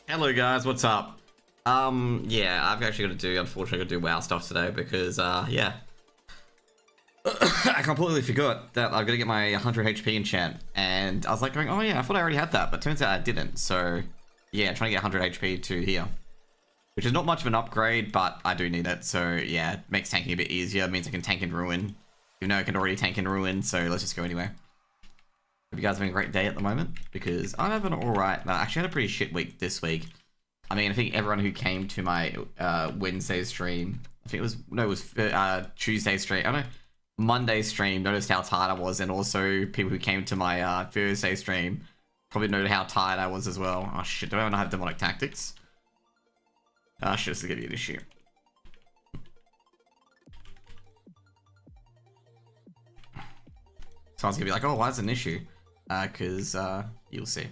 Hello guys, what's up? Yeah, I've actually got to do, unfortunately, got to do WoW stuff today because, yeah. I completely forgot that I've got to get my 100 HP enchant, and I was like going, oh yeah, I thought I already had that, but turns out I didn't, so, yeah, trying to get 100 HP to here. Which is not much of an upgrade, but I do need it, so, yeah, it makes tanking a bit easier, it means I can tank in Ruin. Even though I can already tank in Ruin, so let's just go anyway. Hope you guys are having a great day at the moment, because I'm having an alright, I actually had a pretty shit week this week. I mean, I think everyone who came to my Wednesday stream, I think it was, no, it was Tuesday stream, I don't know, Monday stream, noticed how tired I was, and also people who came to my Thursday stream probably noted how tired I was as well. Oh shit, do I not have demonic tactics? Ah shit, this is gonna be an issue. Someone's gonna be like, oh, why is it an issue? Because you'll see.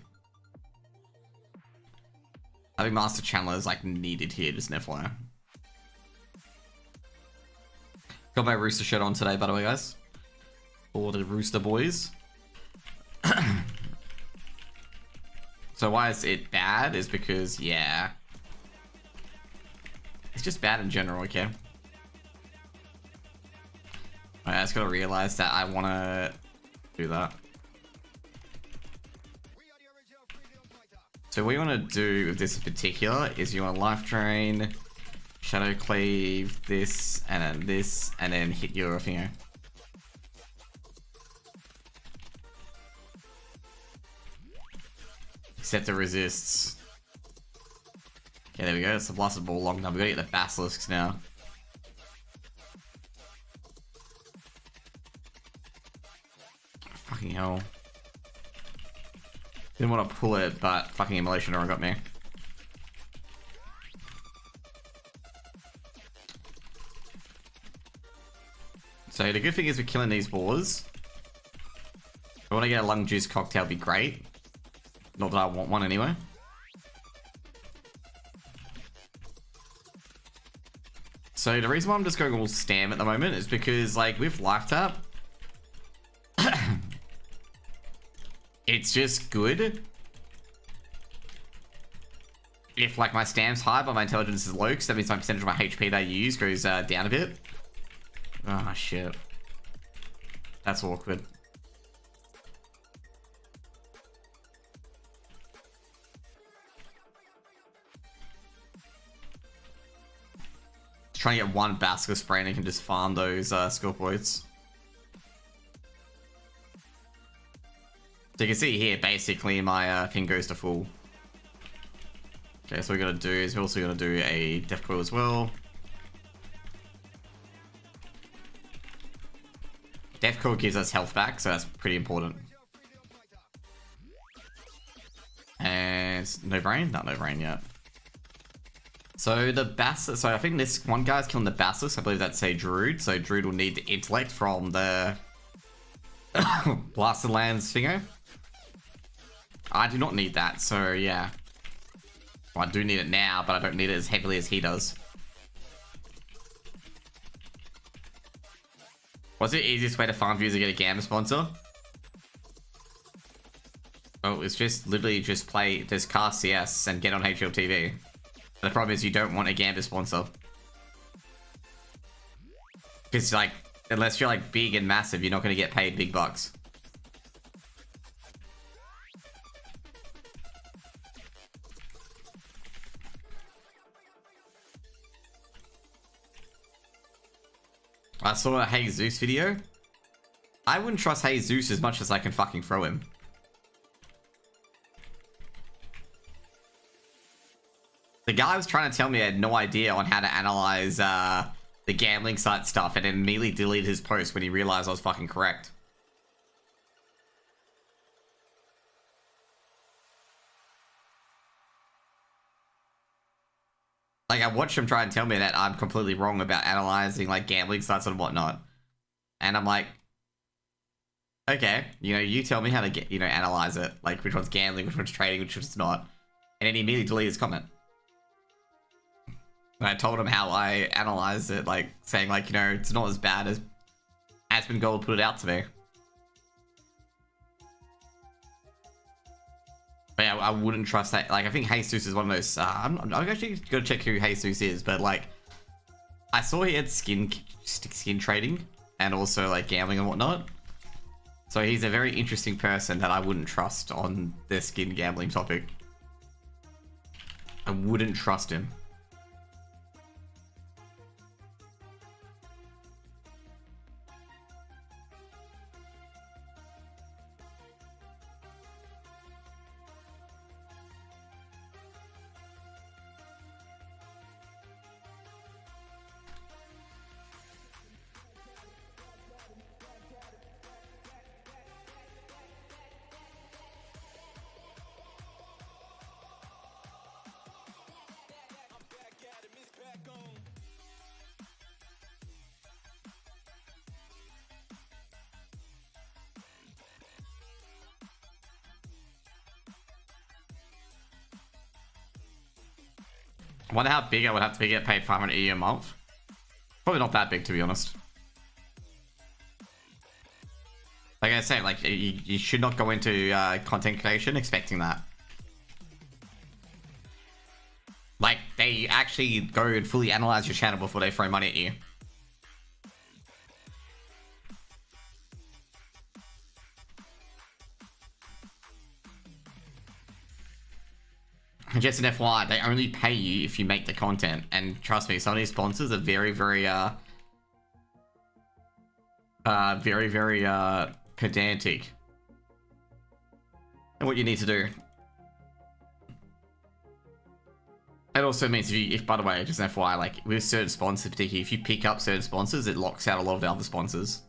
I think Master Chandler is like needed here, just an FYI. Got my Rooster shirt on today, by the way, guys. For the Rooster boys. So why is it bad? Is because, yeah. It's just bad in general, okay? I just gotta realize that I wanna do that. So what you want to do with this in particular is you want to life drain, shadow cleave, this, and then hit your finger. Except it resists. Okay, there we go. It's the blasted ball long time. We gotta get the basilisks now. Fucking hell. Didn't want to pull it, but fucking immolation got me. So the good thing is we're killing these boars. If I want to get a lung juice cocktail, it'd be great. Not that I want one anyway. So the reason why I'm just going all stam at the moment is because, like, with life tap, it's just good if, like, my stam's high but my intelligence is low, because that means my percentage of my HP that I use goes down a bit. Oh shit, that's awkward. Trying to get one basilisk spray and I can just farm those skill points. So you can see here, basically, my thing goes to full. Okay, so what we're going to do is we're also going to do a death coil as well. Death coil gives us health back, so that's pretty important. And no brain? Not no brain yet. So the basilisk, so I think this one guy's killing the basilisk. I believe that's a druid, so druid will need the intellect from the Blasted Lands thingo. I do not need that, so yeah. Well, I do need it now, but I don't need it as heavily as he does. What's the easiest way to farm views to get a Gamma sponsor? Oh, it's just literally just cast CS and get on HLTV. The problem is you don't want a Gambit sponsor. Because, like, unless you're, like, big and massive, you're not going to get paid big bucks. I saw a Hey Zeus video. I wouldn't trust Hey Zeus as much as I can fucking throw him. The guy was trying to tell me I had no idea on how to analyze the gambling site stuff, and then immediately deleted his post when he realized I was fucking correct. Like, I watched him try and tell me that I'm completely wrong about analyzing, like, gambling sites and whatnot. And I'm like, okay, you know, you tell me how to get, you know, analyze it. Like, which one's gambling, which one's trading, which one's not. And then he immediately deleted his comment. And I told him how I analyzed it, like, saying, like, you know, it's not as bad as Asmongold put it out to me. But yeah, I wouldn't trust that. Like, I think Jesus is one of those. I'm actually gonna check who Jesus is, but like, I saw he had skin trading and also like gambling and whatnot. So he's a very interesting person that I wouldn't trust on the skin gambling topic. I wouldn't trust him. I wonder how big I would have to be to get paid 500 a month. Probably not that big, to be honest. Like I say, like you should not go into content creation expecting that. Like, they actually go and fully analyze your channel before they throw money at you. Just an FYI, they only pay you if you make the content. And trust me, some of these sponsors are very pedantic. And what you need to do. It also means if by the way, just an FYI, like with certain sponsors particularly, if you pick up certain sponsors, it locks out a lot of the other sponsors.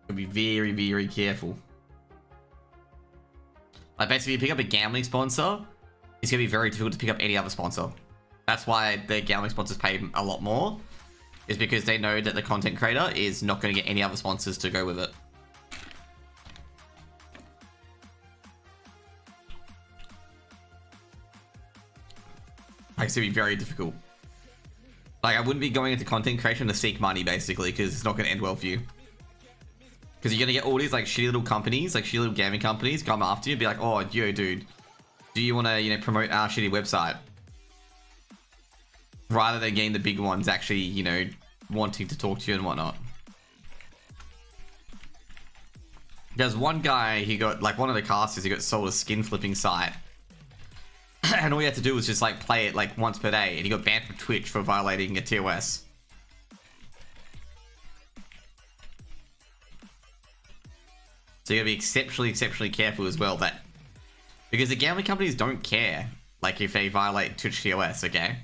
So be very careful. Like basically, if you pick up a gambling sponsor, it's gonna be very difficult to pick up any other sponsor. That's why the gambling sponsors pay a lot more, is because they know that the content creator is not going to get any other sponsors to go with it. Like, it's gonna be very difficult. Like, I wouldn't be going into content creation to seek money, basically, because it's not going to end well for you. Because you're going to get all these, like, shitty little companies, like, shitty little gaming companies come after you and be like, oh, yo, dude, do you want to, you know, promote our shitty website? Rather than getting the big ones actually, you know, wanting to talk to you and whatnot. There's one guy, he got, like, one of the casters, he got sold a skin flipping site. And all he had to do was just, like, play it, like, once per day. And he got banned from Twitch for violating a TOS. So you gotta be exceptionally careful as well, that because the gambling companies don't care, like, if they violate Twitch TOS, okay?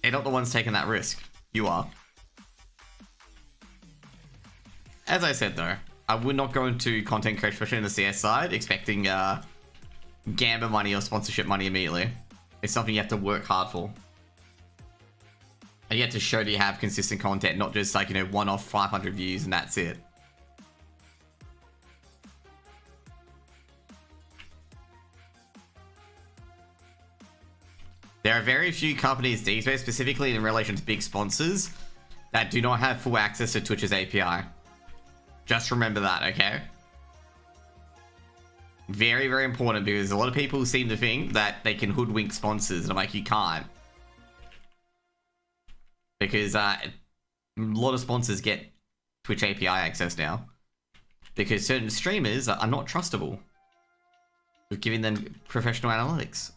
They're not the ones taking that risk. You are. As I said though, I would not go into content creation, especially in the CS side, expecting gambler money or sponsorship money immediately. It's something you have to work hard for. And you have to show that you have consistent content, not just like, you know, one-off 500 views and that's it. There are very few companies these days, specifically in relation to big sponsors, that do not have full access to Twitch's API. Just remember that, okay? Very important, because a lot of people seem to think that they can hoodwink sponsors, and I'm like, you can't. Because a lot of sponsors get Twitch API access now. Because certain streamers are not trustable with giving them professional analytics.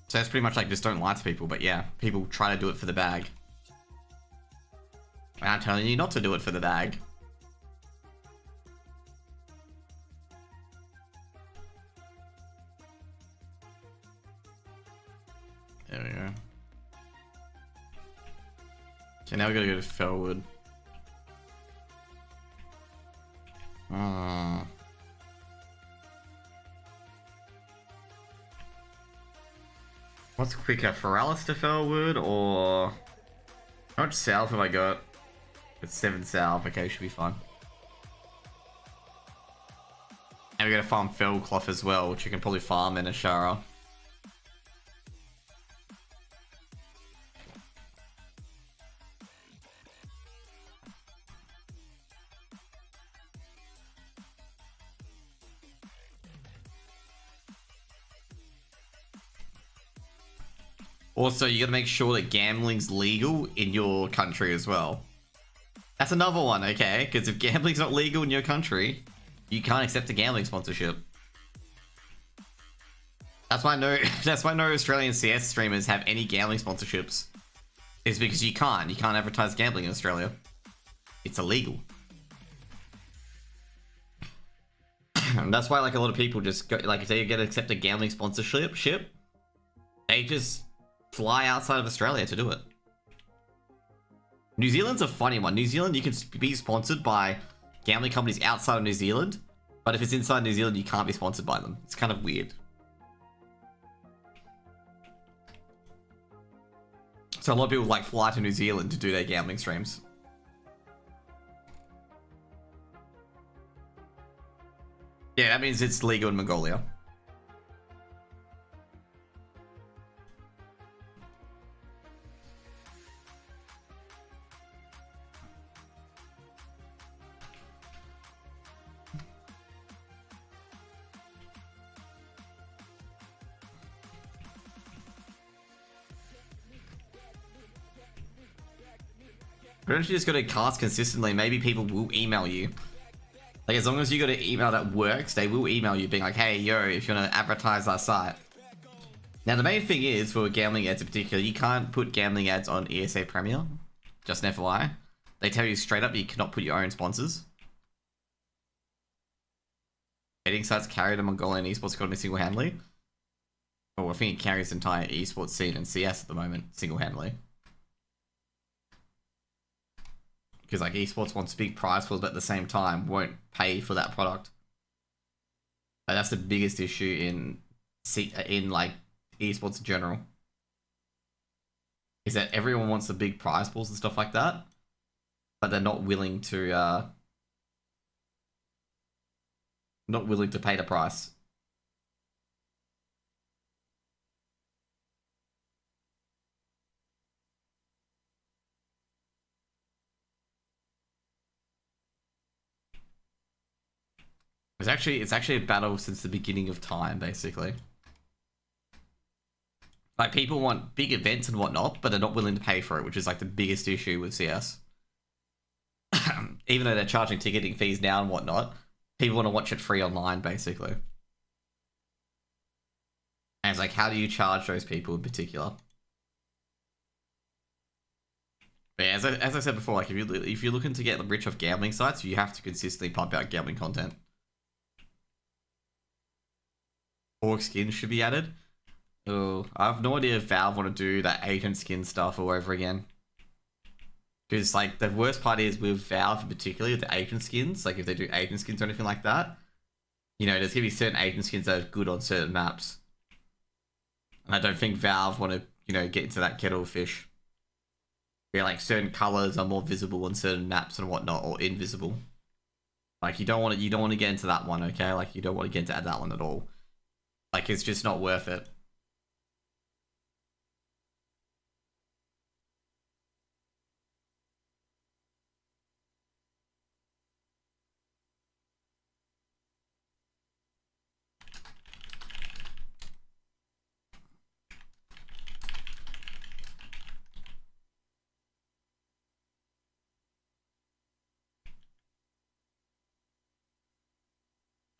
So that's pretty much like, just don't lie to people, but yeah, people try to do it for the bag. And I'm telling you not to do it for the bag. There we go. Okay, now we gotta go to Fellwood. What's quicker, Feralis to Fellwood or How much salve have I got? It's 7 salve. Okay, should be fine. And we gotta farm fell cloth as well, which you can probably farm in Ashara. Also, you gotta make sure that gambling's legal in your country as well. That's another one, okay? Because if gambling's not legal in your country, you can't accept a gambling sponsorship. That's why no Australian CS streamers have any gambling sponsorships. It's because you can't advertise gambling in Australia. It's illegal. And that's why like a lot of people just go, like if they get accept a gambling sponsorship, they just fly outside of Australia to do it. New Zealand's a funny one. New Zealand, you can be sponsored by gambling companies outside of New Zealand, but if it's inside New Zealand, you can't be sponsored by them. It's kind of weird. So a lot of people like fly to New Zealand to do their gambling streams. Yeah, that means it's legal in Mongolia. But don't you just gotta cast consistently? Maybe people will email you. Like, as long as you got an email that works, they will email you being like, hey, yo, if you want to advertise our site. Now, the main thing is, for gambling ads in particular, you can't put gambling ads on ESA Premier. Just an FYI. They tell you straight up you cannot put your own sponsors. Betting sites carry the Mongolian esports economy single-handedly. Oh, I think it carries the entire esports scene in CS at the moment, single-handedly. Because like esports wants big prize pools, but at the same time won't pay for that product. Like, that's the biggest issue in like esports in general. Is that everyone wants the big prize pools and stuff like that, but they're not willing to pay the price. It's actually a battle since the beginning of time, basically. Like, people want big events and whatnot, but they're not willing to pay for it, which is like the biggest issue with CS. Even though they're charging ticketing fees now and whatnot, people want to watch it free online, basically. And it's like, how do you charge those people in particular? But yeah, as I said before, like if you're looking to get rich off gambling sites, you have to consistently pump out gambling content. Orc skins should be added. Oh, I have no idea if Valve want to do that agent skin stuff all over again. Because like the worst part is with Valve, particularly with the agent skins, like if they do agent skins or anything like that, you know, there's gonna be certain agent skins that are good on certain maps. And I don't think Valve want to, you know, get into that kettle of fish. Where like certain colors are more visible on certain maps and whatnot, or invisible. Like you don't want to get into that one, okay? Like you don't want to get into that one at all. Like, it's just not worth it.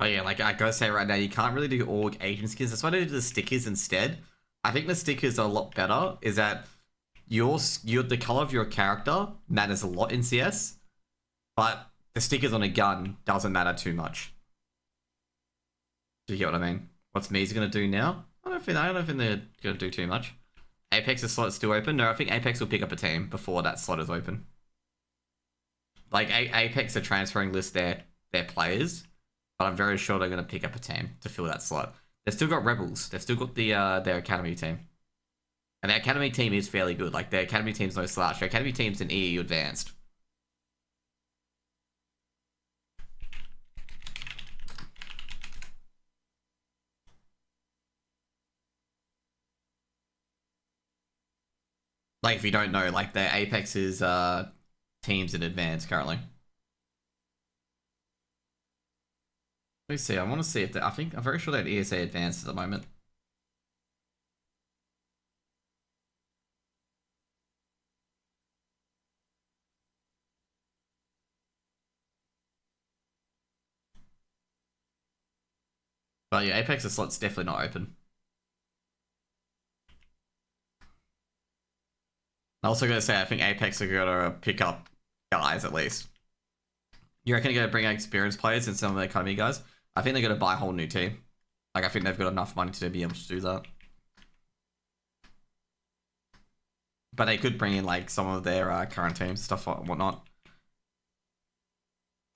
Oh yeah, like I gotta say right now, you can't really do org agent skins. That's why they do the stickers instead. I think the stickers are a lot better. Is that the color of your character matters a lot in CS, but the stickers on a gun doesn't matter too much. Do you get what I mean? What's Me's gonna do now? I don't think they're gonna do too much. Apex's slot's still open. No, I think Apex will pick up a team before that slot is open. Like Apex are transferring list their players. But I'm very sure they're going to pick up a team to fill that slot. They've still got Rebels. They've still got their academy team. And their academy team is fairly good. Like, their academy team's no slouch. Their academy team's in EU advanced. Like, if you don't know, like, their Apex is teams in advance currently. Let me see. I want to see if I think I'm very sure that ESA advanced at the moment. But yeah, Apex's slot's definitely not open. I'm also going to say I think Apex are going to pick up guys at least. You reckon they're going to bring out experienced players and some of the academy guys? I think they're going to buy a whole new team. Like, I think they've got enough money to be able to do that. But they could bring in, like, some of their current teams, stuff and whatnot.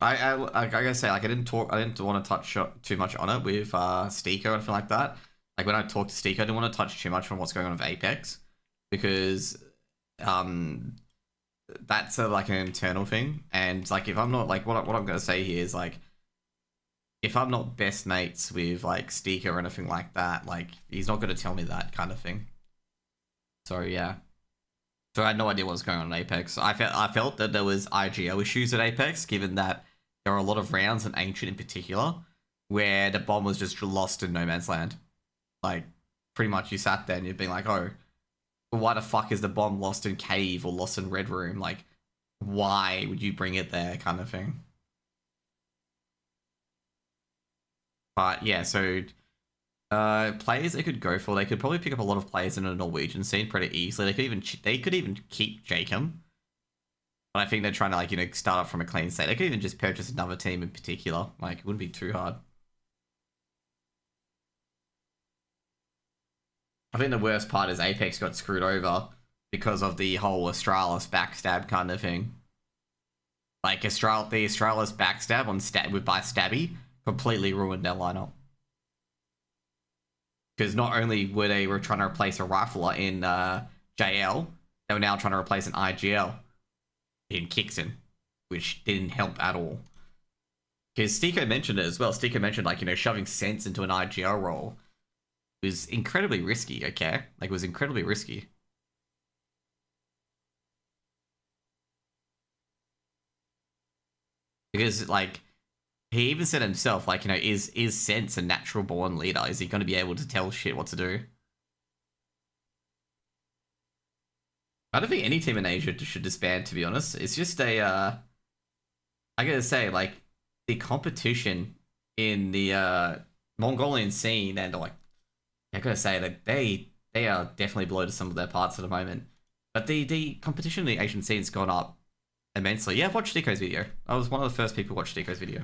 I gotta say, like, I didn't want to touch too much on it with Steeko or anything like that. Like, when I talked to Steeko, I didn't want to touch too much on what's going on with Apex. Because that's like an internal thing. And, like, if I'm not, like, what I'm going to say here is, like, if I'm not best mates with, like, Steeko or anything like that, like, he's not going to tell me that kind of thing. So, yeah. So I had no idea what was going on in Apex. I felt that there was IGL issues at Apex, given that there were a lot of rounds, and Ancient in particular, where the bomb was just lost in no man's land. Like, pretty much you sat there and you'd be like, oh, well, why the fuck is the bomb lost in Cave or lost in Red Room? Like, why would you bring it there, kind of thing? But yeah, so players they could go for, they could probably pick up a lot of players in the Norwegian scene pretty easily. They could even keep Jacob. But I think they're trying to, like, you know, start up from a clean slate. They could even just purchase another team in particular. Like, it wouldn't be too hard. I think the worst part is Apex got screwed over because of the whole Astralis backstab kind of thing. Like, the Astralis backstab on by Stabby completely ruined their lineup. Because not only were they trying to replace a rifler in JL, they were now trying to replace an IGL in Kixon, which didn't help at all. Because Steeko mentioned it as well. Steeko mentioned, like, you know, shoving Sense into an IGL role was incredibly risky, okay? Like, it was incredibly risky. Because, like, he even said himself, like, you know, is Sense a natural born leader? Is he going to be able to tell shit what to do? I don't think any team in Asia should disband, to be honest. It's just a, I gotta say, like, the competition in the Mongolian scene, and, like, I gotta say that they are definitely below to some of their parts at the moment. But the competition in the Asian scene's gone up immensely. Yeah, I've watched Steeko's video. I was one of the first people who watched Steeko's video.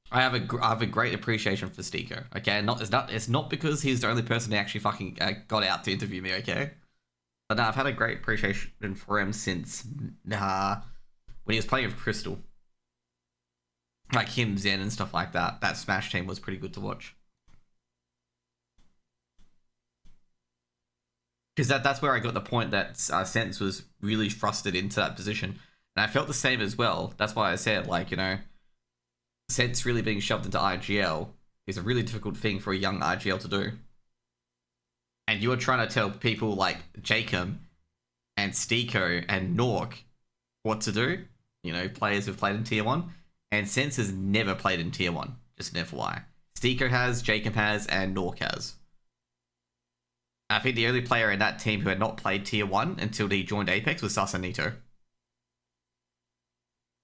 I have a great appreciation for Steeko. Okay, it's not because he's the only person who actually fucking got out to interview me. Okay, but no, I've had a great appreciation for him since when he was playing with Crystal, like him, Zen, and stuff like that. That Smash team was pretty good to watch. Because that's where I got the point that Sense was really thrusted into that position, and I felt the same as well. That's why I said, like, you know, Sense really being shoved into IGL is a really difficult thing for a young IGL to do. And you're trying to tell people like Jacob and Steeko and Nork what to do. You know, players who've played in Tier 1. And Sense has never played in Tier 1. Just an FYI. Steeko has, Jacob has, and Nork has. I think the only player in that team who had not played Tier 1 until he joined Apex was Sasanito.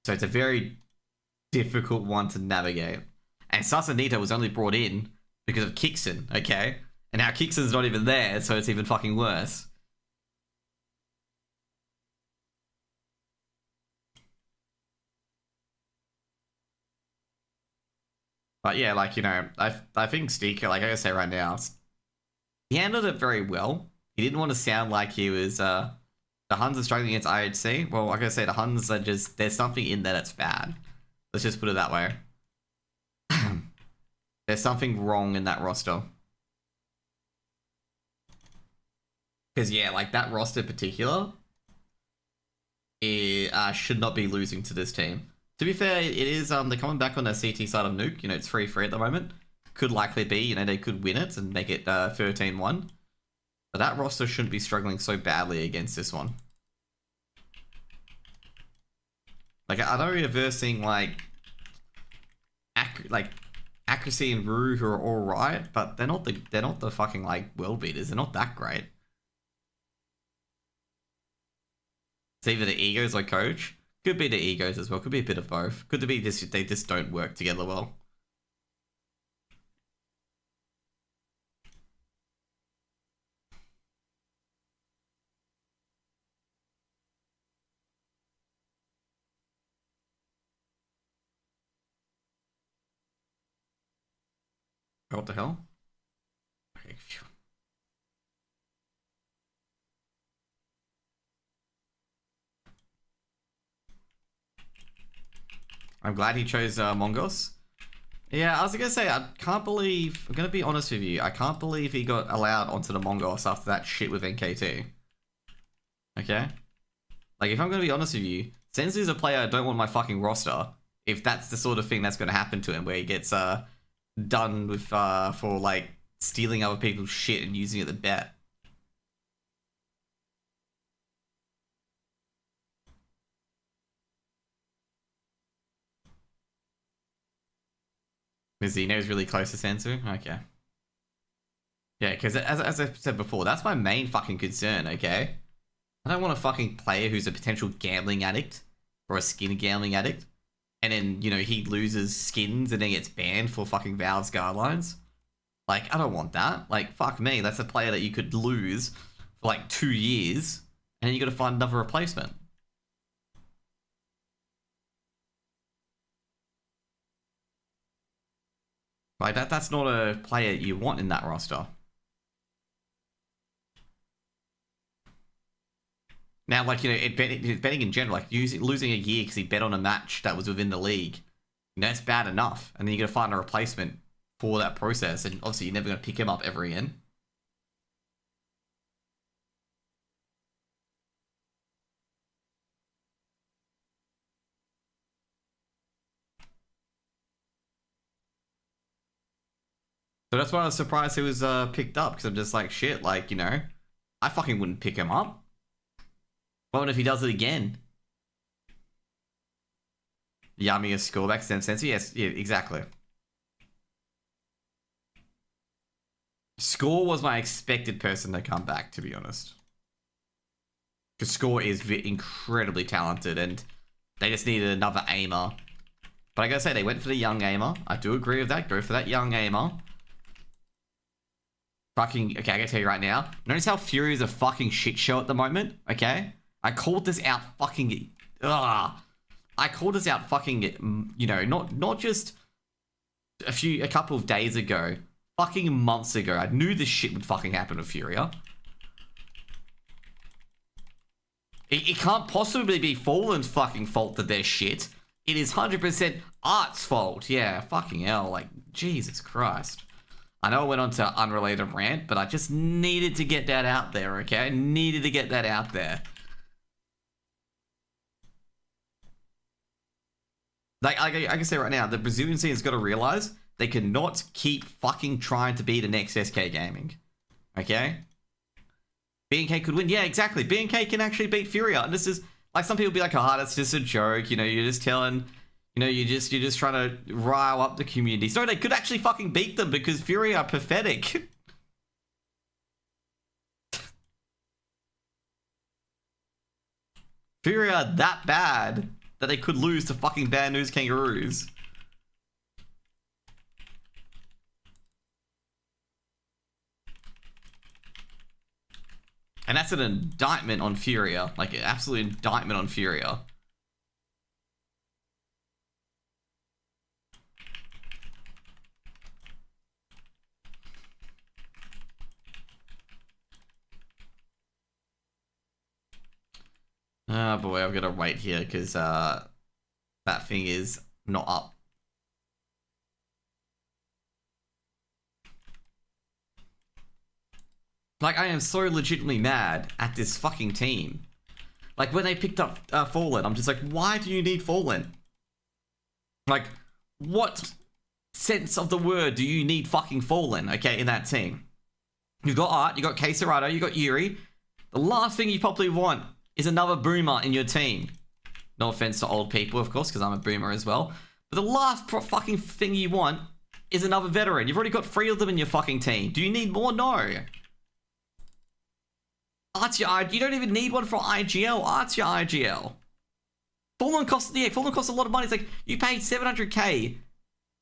So it's a very difficult one to navigate. And Sasanito was only brought in because of Kixon, okay? And now Kixon's not even there, so it's even fucking worse. But yeah, like, you know, I think Steeko, like I say right now, he handled it very well. He didn't want to sound like he was, the Huns are struggling against IHC. Well, like I say, the Huns are just, there's something in there that's bad. Let's just put it that way. There's something wrong in that roster. Because, yeah, like, that roster in particular, it should not be losing to this team. To be fair, it is, they're coming back on their CT side of Nuke. You know, it's 3-3 at the moment. Could likely be, you know, they could win it and make it 13-1. But that roster shouldn't be struggling so badly against this one. Like, I know you're versing, like Accuracy and Rue, who are alright, but they're not the fucking, like, world beaters. They're not that great. It's either the egos or coach. Could be the egos as well. Could be a bit of both. Could be this, they just don't work together well. What the hell? Okay, phew. I'm glad he chose Mongos. Yeah, I was gonna say, I can't believe, I'm gonna be honest with you, I can't believe he got allowed onto the Mongos after that shit with NKT. Okay? Like, if I'm gonna be honest with you, Senzu's a player I don't want on my fucking roster, if that's the sort of thing that's gonna happen to him, where he gets done with, for, like, stealing other people's shit and using it to bet. Mizzino's really close to Sensu? Okay. Yeah, because as I said before, that's my main fucking concern, okay? I don't want a fucking player who's a potential gambling addict or a skin gambling addict, and then, you know, he loses skins and then gets banned for fucking Valve's guidelines. Like, I don't want that. Like, fuck me, that's a player that you could lose for like 2 years, and then you gotta find another replacement. Like, that's not a player you want in that roster. Now, like, you know, betting in general, like losing a year because he bet on a match that was within the league, you know, that's bad enough. And then you got to find a replacement for that process, and obviously you're never going to pick him up ever again. So that's why I was surprised he was picked up, because I'm just like, shit, like, you know, I fucking wouldn't pick him up. What if he does it again? Yami a scoreback, sense. Yes, yeah, exactly. Score was my expected person to come back, to be honest. Because Score is incredibly talented, and they just needed another aimer. But I gotta say, they went for the young aimer. I do agree with that. Go for that young aimer. Fucking, okay, I gotta tell you right now. Notice how Fury is a fucking shit show at the moment, okay? I called this out fucking, I called this out fucking, you know, not just a couple of days ago. Fucking months ago. I knew this shit would fucking happen to Furia. It can't possibly be Fallen's fucking fault that they're shit. It is 100% Art's fault. Yeah, fucking hell. Like, Jesus Christ. I know I went on to unrelated rant, but I just needed to get that out there, okay? I needed to get that out there. Like, I can say right now, the Brazilian scene has got to realize they cannot keep fucking trying to be the next SK Gaming. Okay? BNK could win. Yeah, exactly. BNK can actually beat Furia. And this is, like, some people be like, oh, that's just a joke. You know, you're just telling, you know, you're just trying to rile up the community. So they could actually fucking beat them because Furia are pathetic. Furia are that bad that they could lose to fucking Bad News Kangaroos. And that's an indictment on Furia. Like, an absolute indictment on Furia. Oh boy, I've got to wait here because that thing is not up. Like, I am so legitimately mad at this fucking team. Like, when they picked up Fallen, I'm just like, why do you need Fallen? Like, what sense of the word do you need fucking Fallen, okay, in that team? You've got Art, you got Quesarado, you got Yuri. The last thing you probably want is another boomer in your team. No offense to old people, of course, because I'm a boomer as well. But the last fucking thing you want is another veteran. You've already got 3 of them in your fucking team. Do you need more? No. Art's your you don't even need one for IGL. Art's your IGL. Fallen costs a lot of money. It's like, you paid 700k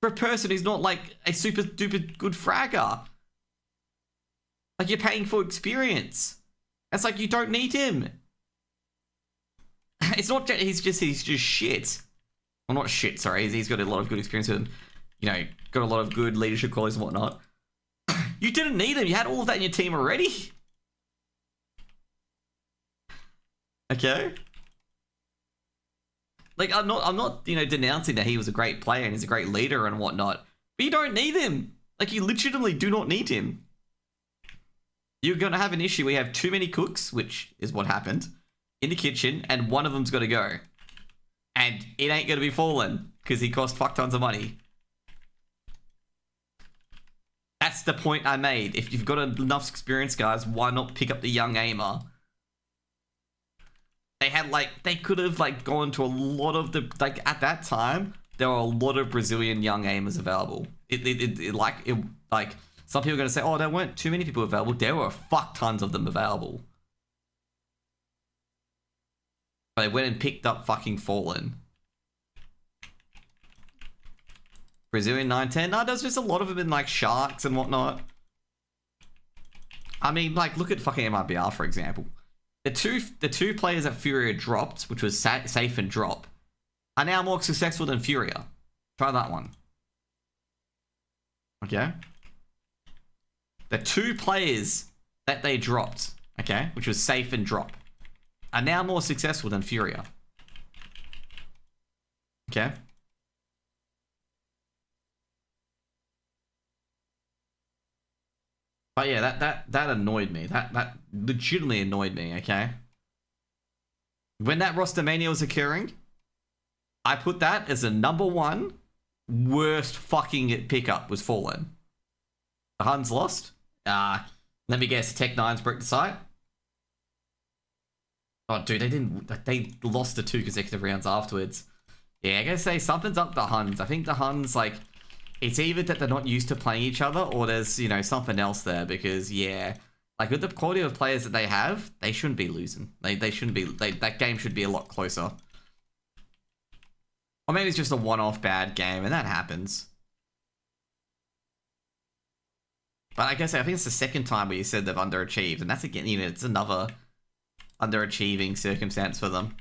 for a person who's not like a super duper good fragger. Like, you're paying for experience. It's like, you don't need him. It's not that he's just shit. Well, not shit, sorry. He's got a lot of good experience with him. You know, got a lot of good leadership qualities and whatnot. You didn't need him. You had all of that in your team already. Okay. Like, I'm not, you know, denouncing that he was a great player and he's a great leader and whatnot. But you don't need him. Like, you legitimately do not need him. You're going to have an issue where you have too many cooks, which is what happened, in the kitchen, and one of them's got to go. And it ain't going to be Fallen, because he cost fuck tons of money. That's the point I made. If you've got enough experience, guys, why not pick up the young aimer? They had, like, they could have, like, gone to a lot of the, like, at that time, there were a lot of Brazilian young aimers available. Like, some people are going to say, oh, there weren't too many people available. There were fuck tons of them available. But they went and picked up fucking Fallen. Brazilian 910. No, there's just a lot of them in, like, Sharks and whatnot. I mean, like, look at fucking MRBR, for example. The two players that Furia dropped, which was Safe and Drop, are now more successful than Furia. Try that one. Okay? The 2 players that they dropped, okay, which was Safe and Drop, are now more successful than Furia. Okay? But yeah, that annoyed me. That legitimately annoyed me, okay? When that roster mania was occurring, I put that as the #1 worst fucking pickup was Fallen. The Huns lost. Let me guess, Tech9's broke the site. Oh, dude, they lost the 2 consecutive rounds afterwards. Yeah, I gotta say, something's up with the Huns. I think the Huns, like, it's either that they're not used to playing each other, or there's, you know, something else there, because, yeah, like, with the quality of players that they have, they shouldn't be losing. They shouldn't be, that game should be a lot closer. Or maybe it's just a one-off bad game, and that happens. But I guess I think it's the second time where you said they've underachieved, and that's, again, you know, it's another underachieving circumstance for them.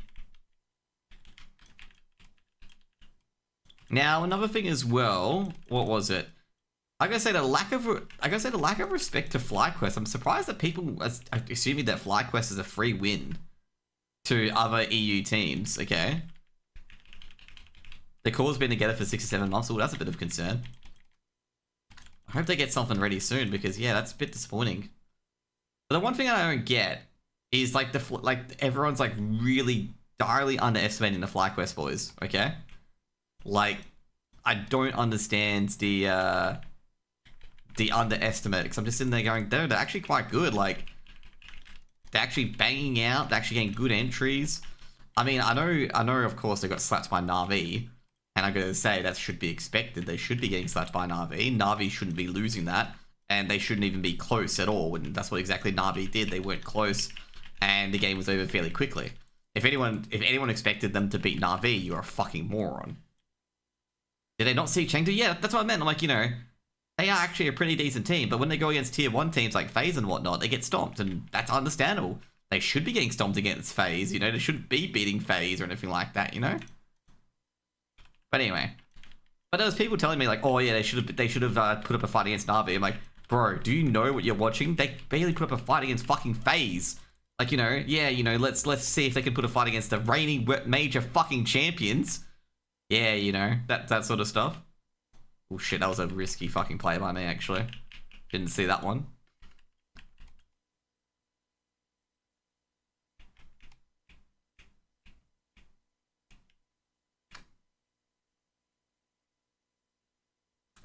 Now, another thing as well, what was it? I gotta say the lack of respect to FlyQuest. I'm surprised that people are assuming that FlyQuest is a free win to other EU teams. Okay, the call's been together for 6 or 7 months. Well, that's a bit of concern. I hope they get something ready soon, because yeah, that's a bit disappointing. But the one thing I don't get is like everyone's like really direly underestimating the FlyQuest boys. Okay. Like, I don't understand the underestimate, because I'm just sitting there going, they're actually quite good. Like, they're actually banging out, they're actually getting good entries. I mean, I know of course they got slapped by Na'Vi, and I'm gonna say that should be expected. They should be getting slapped by Na'Vi. Na'Vi shouldn't be losing that, and they shouldn't even be close at all. And that's what exactly Na'Vi did. They weren't close, and the game was over fairly quickly. If anyone expected them to beat Na'Vi, you're a fucking moron. Did they not see Chengdu? Yeah, that's what I meant. I'm like, you know, they are actually a pretty decent team, but when they go against tier 1 teams like FaZe and whatnot, they get stomped, and that's understandable. They should be getting stomped against FaZe, you know, they shouldn't be beating FaZe or anything like that, you know? But anyway. But there was people telling me like, oh yeah, they should have put up a fight against Na'Vi. I'm like, bro, do you know what you're watching? They barely put up a fight against fucking FaZe. Like, you know, yeah, you know, let's see if they can put a fight against the reigning major fucking champions. Yeah, you know, that sort of stuff. Oh, shit, that was a risky fucking play by me, actually. Didn't see that one.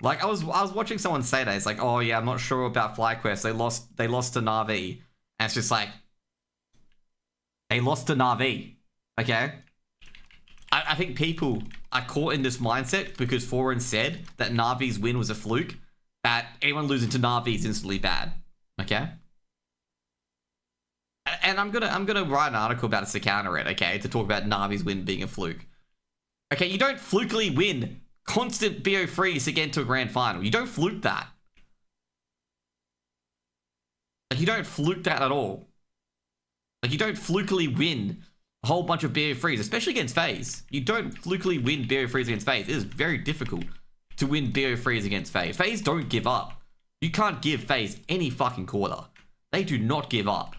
Like I was watching someone say that. It's like, oh yeah, I'm not sure about FlyQuest. They lost to Na'Vi. And it's just like, they lost to Na'Vi. Okay? I think people are caught in this mindset because Foreign said that Na'Vi's win was a fluke, that anyone losing to Na'Vi is instantly bad. Okay? And I'm gonna write an article about it to counter it, okay? To talk about Na'Vi's win being a fluke. Okay, you don't flukily win constant BO freeze to get into a grand final. You don't fluke that. Like, you don't fluke that at all. Like, you don't flukily win a whole bunch of BO freeze, especially against FaZe. You don't flukily win BO freeze against FaZe. It is very difficult to win BO freeze against FaZe. FaZe don't give up. You can't give FaZe any fucking quarter. They do not give up.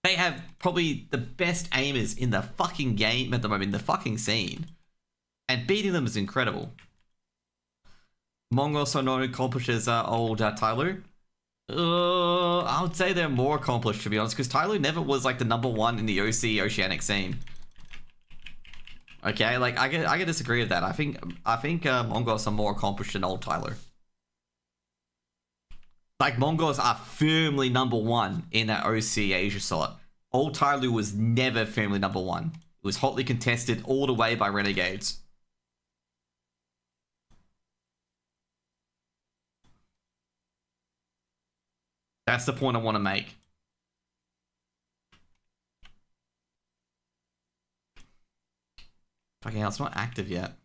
They have probably the best aimers in the fucking game at the moment, in the fucking scene. And beating them is incredible. Mongo so not accomplished as old Tyloo. I would say they're more accomplished, to be honest, because Tyloo never was like the #1 in the OC Oceanic scene. Okay, like I can disagree with that. I think Mongos are more accomplished than old Tyloo. Like, Mongos are firmly #1 in that OC Asia slot. Old Tyloo was never firmly #1. It was hotly contested all the way by Renegades. That's the point I want to make. Fucking hell, it's not active yet.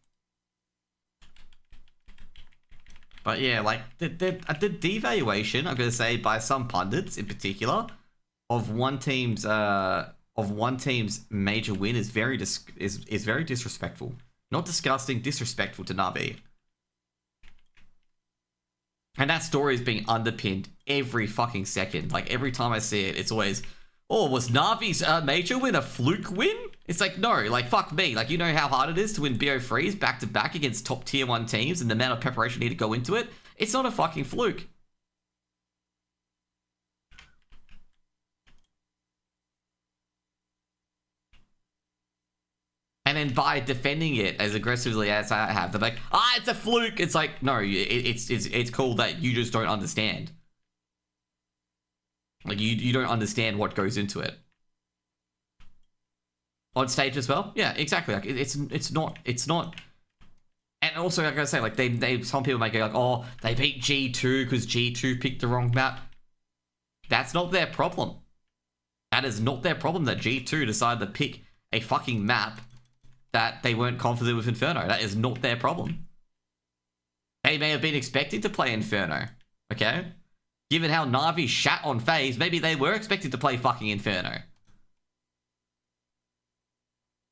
But yeah, like the devaluation, I'm gonna say, by some pundits in particular, of one team's major win is very disrespectful. Not disgusting, disrespectful to Na'Vi. And that story is being underpinned every fucking second. Like, every time I see it, it's always, oh, was Na'Vi's major win a fluke win? It's like, no, like, fuck me. Like, you know how hard it is to win BO freeze back-to-back against top tier 1 teams and the amount of preparation you need to go into it? It's not a fucking fluke. And then by defending it as aggressively as I have, they're like, it's a fluke. It's like, no, it's cool that you just don't understand. Like, you don't understand what goes into it. On stage as well? Yeah, exactly. Like, it's not. And also, like I say, like, some people make it like, oh, they beat G2 because G2 picked the wrong map. That's not their problem. That is not their problem that G2 decided to pick a fucking map that they weren't confident with Inferno. That is not their problem. They may have been expected to play Inferno, okay? Given how Na'Vi shat on FaZe, maybe they were expected to play fucking Inferno.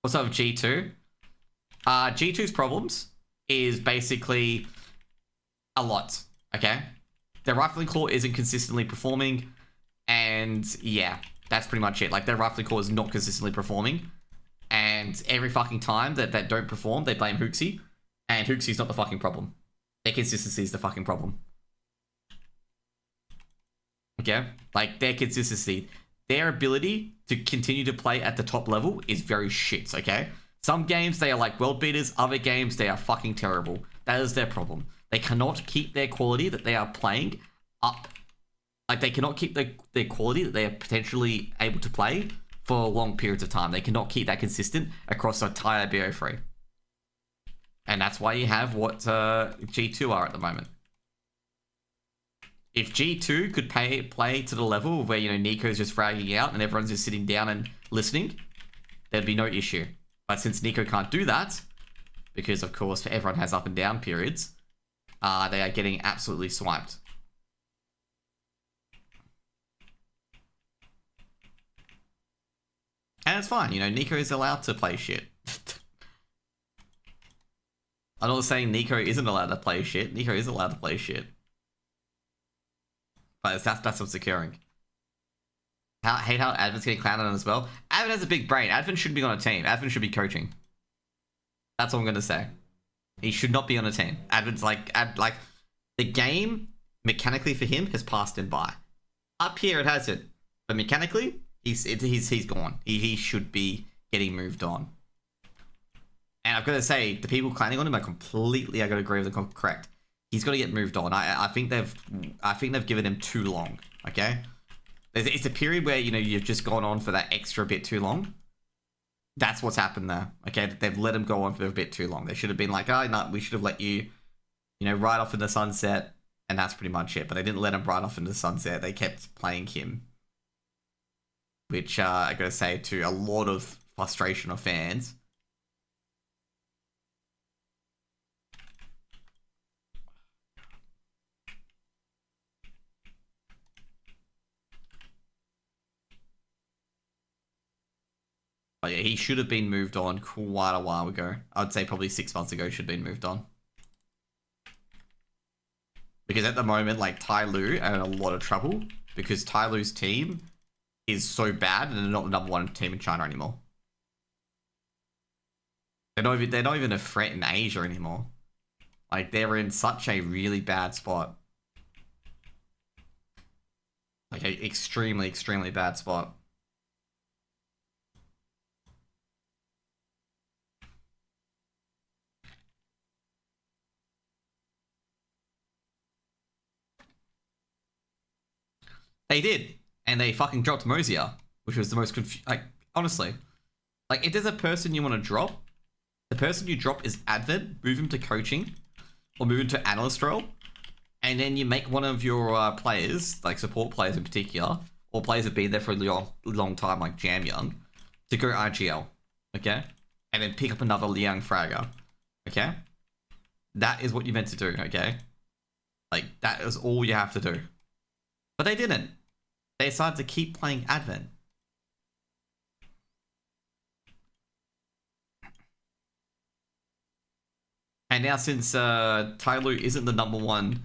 What's up with G2? G2's problems is basically a lot, okay? Their Rifling Claw isn't consistently performing, and yeah, that's pretty much it. Like, their Rifling Claw is not consistently performing. And every fucking time that don't perform, they blame Hooksy. And Hooksy's not the fucking problem. Their consistency is the fucking problem. Okay? Like, their consistency. Their ability to continue to play at the top level is very shit, okay? Some games, they are like world beaters. Other games, they are fucking terrible. That is their problem. They cannot keep their quality that they are playing up. Like, they cannot keep their quality that they are potentially able to play for long periods of time. They cannot keep that consistent across the entire BO3. And that's why you have what G2 are at the moment. If G2 could play to the level where, you know, Nico's just fragging out and everyone's just sitting down and listening, there'd be no issue. But since Nico can't do that, because of course everyone has up and down periods, they are getting absolutely swiped. And it's fine, you know, Nico is allowed to play shit. I'm not saying Nico isn't allowed to play shit. Nico is allowed to play shit. But that's what's occurring. Hate how Advin's getting clowned on as well. Advin has a big brain. Advin shouldn't be on a team. Advin should be coaching. That's all I'm gonna say. He should not be on a team. Advin's like the game mechanically for him has passed him by. Up here it hasn't, but mechanically he's gone. He should be getting moved on. And I've got to say, the people clanning on him are completely, I got to agree with them, correct. He's got to get moved on. I think they've given him too long, okay? It's a period where, you know, you've just gone on for that extra bit too long. That's what's happened there, okay? They've let him go on for a bit too long. They should have been like, oh, no, we should have let you, you know, ride off in the sunset, and that's pretty much it. But they didn't let him ride off into the sunset. They kept playing him, which I gotta say, to a lot of frustration of fans. But yeah, he should have been moved on quite a while ago. I'd say probably 6 months ago should have been moved on. Because at the moment, like, Tai Lu are in a lot of trouble because Tai Lu's team is so bad and they're not the #1 team in China anymore. They're not even a threat in Asia anymore. Like, they're in such a really bad spot. Like, an extremely, extremely bad spot. They did. And they fucking dropped Mosier, which was the most like, honestly. Like, if there's a person you want to drop, the person you drop is Advent, move him to coaching, or move him to analyst role, and then you make one of your players, like support players in particular, or players that have been there for a long time, like Jam Young, to go RGL, okay? And then pick up another Liang Fragger, okay? That is what you meant to do, okay? Like, that is all you have to do. But they didn't. They decided to keep playing Advent. And now since Tai Lu isn't the #1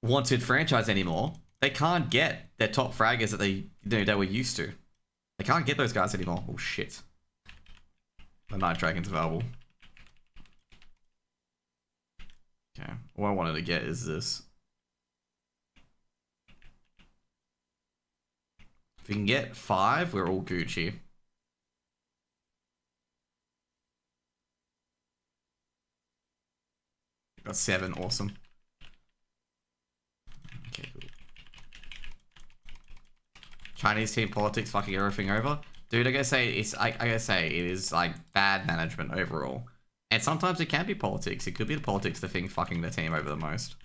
wanted franchise anymore, they can't get their top fraggers that they were used to. They can't get those guys anymore. Oh shit. The Night Dragon's available. Okay. What I wanted to get is this. If we can get 5, we're all Gucci. Got 7, awesome. Okay, cool. Chinese team politics fucking everything over. Dude, I gotta say, it is like bad management overall. And sometimes it can be politics. It could be the politics the thing fucking the team over the most.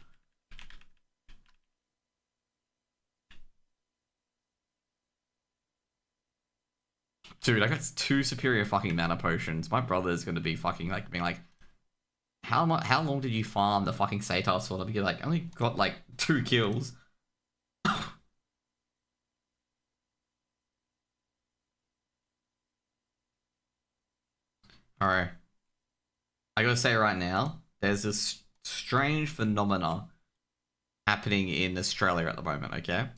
Dude, I got 2 superior fucking mana potions. My brother's gonna be fucking like being like, how long did you farm the fucking Satar sword? I'll be like, I only got like 2 kills. Alright. I gotta say right now, there's this strange phenomena happening in Australia at the moment, okay?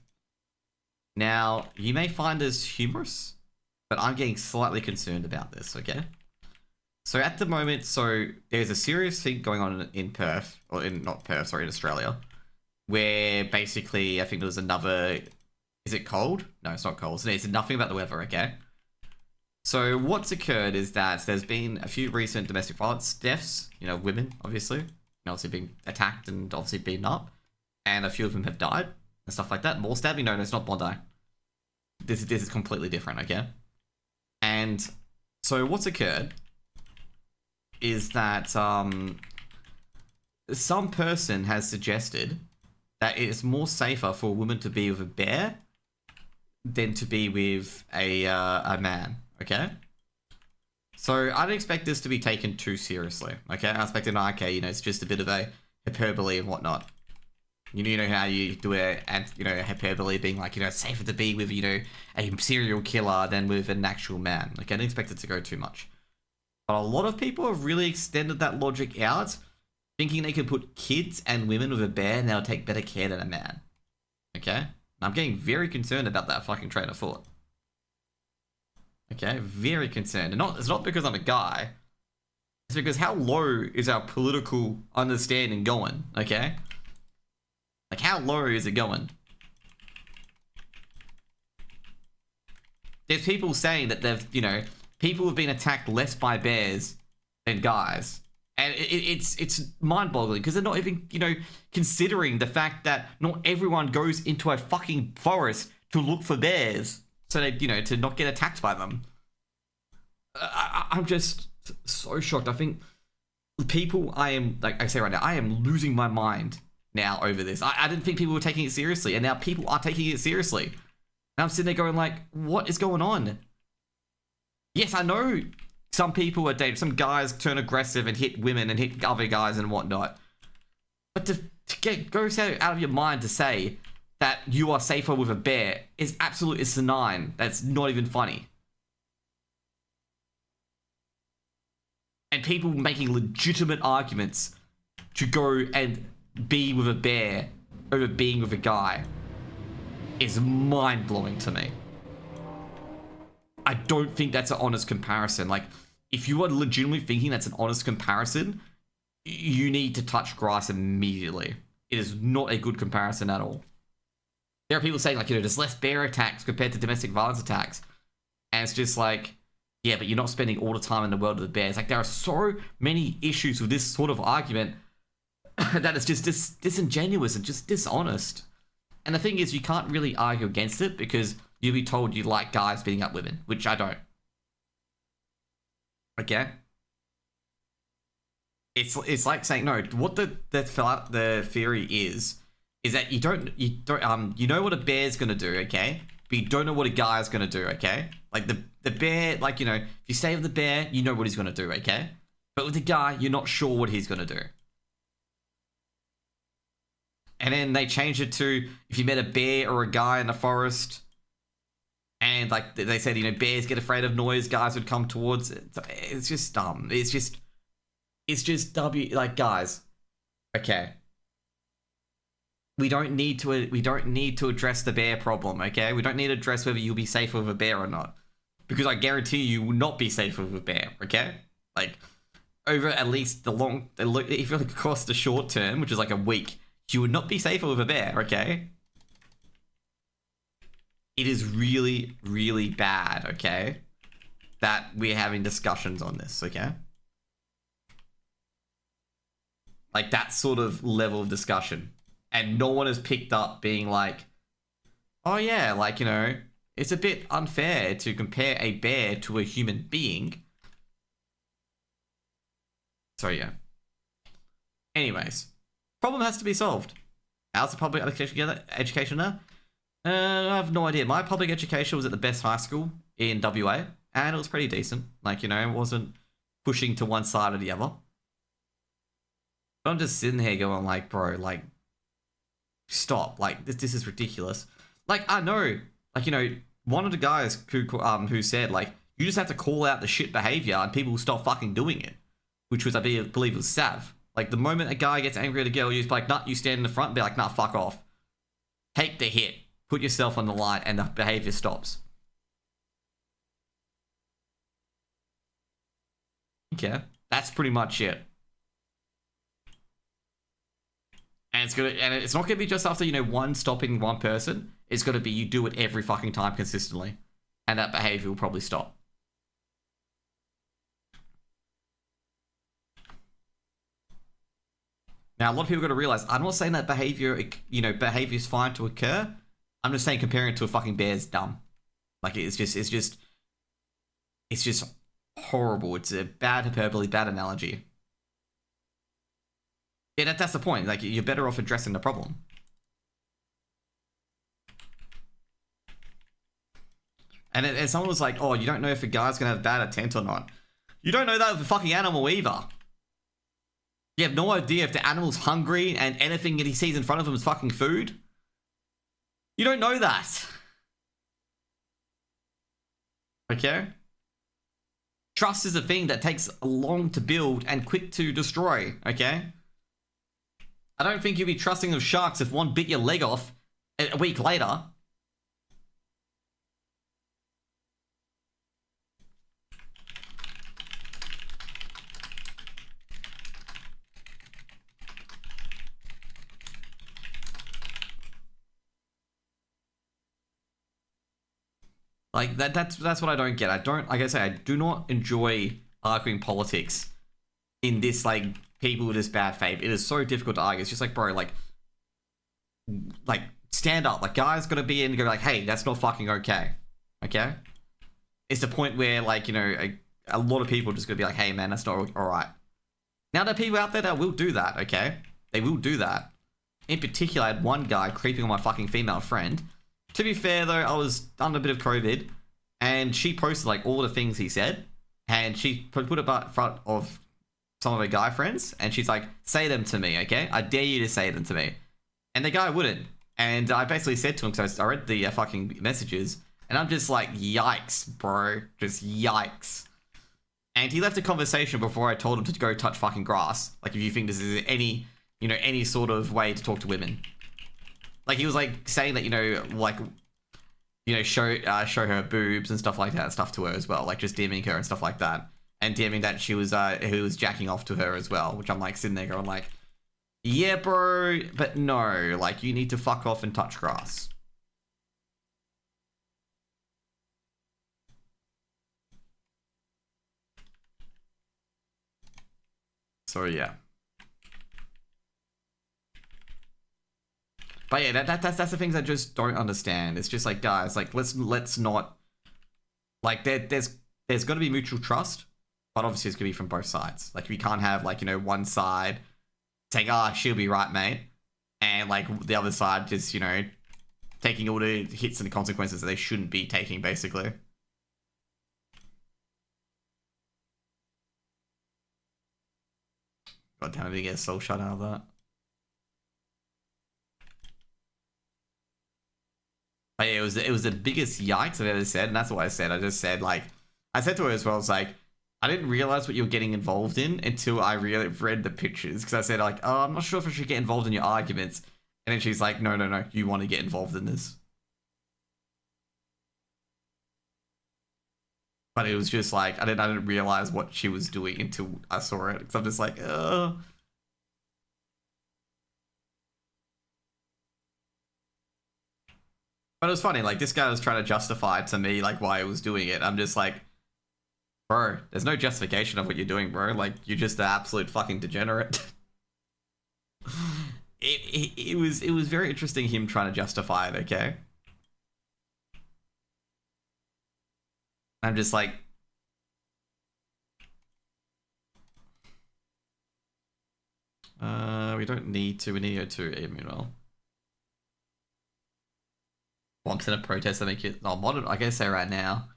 Now, you may find this humorous, but I'm getting slightly concerned about this, okay? So at the moment, there's a serious thing going on in Perth, or not Perth, sorry, in Australia, where basically, I think there was another, is it cold? No, it's not cold. It's nothing about the weather, okay? So what's occurred is that there's been a few recent domestic violence deaths, you know, women, obviously, obviously being attacked and obviously beaten up, and a few of them have died, and stuff like that. More stabbing, no, it's not Bondi. This is completely different, okay? And so what's occurred is that some person has suggested that it's more safer for a woman to be with a bear than to be with a man, okay? So I don't expect this to be taken too seriously, okay? I expect it, okay, you know, it's just a bit of a hyperbole and whatnot. You know how you do it, and you know, hyperbole being like, you know, it's safer to be with, you know, a serial killer than with an actual man. Like, I don't expect it to go too much. But a lot of people have really extended that logic out, thinking they could put kids and women with a bear and they'll take better care than a man. Okay? And I'm getting very concerned about that fucking train of thought. Okay? Very concerned. And it's not because I'm a guy. It's because how low is our political understanding going? Okay? Like, how low is it going? There's people saying that they've, you know, people have been attacked less by bears than guys. And it's mind-boggling because they're not even, you know, considering the fact that not everyone goes into a fucking forest to look for bears, so they, you know, to not get attacked by them. I'm just so shocked. I think people, I am, like I say right now, I am losing my mind now over this. I didn't think people were taking it seriously, and now people are taking it seriously. And I'm sitting there going like, what is going on? Yes, I know some people are dating, some guys turn aggressive and hit women and hit other guys and whatnot. But to go out of your mind to say that you are safer with a bear is absolutely asinine. That's not even funny. And people making legitimate arguments to go and be with a bear over being with a guy is mind-blowing to me. I don't think that's an honest comparison. Like, if you are legitimately thinking that's an honest comparison, you need to touch grass immediately. It is not a good comparison at all. There are people saying, like, you know, there's less bear attacks compared to domestic violence attacks. And it's just like, yeah, but you're not spending all the time in the world of the bears. Like, there are so many issues with this sort of argument that it's just disingenuous and just dishonest. And the thing is, you can't really argue against it because you'll be told you like guys beating up women, which I don't. Okay? It's like saying, no, what the theory is that you know what a bear's gonna do, okay? But you don't know what a guy's gonna do, okay? Like the bear, like, you know, if you stay with the bear, you know what he's gonna do, okay? But with the guy, you're not sure what he's gonna do. And then they changed it to, if you met a bear or a guy in the forest, and like they said, you know, bears get afraid of noise, guys would come towards it. It's just dumb. It's just like, guys, okay. We don't need to address the bear problem, okay? We don't need to address whether you'll be safe with a bear or not. Because I guarantee you will not be safe with a bear, okay? Like, over at least if you look across the short term, which is like a week, you would not be safer with a bear, okay? It is really, really bad, okay? That we're having discussions on this, okay? Like, that sort of level of discussion. And no one has picked up being like, oh yeah, like, you know, it's a bit unfair to compare a bear to a human being. So yeah. Anyways. Problem has to be solved. How's the public education now? I have no idea. My public education was at the best high school in WA, and it was pretty decent. Like, you know, it wasn't pushing to one side or the other. But I'm just sitting here going like, bro, like, stop. Like, this is ridiculous. Like, I know, like, you know, one of the guys who said, like, you just have to call out the shit behavior and people will stop fucking doing it. Which was, I believe, was Sav. Like, the moment a guy gets angry at a girl, you just like, nah, you stand in the front and be like, nah, fuck off. Take the hit. Put yourself on the line and the behavior stops. Okay. That's pretty much it. And it's not gonna be just after, you know, one stopping one person. It's gonna be you do it every fucking time consistently. And that behavior will probably stop. Now, a lot of people got to realize, I'm not saying that behavior, you know, behavior is fine to occur. I'm just saying comparing it to a fucking bear is dumb. Like, it's just horrible. It's a bad hyperbole, bad analogy. Yeah, that's the point. Like, you're better off addressing the problem. And someone was like, oh, you don't know if a guy's gonna have bad intent or not. You don't know that with a fucking animal either. You have no idea if the animal's hungry and anything that he sees in front of him is fucking food. You don't know that. Okay? Trust is a thing that takes long to build and quick to destroy, okay? I don't think you'd be trusting of sharks if one bit your leg off a week later. Like, that's what I don't get. I don't, like I say, I do not enjoy arguing politics in this, like, people with this bad faith. It is so difficult to argue. It's just like, bro, like stand up. Like, guys gotta be in and go like, hey, that's not fucking okay. Okay? It's the point where, like, you know, a lot of people just gonna be like, hey, man, that's not alright. Now, there are people out there that will do that, okay? They will do that. In particular, I had one guy creeping on my fucking female friend. To be fair, though, I was under a bit of COVID, and she posted, like, all the things he said, and she put it in front of some of her guy friends, and she's like, say them to me, okay? I dare you to say them to me. And the guy wouldn't. And I basically said to him, because I read the fucking messages, and I'm just like, yikes, bro. Just yikes. And he left the conversation before I told him to go touch fucking grass. Like, if you think this is any, you know, any sort of way to talk to women. Like, he was, like, saying that, you know, like, you know, show her boobs and stuff like that, stuff to her as well. Like, just DMing her and stuff like that. And DMing that she was, who was jacking off to her as well. Which I'm, like, sitting there going, like, yeah, bro, but no. Like, you need to fuck off and touch grass. So, yeah. But yeah, that's the things I just don't understand. It's just like, guys, like, let's not, like, there's got to be mutual trust, but obviously it's gonna be from both sides. Like, we can't have, like, you know, one side saying, ah, she'll be right, mate, and like the other side just, you know, taking all the hits and the consequences that they shouldn't be taking, basically. God damn it, we get a soul shot out of that. But yeah, it was the biggest yikes I've ever said, and that's what I said. I just said, like, I said to her as well, it's like, I didn't realize what you were getting involved in until I really read the pictures, because I said, like, oh, I'm not sure if I should get involved in your arguments. And then she's like, no, you want to get involved in this. But it was just like, I didn't realize what she was doing until I saw it, because I'm just like, But it was funny, like, this guy was trying to justify to me, like, why he was doing it. I'm just like, bro, there's no justification of what you're doing, bro. Like, you're just an absolute fucking degenerate. it was very interesting him trying to justify it, okay? I'm just like, we don't need to, we need to go to Immunol. Once in a protest that make it, oh, modern, I guess say right now.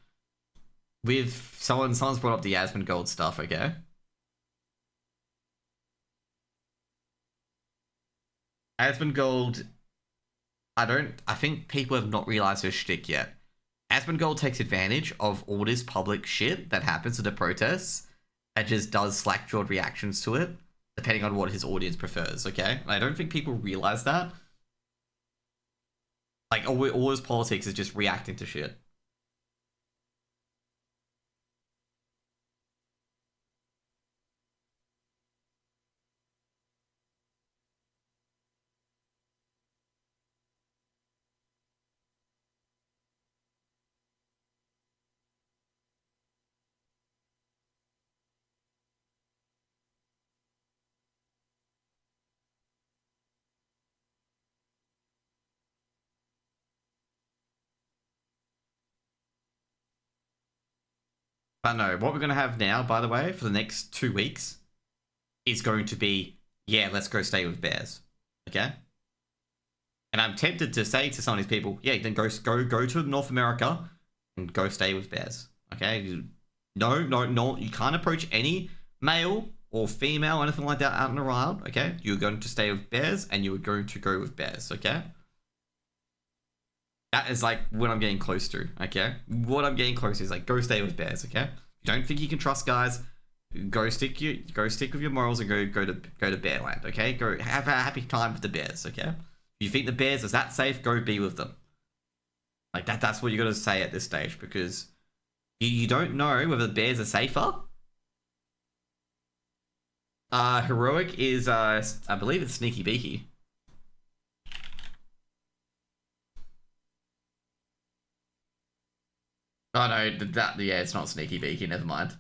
With someone's brought up the Yasmin Gold stuff, okay? Yasmin Gold, I think people have not realized her shtick yet. Yasmin Gold takes advantage of all this public shit that happens at the protests and just does slack-jawed reactions to it, depending on what his audience prefers, okay? And I don't think people realize that. Like, all his politics is just reacting to shit. But no, what we're going to have now, by the way, for the next 2 weeks, is going to be, yeah, let's go stay with bears. Okay? And I'm tempted to say to some of these people, yeah, then go to North America and go stay with bears. Okay? No, you can't approach any male or female or anything like that out in the wild. Okay? You're going to stay with bears and you are going to go with bears. Okay? That is like what I'm getting close to, okay? What I'm getting close to is like, go stay with bears, okay? You don't think you can trust guys, go stick with your morals and go to Bearland, okay? Go have a happy time with the bears, okay? If you think the bears is that safe, go be with them. Like that's what you gotta say at this stage, because you don't know whether the bears are safer. Heroic is I believe it's Sneaky Beaky. Oh no, yeah, it's not Sneaky Beaky, never mind.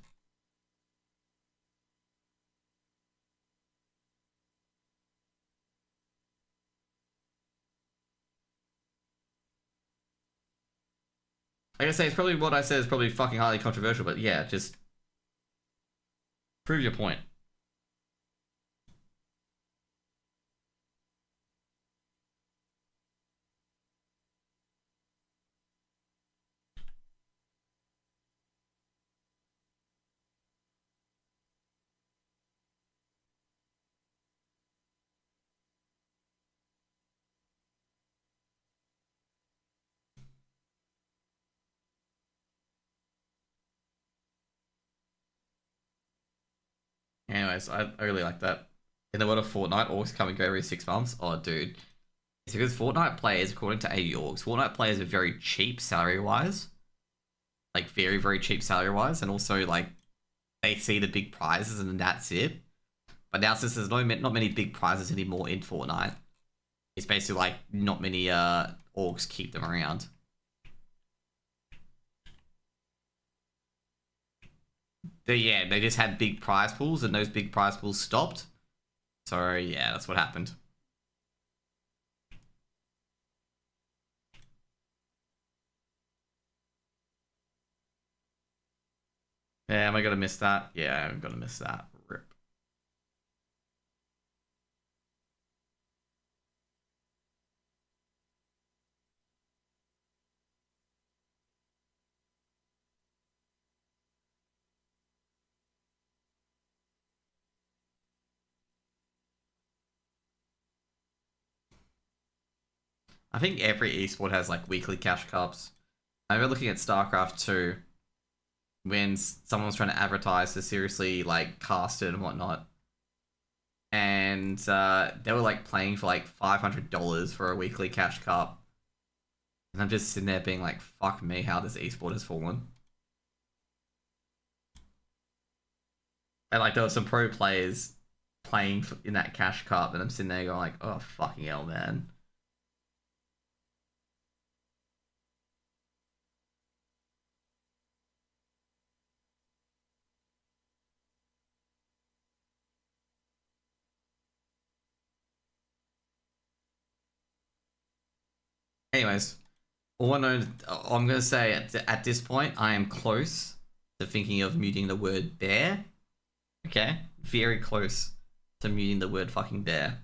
I gotta say, it's probably what I said is probably fucking highly controversial, but yeah, just prove your point. Anyways, I really like that. In the world of Fortnite, always come and go every 6 months. Oh, dude. It's because Fortnite players, according to AUorgs, Fortnite players are very cheap salary-wise. Like, very, very cheap salary-wise. And also, like, they see the big prizes and that's it. But now, since there's not many big prizes anymore in Fortnite, it's basically like not many orgs keep them around. Yeah, they just had big prize pools and those big prize pools stopped. So yeah, that's what happened. Yeah, am I gonna miss that? Yeah, I'm gonna miss that. Rip. I think every esport has like weekly cash cups. I remember looking at StarCraft 2 when someone was trying to advertise to seriously like cast it and whatnot. And they were like playing for like $500 for a weekly cash cup. And I'm just sitting there being like, fuck me, how this esport has fallen. And like there were some pro players playing in that cash cup, and I'm sitting there going like, oh fucking hell, man. Anyways, all I know, I'm gonna say at this point, I am close to thinking of muting the word bear. Okay, very close to muting the word fucking bear.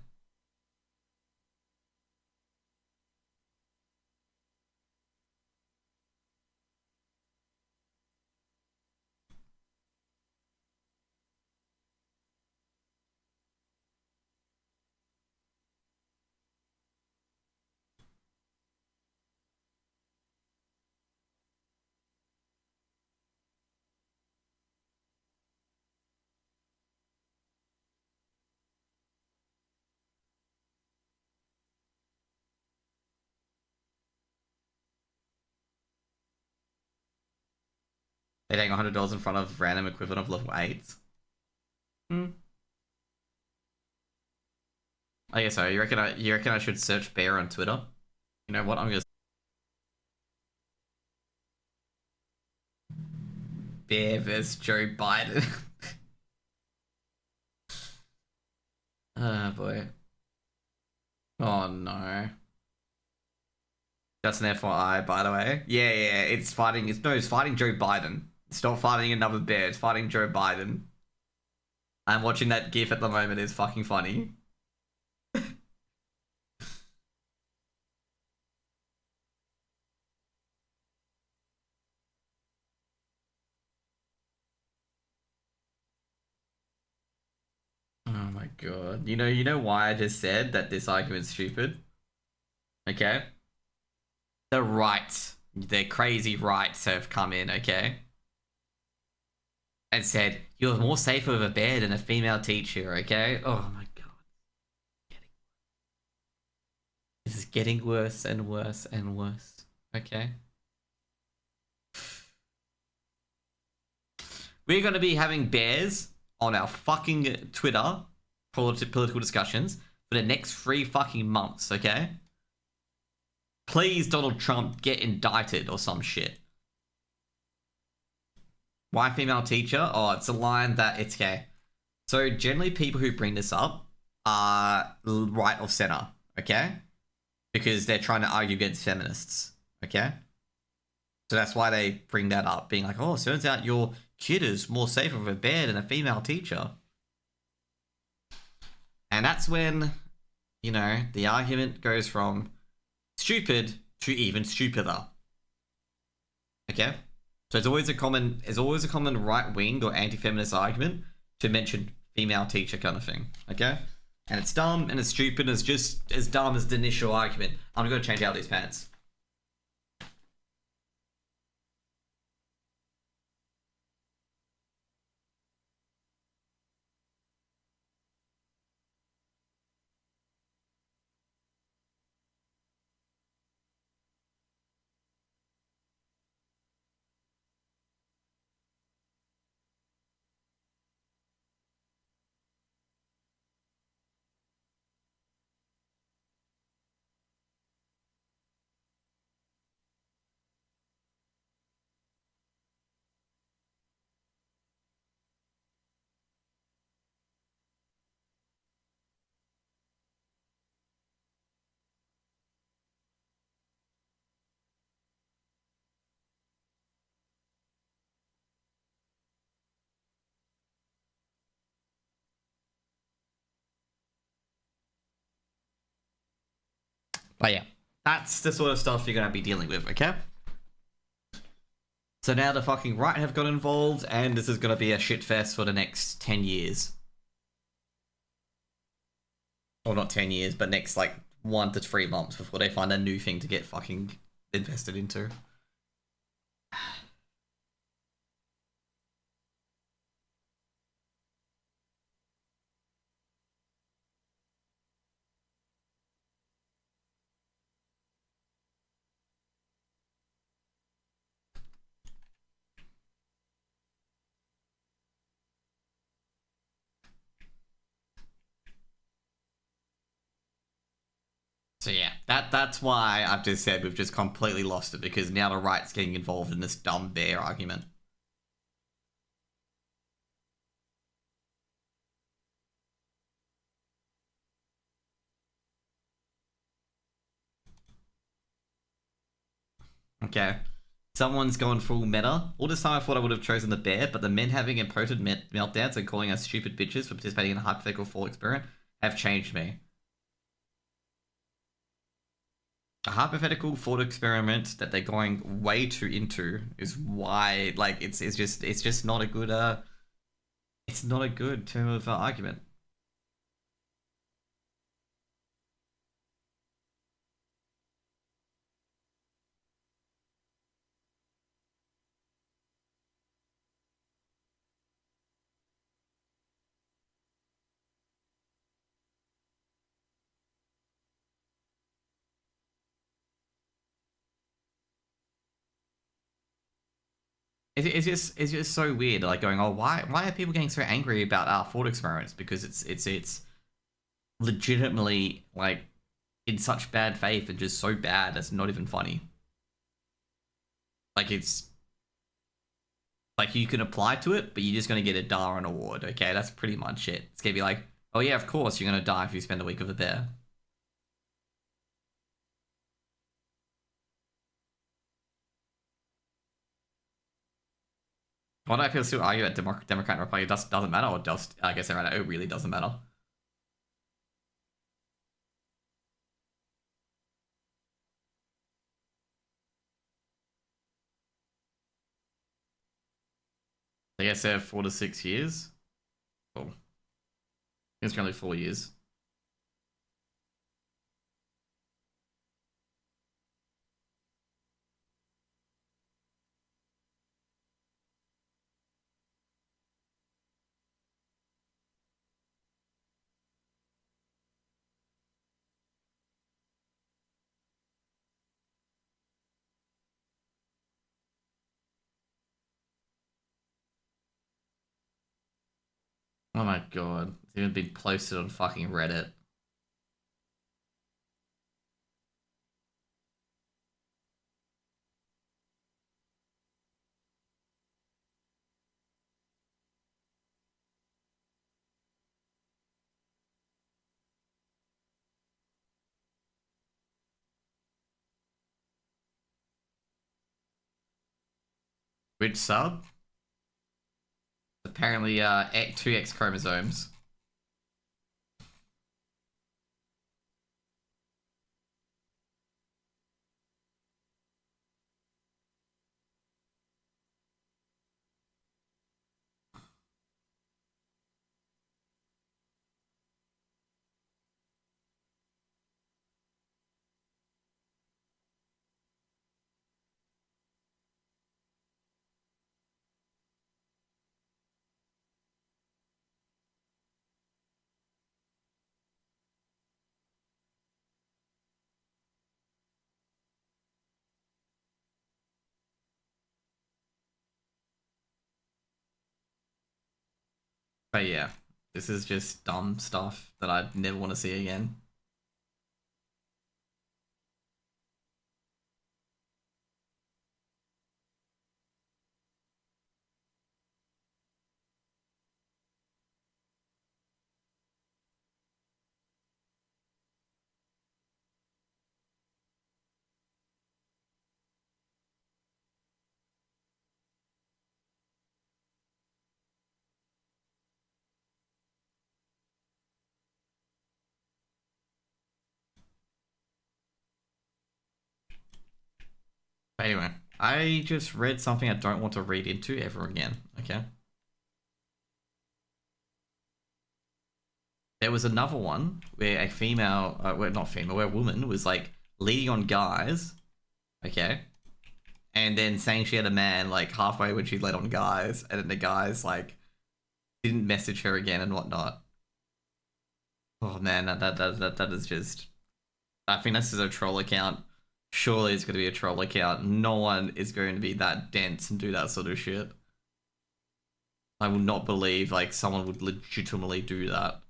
They're getting $100 in front of random equivalent of level 8. Hmm. I guess so. You reckon I should search bear on Twitter? You know what? I'm gonna bear versus Joe Biden. Oh boy. Oh no. That's an FYI, by the way. Yeah, yeah, it's fighting. It's fighting Joe Biden. It's not fighting another bear. It's fighting Joe Biden. I'm watching that GIF at the moment. It's fucking funny. Oh my god. You know why I just said that this argument's stupid? Okay? The right, the crazy rights have come in, okay? And said, you're more safer with a bear than a female teacher, okay? Oh my god. This is getting worse and worse and worse, okay? We're going to be having bears on our fucking Twitter political discussions for the next 3 fucking months, okay? Please, Donald Trump, get indicted or some shit. Why female teacher? Oh, it's a line that it's gay. So generally people who bring this up are right of center, okay? Because they're trying to argue against feminists, okay? So that's why they bring that up, being like, oh, turns out your kid is more safe of a bear than a female teacher. And that's when, you know, the argument goes from stupid to even stupider. Okay? So it's always a common right-wing or anti-feminist argument to mention female teacher kind of thing. Okay? And it's dumb and it's stupid and it's just as dumb as the initial argument. I'm gonna change out these pants. But yeah, that's the sort of stuff you're gonna be dealing with, okay? So now the fucking right have got involved, and this is gonna be a shit fest for the next 10 years. Or not 10 years, but next like 1 to 3 months before they find a new thing to get fucking invested into. So yeah, that's why I've just said we've just completely lost it, because now the right's getting involved in this dumb bear argument. Okay. Someone's gone full meta. All this time I thought I would have chosen the bear, but the men having impotent meltdowns and calling us stupid bitches for participating in a hypothetical fall experiment have changed me. A hypothetical thought experiment that they're going way too into is why, like, it's just not a good it's not a good term of argument. It's just so weird. Like going, oh, why are people getting so angry about our thought experiments? Because it's legitimately like in such bad faith and just so bad it's not even funny. Like it's like you can apply to it, but you're just gonna get a Darwin award. Okay, that's pretty much it. It's gonna be like, oh yeah, of course you're gonna die if you spend a week with a bear. Why do I feel still argue that Democrat and Republican doesn't matter, or just I guess it really doesn't matter. I guess they have 4 to 6 years. Cool. It's currently 4 years. Oh my god. It's even been posted on fucking Reddit. Which sub? Apparently, two X chromosomes. But yeah, this is just dumb stuff that I'd never want to see again. But anyway, I just read something I don't want to read into ever again, okay? There was another one where a female, well, not female, where a woman was like leading on guys, okay? And then saying she had a man like halfway when she led on guys, and then the guys like didn't message her again and whatnot. Oh man, that is just. I think this is a troll account. Surely it's going to be a troll account. No one is going to be that dense and do that sort of shit. I will not believe like someone would legitimately do that.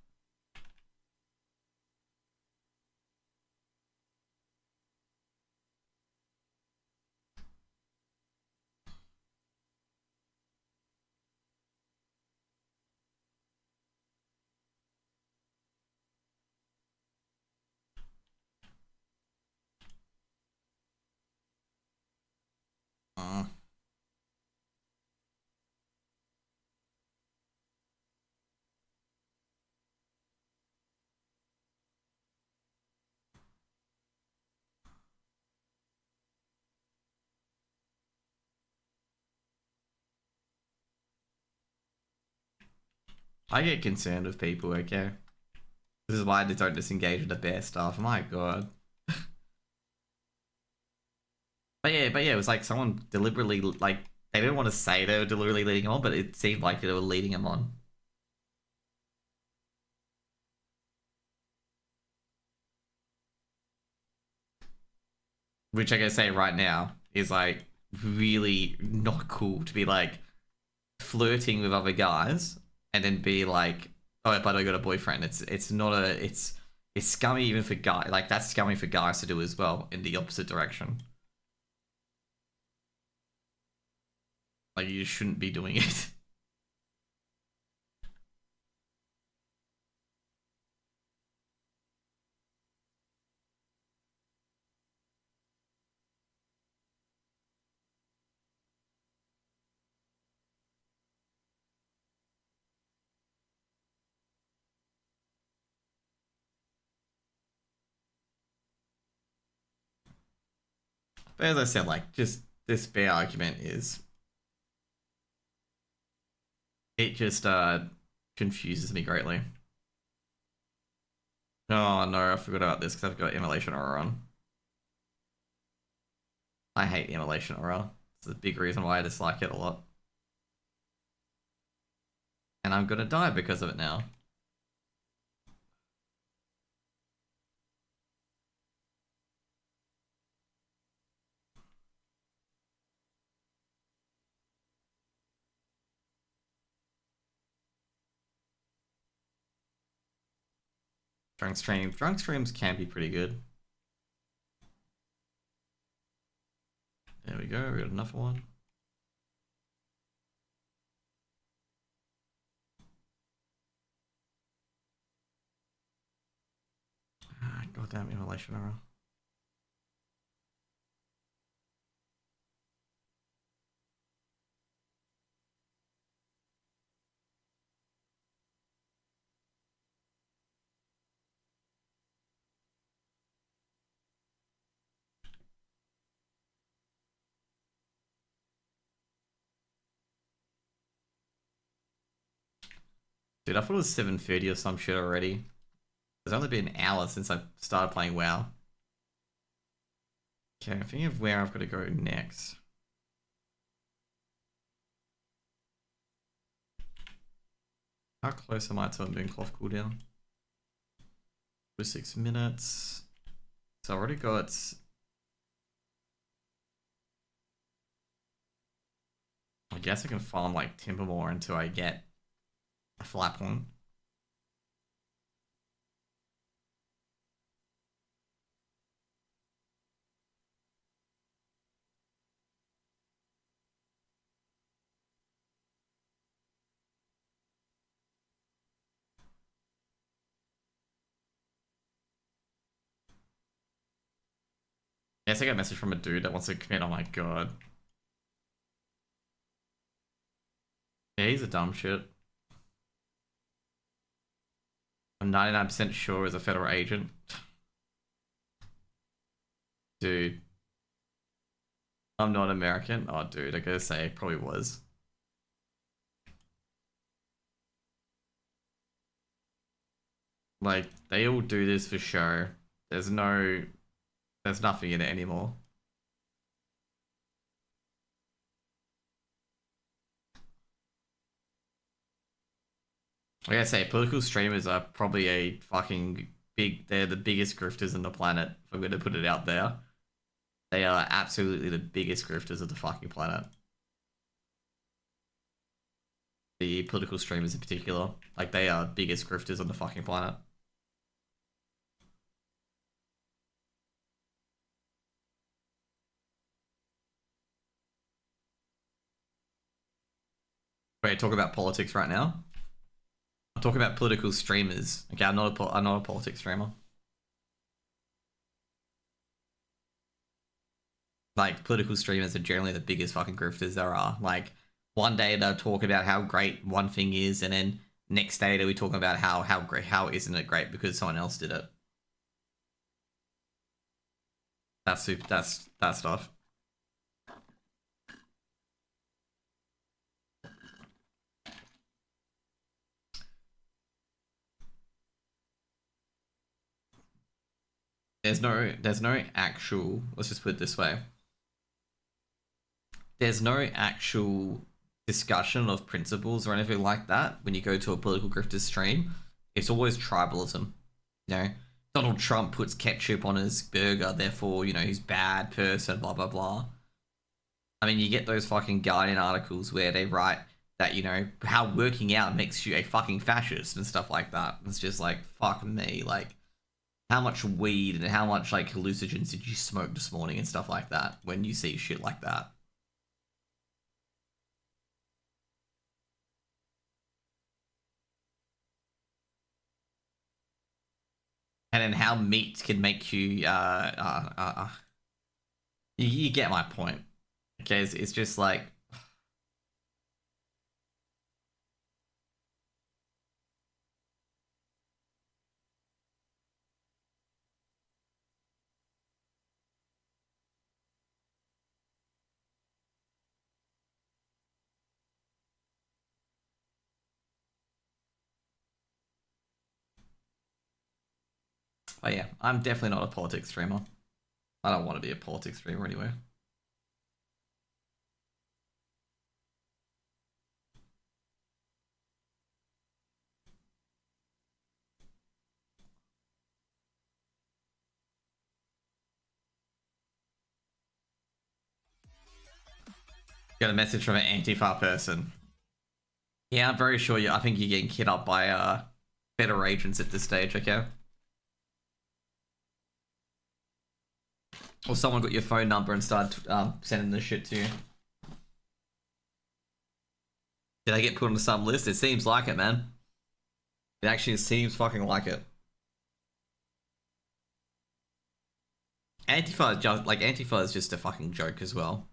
Uh, I get concerned with people, okay? This is why they don't disengage with the bear stuff. My god. But yeah, it was like someone deliberately, like, they didn't want to say they were deliberately leading him on, but it seemed like they were leading him on. Which I gotta say right now is like really not cool to be like flirting with other guys and then be like, oh, but I got a boyfriend. It's not a it's scummy even for guys. Like that's scummy for guys to do as well in the opposite direction. Like you shouldn't be doing it. But as I said, like just this bear argument is it just confuses me greatly. Oh no, I forgot about this because I've got immolation aura on. I hate the immolation aura. It's a big reason why I dislike it a lot. And I'm gonna die because of it now. Drunk streams can be pretty good. There we go, we got another one. Ah, goddamn immolation arrow. Dude, I thought it was 7:30 or some shit already. It's only been an hour since I started playing WoW. Okay, I'm thinking of where I've got to go next. How close am I to a Mooncloth cooldown? For 6 minutes. So I already got... I guess I can farm like Timber more until I get a flat one. Yes, I got a message from a dude that wants to commit. Oh my god. Yeah, he's a dumb shit. I'm 99% sure he's a federal agent. Dude. I'm not American. Oh, dude, I gotta say, it probably was. Like, they all do this for show. There's nothing in it anymore. Like I say, political streamers are probably a fucking they're the biggest grifters on the planet, if I'm gonna put it out there. They are absolutely the biggest grifters of the fucking planet. The political streamers in particular. Like, they are biggest grifters on the fucking planet. Wait, talk about politics right now? I'm talking about political streamers. Okay, I'm not a politics streamer. Like, political streamers are generally the biggest fucking grifters there are. Like, one day they'll talk about how great one thing is, and then next day they'll be talking about how isn't it great because someone else did it. That's that stuff. There's no actual, let's just put it this way. There's no actual discussion of principles or anything like that when you go to a political grifter stream. It's always tribalism. You know, Donald Trump puts ketchup on his burger, therefore, you know, he's a bad person, blah blah blah. I mean, you get those fucking Guardian articles where they write that, you know, how working out makes you a fucking fascist and stuff like that. It's just like, fuck me, like, how much weed and how much like hallucinogens did you smoke this morning and stuff like that when you see shit like that? And then how meat can make you you get my point. Okay, it's just like, oh yeah, I'm definitely not a politics streamer. I don't want to be a politics streamer anyway. Got a message from an Antifa person. Yeah, I'm very sure I think you're getting hit up by better agents at this stage, okay? Or someone got your phone number and started sending this shit to you. Did I get put on some list? It seems like it, man. It actually seems fucking like it. Antifa is just a fucking joke as well.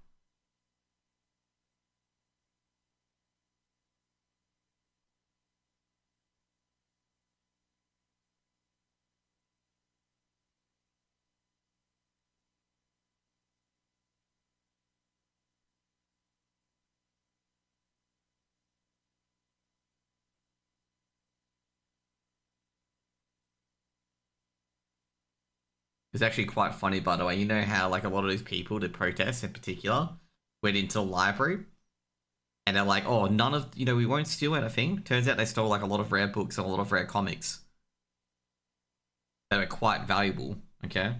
It's actually quite funny, by the way. You know how like a lot of these people, the protests in particular, went into the library and they're like, oh, none of, we won't steal anything. Turns out they stole like a lot of rare books and a lot of rare comics that are quite valuable, okay?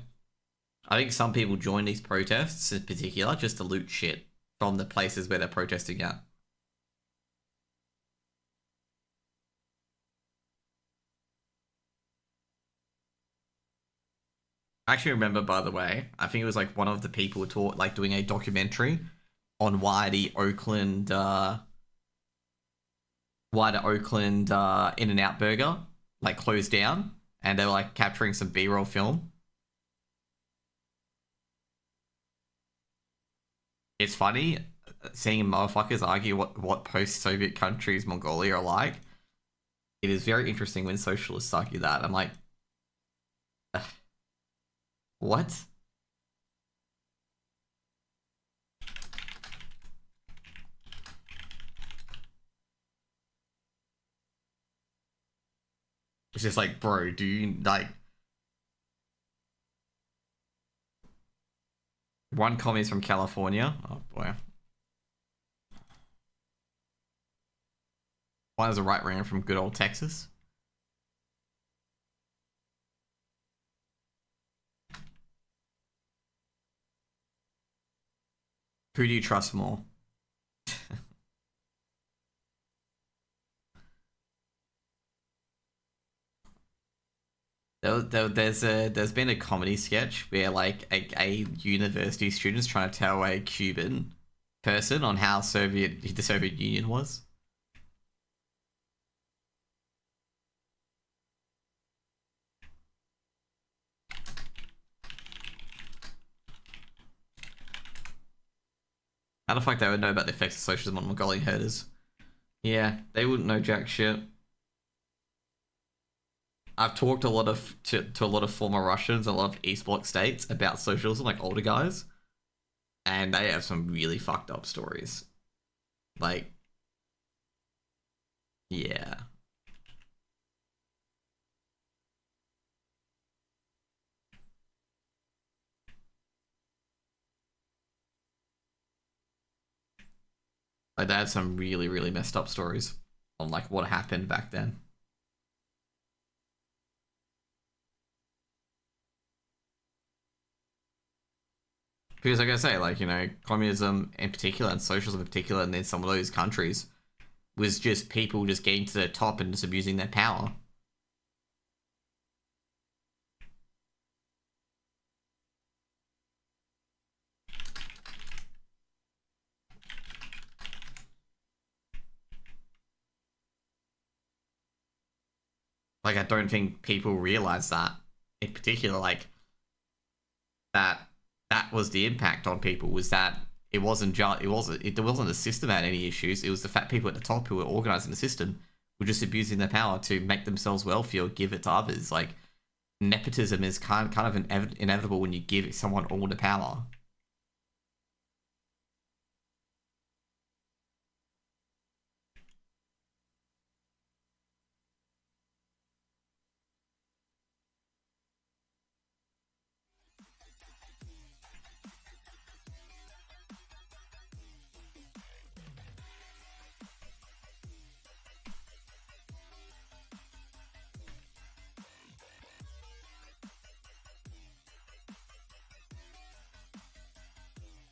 I think some people join these protests in particular just to loot shit from the places where they're protesting at. I actually remember, by the way, I think it was like one of the people like doing a documentary on why the Oakland In-N-Out Burger like closed down, and they were like capturing some B-roll film. It's funny seeing motherfuckers argue what post-Soviet countries Mongolia are like. It is very interesting when socialists argue that. I'm like, what? It's just like, bro, do you like... One commie's from California. Oh boy. One is a right winger from good old Texas. Who do you trust more? There's been a comedy sketch where like a university student's trying to tell a Cuban person on how the Soviet Union was. How the fuck they would know about the effects of socialism on Mongolian herders? Yeah, they wouldn't know jack shit. I've talked a lot to a lot of former Russians, a lot of East Bloc states about socialism, like older guys, and they have some really fucked up stories. Like, yeah. Like, they had some really, really messed up stories on like what happened back then. Because like I say, like, communism in particular and socialism in particular, and then some of those countries was just people just getting to the top and just abusing their power. Like, I don't think people realize that in particular, like, that was the impact on people, was that it wasn't just there wasn't the system had any issues. It was the fat people at the top who were organizing the system were just abusing their power to make themselves wealthy or give it to others. Like, nepotism is kind of inevitable when you give someone all the power.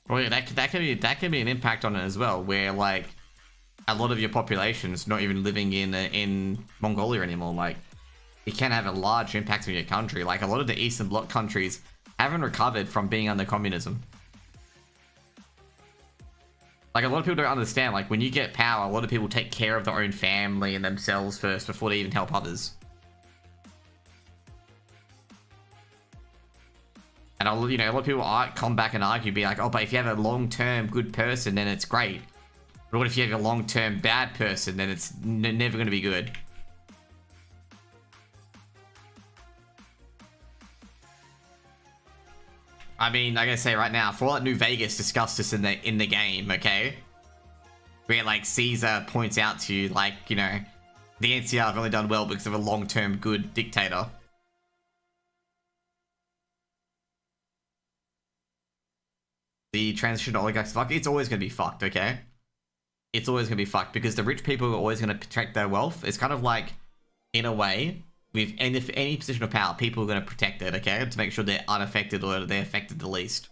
Well, yeah, that can be an impact on it as well, where like a lot of your population is not even living in Mongolia anymore. Like, it can have a large impact on your country. Like, a lot of the Eastern Bloc countries haven't recovered from being under communism. Like, a lot of people don't understand. Like, when you get power, a lot of people take care of their own family and themselves first before they even help others. And a lot of people come back and argue, be like, oh, but if you have a long-term good person, then it's great. But what if you have a long-term bad person, then it's never going to be good. I mean, like I say right now, Fallout New Vegas discussed this in the game, okay? Where like Caesar points out to you, like, the NCR have only done well because of a long-term good dictator. transition to oligarchs fucked, it's always going to be fucked, okay? It's always going to be fucked because the rich people are always going to protect their wealth. It's kind of like, in a way, with any position of power, people are going to protect it, okay? To make sure they're unaffected or they're affected the least.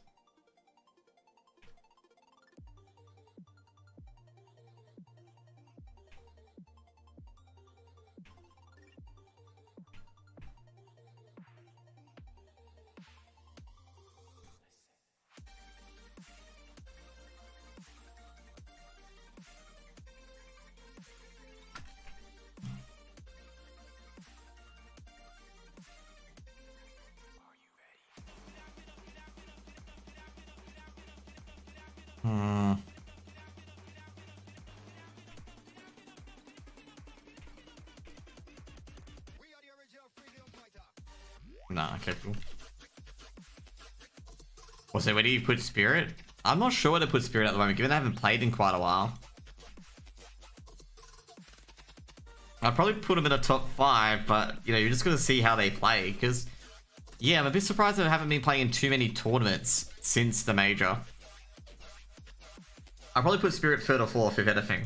Nah, okay, cool. Also, where do you put Spirit? I'm not sure where to put Spirit at the moment, given I haven't played in quite a while. I'd probably put them in a top 5, but, you know, you're just gonna see how they play, because, yeah, I'm a bit surprised that I haven't been playing in too many tournaments since the major. I'll probably put Spirit 3rd or 4th, if anything.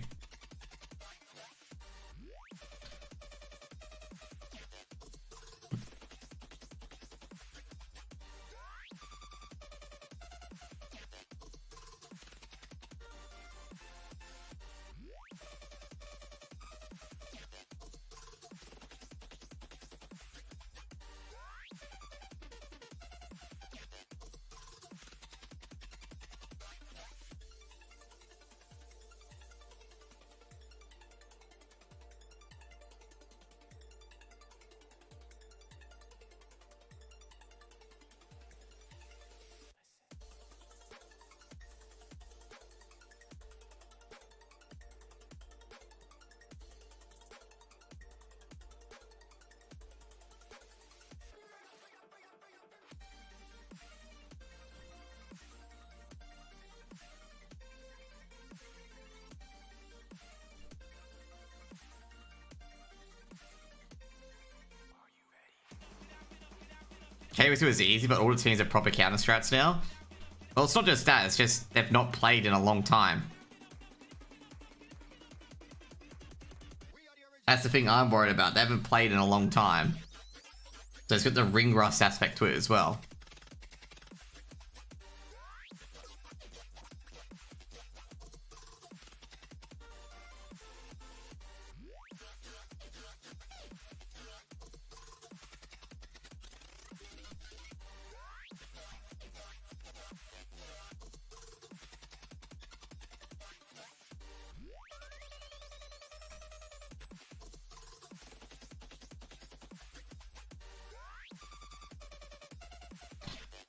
KBC was easy, but all the teams are proper counter strats now. Well, it's not just that, it's just they've not played in a long time. That's the thing I'm worried about. They haven't played in a long time. So it's got the ring rust aspect to it as well.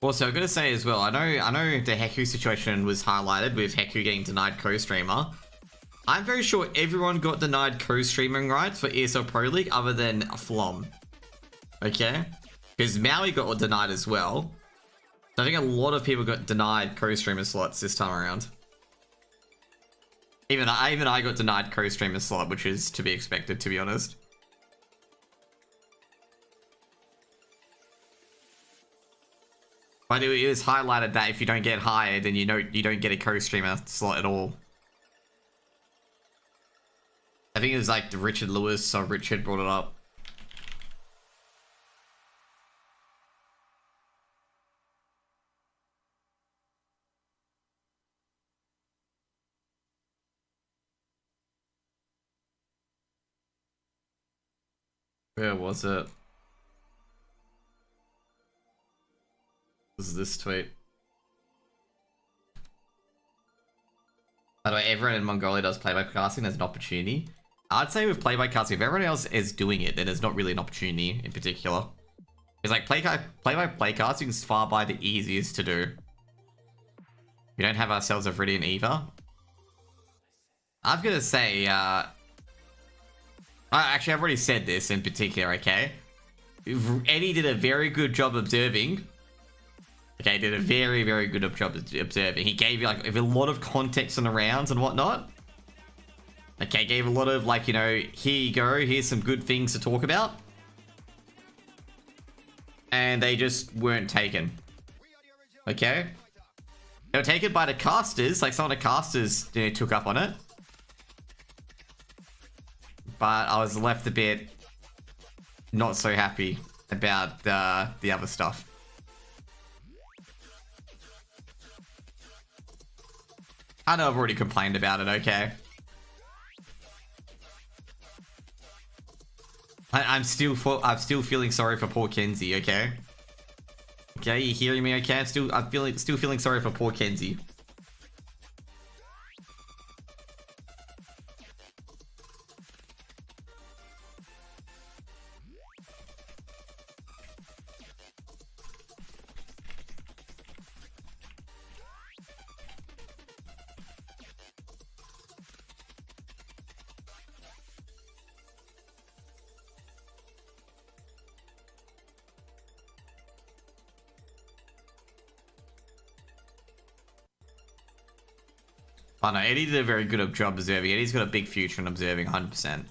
Also, I'm gonna say as well, I know the Heku situation was highlighted with Heku getting denied co-streamer. I'm very sure everyone got denied co-streaming rights for ESL Pro League other than Flom. Okay? Because Maui got denied as well. So I think a lot of people got denied co-streamer slots this time around. Even I got denied co-streamer slot, which is to be expected, to be honest. But it was highlighted that if you don't get hired, then you don't get a co-streamer slot at all. I think it was like Richard Lewis or Richard brought it up. Where was it? This is this tweet. By the way, everyone in Mongolia does play-by-casting. There's an opportunity. I'd say with play-by-casting, if everyone else is doing it, then there's not really an opportunity in particular. It's like play-by-play casting is far by the easiest to do. We don't have ourselves a Viridian either. I'm gonna say, actually, I've already said this in particular, okay? Eddie did a very good job observing. Okay, did a very, very good job observing. He gave you like a lot of context on the rounds and whatnot. Okay, gave a lot of like, you know, here you go, here's some good things to talk about. And they just weren't taken. Okay? They were taken by the casters, like some of the casters, you know, took up on it. But I was left a bit not so happy about the other stuff. I know I've already complained about it, okay? I'm still feeling sorry for poor Kenzie, okay? Okay, you hearing me okay? I'm still feeling sorry for poor Kenzie. Oh no, Eddie did a very good job observing. Eddie's got a big future in observing, 100%.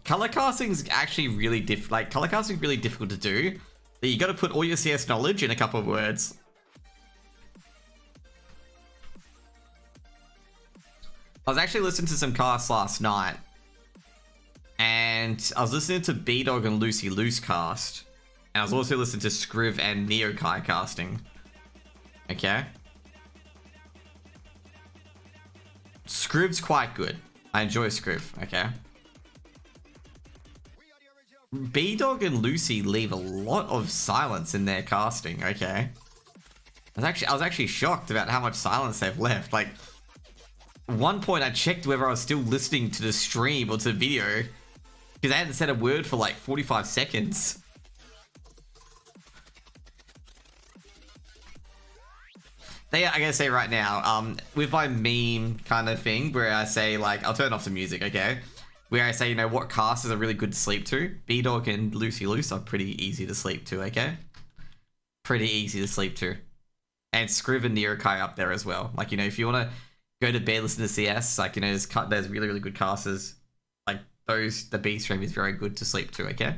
Color casting's actually really color casting's really difficult to do. But you got to put all your CS knowledge in a couple of words. I was actually listening to some casts last night, and I was listening to B-Dog and Lucy Loose cast, and I was also listening to Scriv and Nerdrage casting. Okay. Scriv's quite good. I enjoy Scriv, okay. B-Dog and Lucy leave a lot of silence in their casting, okay. I was actually shocked about how much silence they've left. Like, at one point I checked whether I was still listening to the stream or to the video, because I hadn't said a word for like 45 seconds. I gotta say right now, with my meme kind of thing, where I say, like, I'll turn off the music, okay? Where I say, you know, what casters are really good to sleep to? B-Dog and Lucy Loose are pretty easy to sleep to, okay? Pretty easy to sleep to. And Scriv and Nerdrage up there as well. Like, you know, if you want to go to bed, listen to CS, like, you know, there's really, really good casters. Like, the B stream is very good to sleep to, okay?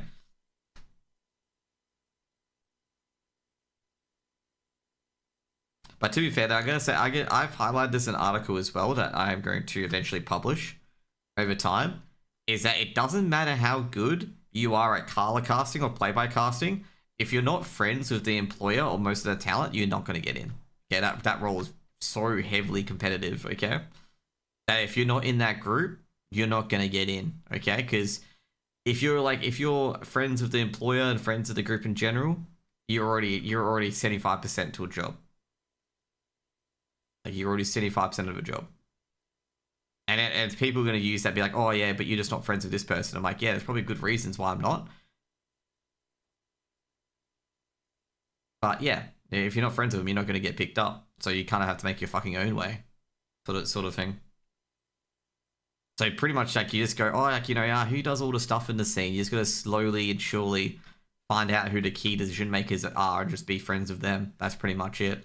But to be fair, though, I'm going to say, I've highlighted this in an article as well that I am going to eventually publish over time, is that it doesn't matter how good you are at color casting or play-by casting, if you're not friends with the employer or most of the talent, you're not going to get in. Yeah, that role is so heavily competitive, okay? That if you're not in that group, you're not going to get in, okay? Because if you're friends with the employer and friends with the group in general, you're already 75% to a job. Like, you're already 75% of a job. And people are going to use that, be like, oh yeah, but you're just not friends with this person. I'm like, yeah, there's probably good reasons why I'm not. But yeah, if you're not friends with them, you're not going to get picked up. So you kind of have to make your fucking own way. Sort of thing. So pretty much, like, you just go, oh, like, you know, who does all the stuff in the scene? You just got to slowly and surely find out who the key decision makers are and just be friends with them. That's pretty much it.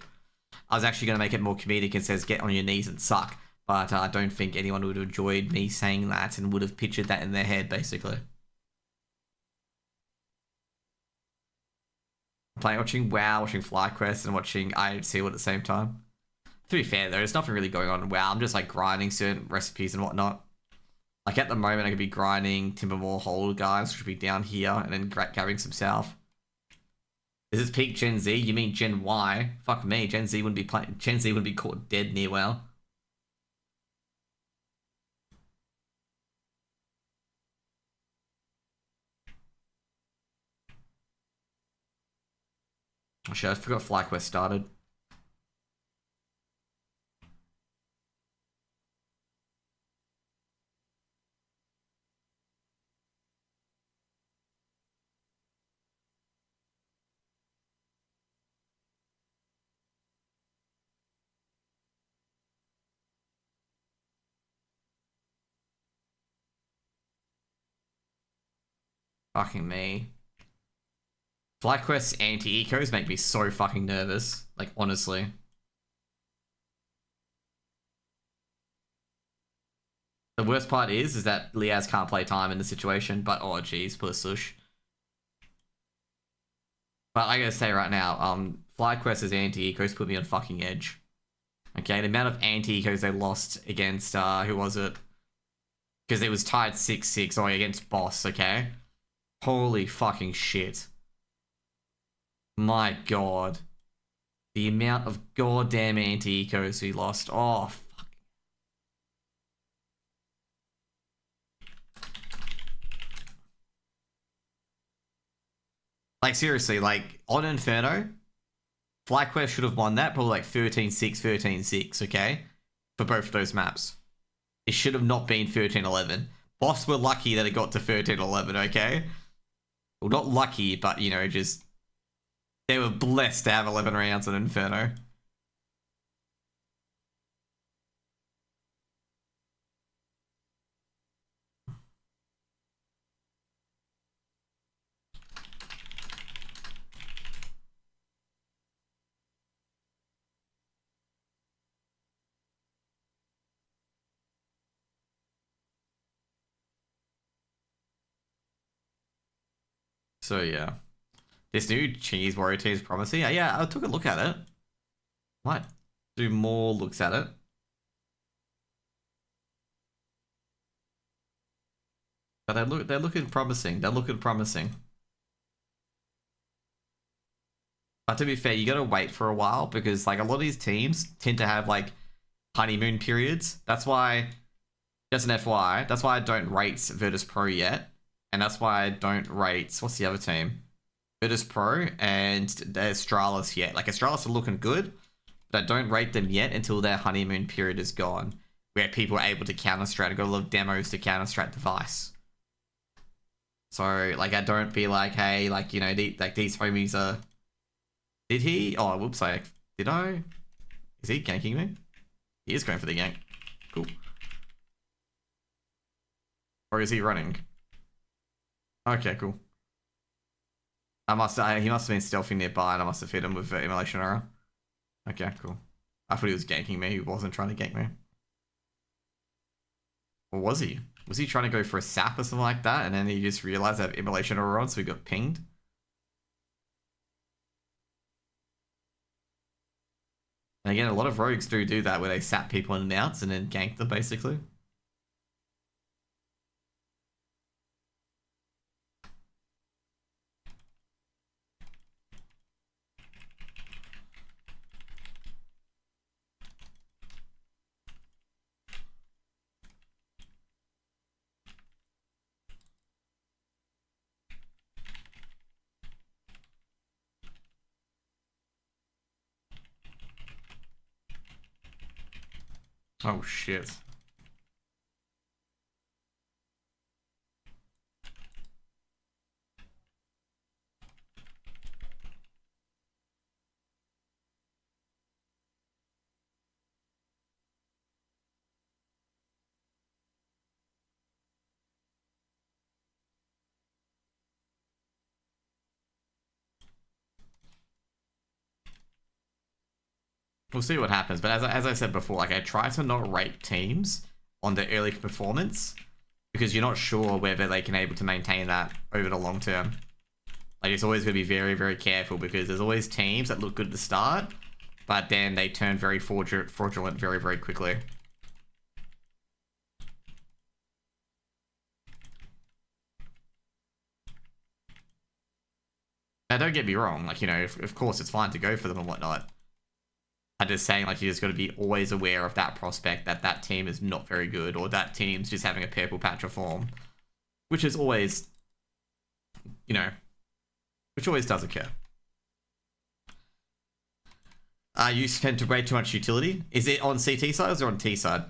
I was actually going to make it more comedic and says, get on your knees and suck. But I don't think anyone would have enjoyed me saying that and would have pictured that in their head, basically. Watching WoW, watching FlyQuest, and watching IHC at the same time. To be fair, though, there's nothing really going on in WoW. I'm just, like, grinding certain recipes and whatnot. Like, at the moment, I could be grinding Timbermore Hold guys, which would be down here, and then grabbing some South. Is this peak Gen Z? You mean Gen Y? Fuck me, Gen Z wouldn't be caught dead near WoW. Oh shit, I forgot FlyQuest started. Fucking me. FlyQuest's anti-ecos make me so fucking nervous. Like, honestly. The worst part is that Liaz can't play time in the situation, but oh jeez, poor Sush. But I gotta say right now, FlyQuest's anti-ecos put me on fucking edge. Okay, the amount of anti-ecos they lost against, who was it? Because it was tied 6-6, or against Boss, okay? Holy fucking shit. My god. The amount of goddamn anti-ecos he lost. Oh, fuck. Like, seriously, like, on Inferno, FlyQuest should have won that, probably like 13-6, 13-6, okay? For both of those maps. It should have not been 13-11. Boss were lucky that it got to 13-11, okay? Well, not lucky, but, you know, just... They were blessed to have 11 rounds on Inferno. So, yeah. This new cheese warrior team is promising. Yeah, I took a look at it. Might do more looks at it. But they're looking promising. They're looking promising. But to be fair, you gotta wait for a while because like a lot of these teams tend to have like honeymoon periods. That's why, just an FYI, that's why I don't rate Virtus Pro yet. And that's why I don't rate, what's the other team? Virtus Pro and Astralis yet. Like Astralis are looking good, but I don't rate them yet until their honeymoon period is gone. Where people are able to counter-strat. I've got a lot of demos to counter-strat device. So, like, I don't be like, hey, like, you know, like these homies are... Did he? Oh, whoops, did I? Is he ganking me? He is going for the gank. Cool. Or is he running? Okay, cool. He must have been stealthing nearby and I must have hit him with Immolation Aura. Okay, cool. I thought he was ganking me. He wasn't trying to gank me. Or was he? Was he trying to go for a sap or something like that? And then he just realized I have Immolation Aura on, so he got pinged? And again, a lot of rogues do that, where they sap people in and outs and then gank them, basically. Oh, shit. We'll see what happens, but as I said before, like I try to not rate teams on the early performance because you're not sure whether they can able to maintain that over the long term. Like it's always going to be very, very careful because there's always teams that look good at the start, but then they turn very fraudulent very, very quickly. Now, don't get me wrong, like, you know, of course it's fine to go for them and whatnot. I'm just saying, like, you just got to be always aware of that prospect that that team is not very good or that team's just having a purple patch of form. Which is always, you know, which always does occur. You spent way too much utility. Is it on CT side or on T side?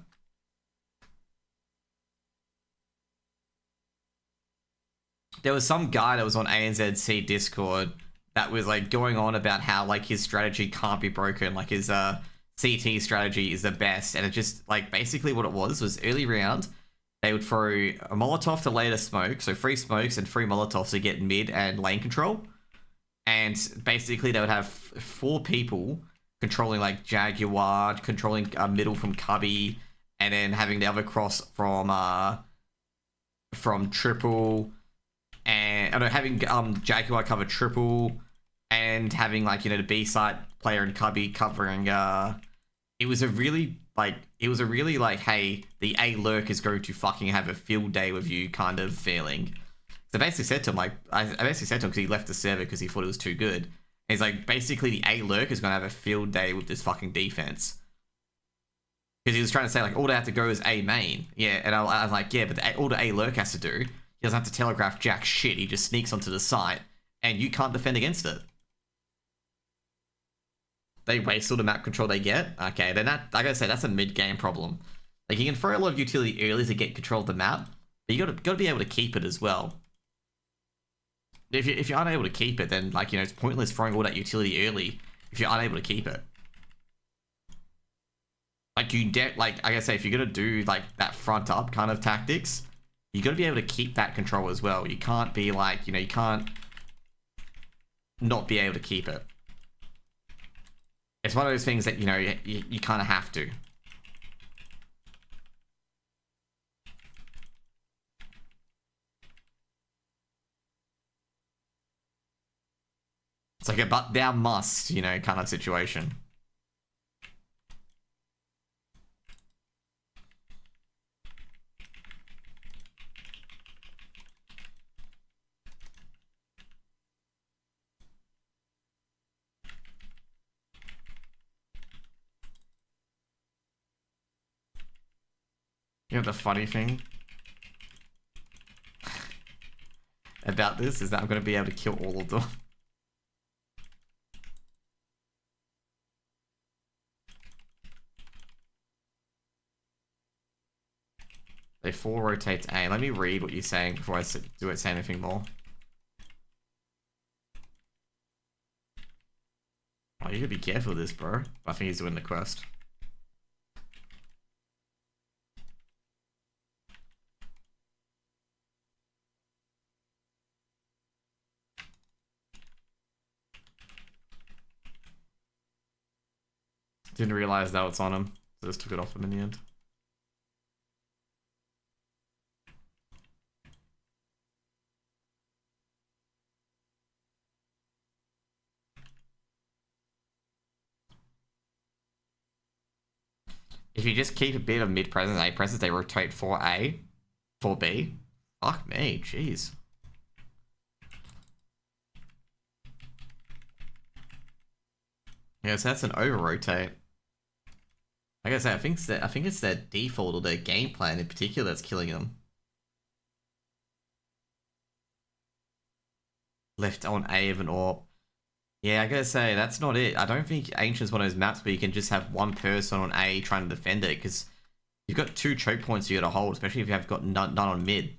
There was some guy that was on ANZC Discord that was like going on about how like his strategy can't be broken, like his CT strategy is the best, and it just like basically what it was early round they would throw a Molotov to later smoke, so 3 smokes and 3 Molotovs to get mid and lane control, and basically they would have 4 people controlling like Jaguar, controlling middle from Cubby, and then having the other cross from Triple, and having Jaguar cover Triple, and having like, you know, the B site player and Cubby covering, it was a really like, hey, the A lurk is going to fucking have a field day with you kind of feeling. So I basically said to him, like, I basically said to him, because he left the server because he thought it was too good. And he's like, basically the A lurk is going to have a field day with this fucking defense. Because he was trying to say, like, all they have to go is A main. Yeah, and I was like, yeah, but all the A lurk has to do, he doesn't have to telegraph jack shit. He just sneaks onto the site, and you can't defend against it. They waste all the map control they get. Okay, then that, like I said, that's a mid-game problem. Like, you can throw a lot of utility early to get control of the map, but you gotta be able to keep it as well. If you're unable to keep it, then, like, you know, it's pointless throwing all that utility early if you're unable to keep it. Like, like I say, if you're gonna do like that front up kind of tactics, you gotta be able to keep that control as well. You can't be like, you know, you can't not be able to keep it. It's one of those things that, you know, you kind of have to. It's like a but thou must, you know, kind of situation. You know, the funny thing about this is that I'm going to be able to kill all of them. They 4 rotates A. Let me read what you're saying before I say anything more. Oh, you gotta be careful with this, bro. I think he's doing the quest. Didn't realize that was on him, so just took it off him in the end. If you just keep a bit of mid presence, A presence, they rotate 4A, 4B. Fuck me, jeez. Yeah, so that's an over rotate. Like I said, I think it's their default or their game plan in particular that's killing them. Left on A of an AWP. Yeah, I gotta say, that's not it. I don't think Ancient's one of those maps where you can just have one person on A trying to defend it, because you've got 2 choke points you gotta hold, especially if you have got none on mid.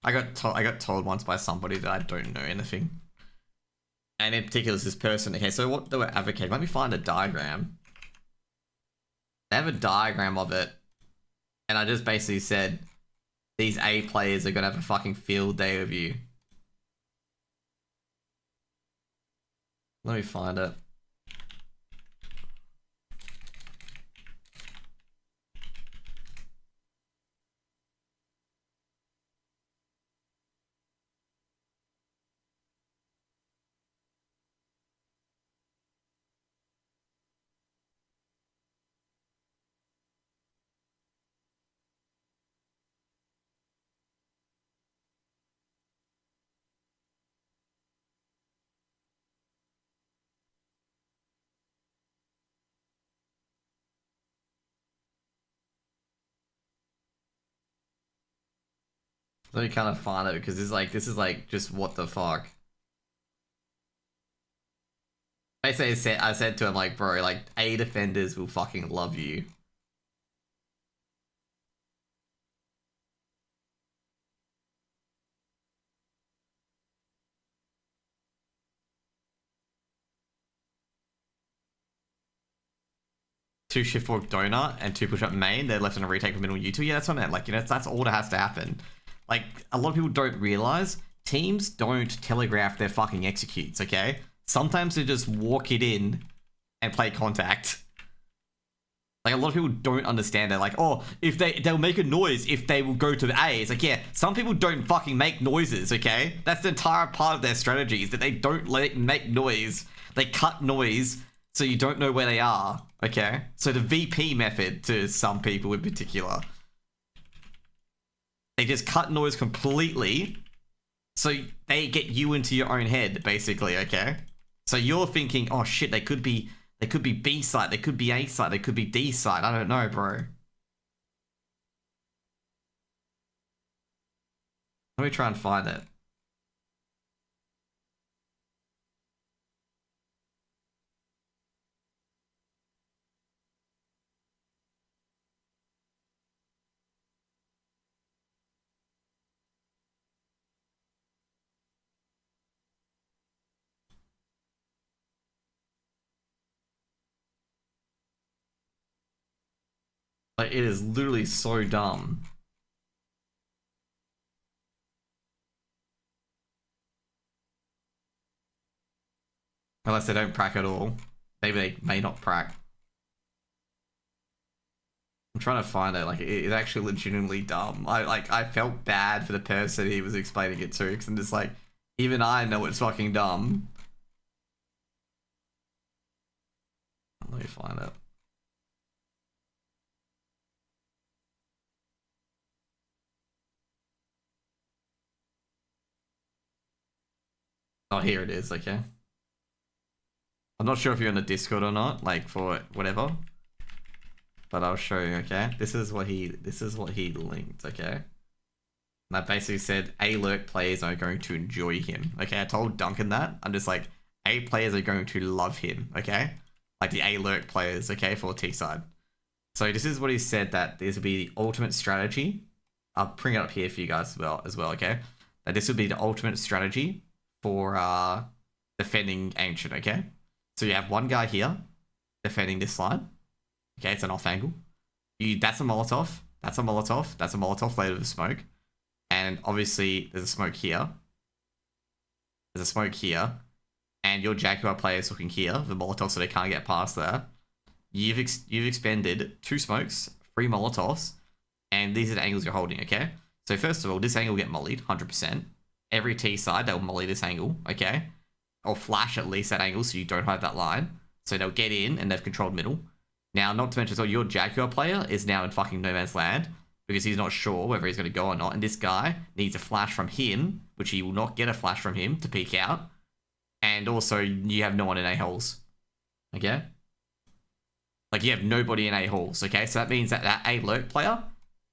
I got told once by somebody that I don't know anything. And in particular, this person. Okay, so what they were advocating, let me find a diagram. They have a diagram of it. And I just basically said, these A players are gonna have a fucking field day with you. Let me find it. Let me kind of find it, because this is like just what the fuck. Basically, I said to him, like, bro, like, A defenders will fucking love you. Two shift fork donut and 2 push up main. They're left on a retake for middle U2. Yeah, that's what I meant. Like, you know, that's all that has to happen. Like, a lot of people don't realize teams don't telegraph their fucking executes, okay? Sometimes they just walk it in and play contact. Like, a lot of people don't understand that. Like, oh, if they'll make a noise if they will go to the A. It's like, yeah, some people don't fucking make noises, okay? That's the entire part of their strategy, is that they don't make noise. They cut noise so you don't know where they are, okay? So the VP method, to some people in particular, they just cut noise completely so they get you into your own head, basically, okay? So you're thinking, oh shit, they could be B side, they could be A side, they could be D side. I don't know, bro. Let me try and find it. Like, it is literally so dumb. Unless they don't prac at all. Maybe they may not prac. I'm trying to find it. Like, it's actually legitimately dumb. I felt bad for the person he was explaining it to, because I'm just like, even I know it's fucking dumb. Let me find it. Oh, here it is, okay. I'm not sure if you're in the Discord or not, like, for whatever. But I'll show you, okay? This is what he linked, okay? And I basically said A-lurk players are going to enjoy him. Okay, I told Duncan that. I'm just like, A players are going to love him, okay? Like the A-lurk players, okay, for T side. So this is what he said, that this would be the ultimate strategy. I'll bring it up here for you guys as well, okay? That this would be the ultimate strategy for defending Ancient, okay? So you have one guy here defending this line. Okay, it's an off angle. That's a Molotov. That's a Molotov. That's a Molotov later with smoke. And obviously, there's a smoke here. There's a smoke here. And your Jaguar player is looking here, the Molotov, so they can't get past there. You've expended 2 smokes, 3 Molotovs, and these are the angles you're holding, okay? So first of all, this angle will get mollied, 100%. Every T side, they'll molly this angle, okay? Or flash at least that angle so you don't have that line. So they'll get in and they've controlled middle. Now, not to mention, so your Jaguar player is now in fucking no man's land because he's not sure whether he's going to go or not. And this guy needs a flash from him, which he will not get a flash from him to peek out. And also, you have no one in A-holes. Okay? Like, you have nobody in A-holes, okay? So that means that that A-lurk player,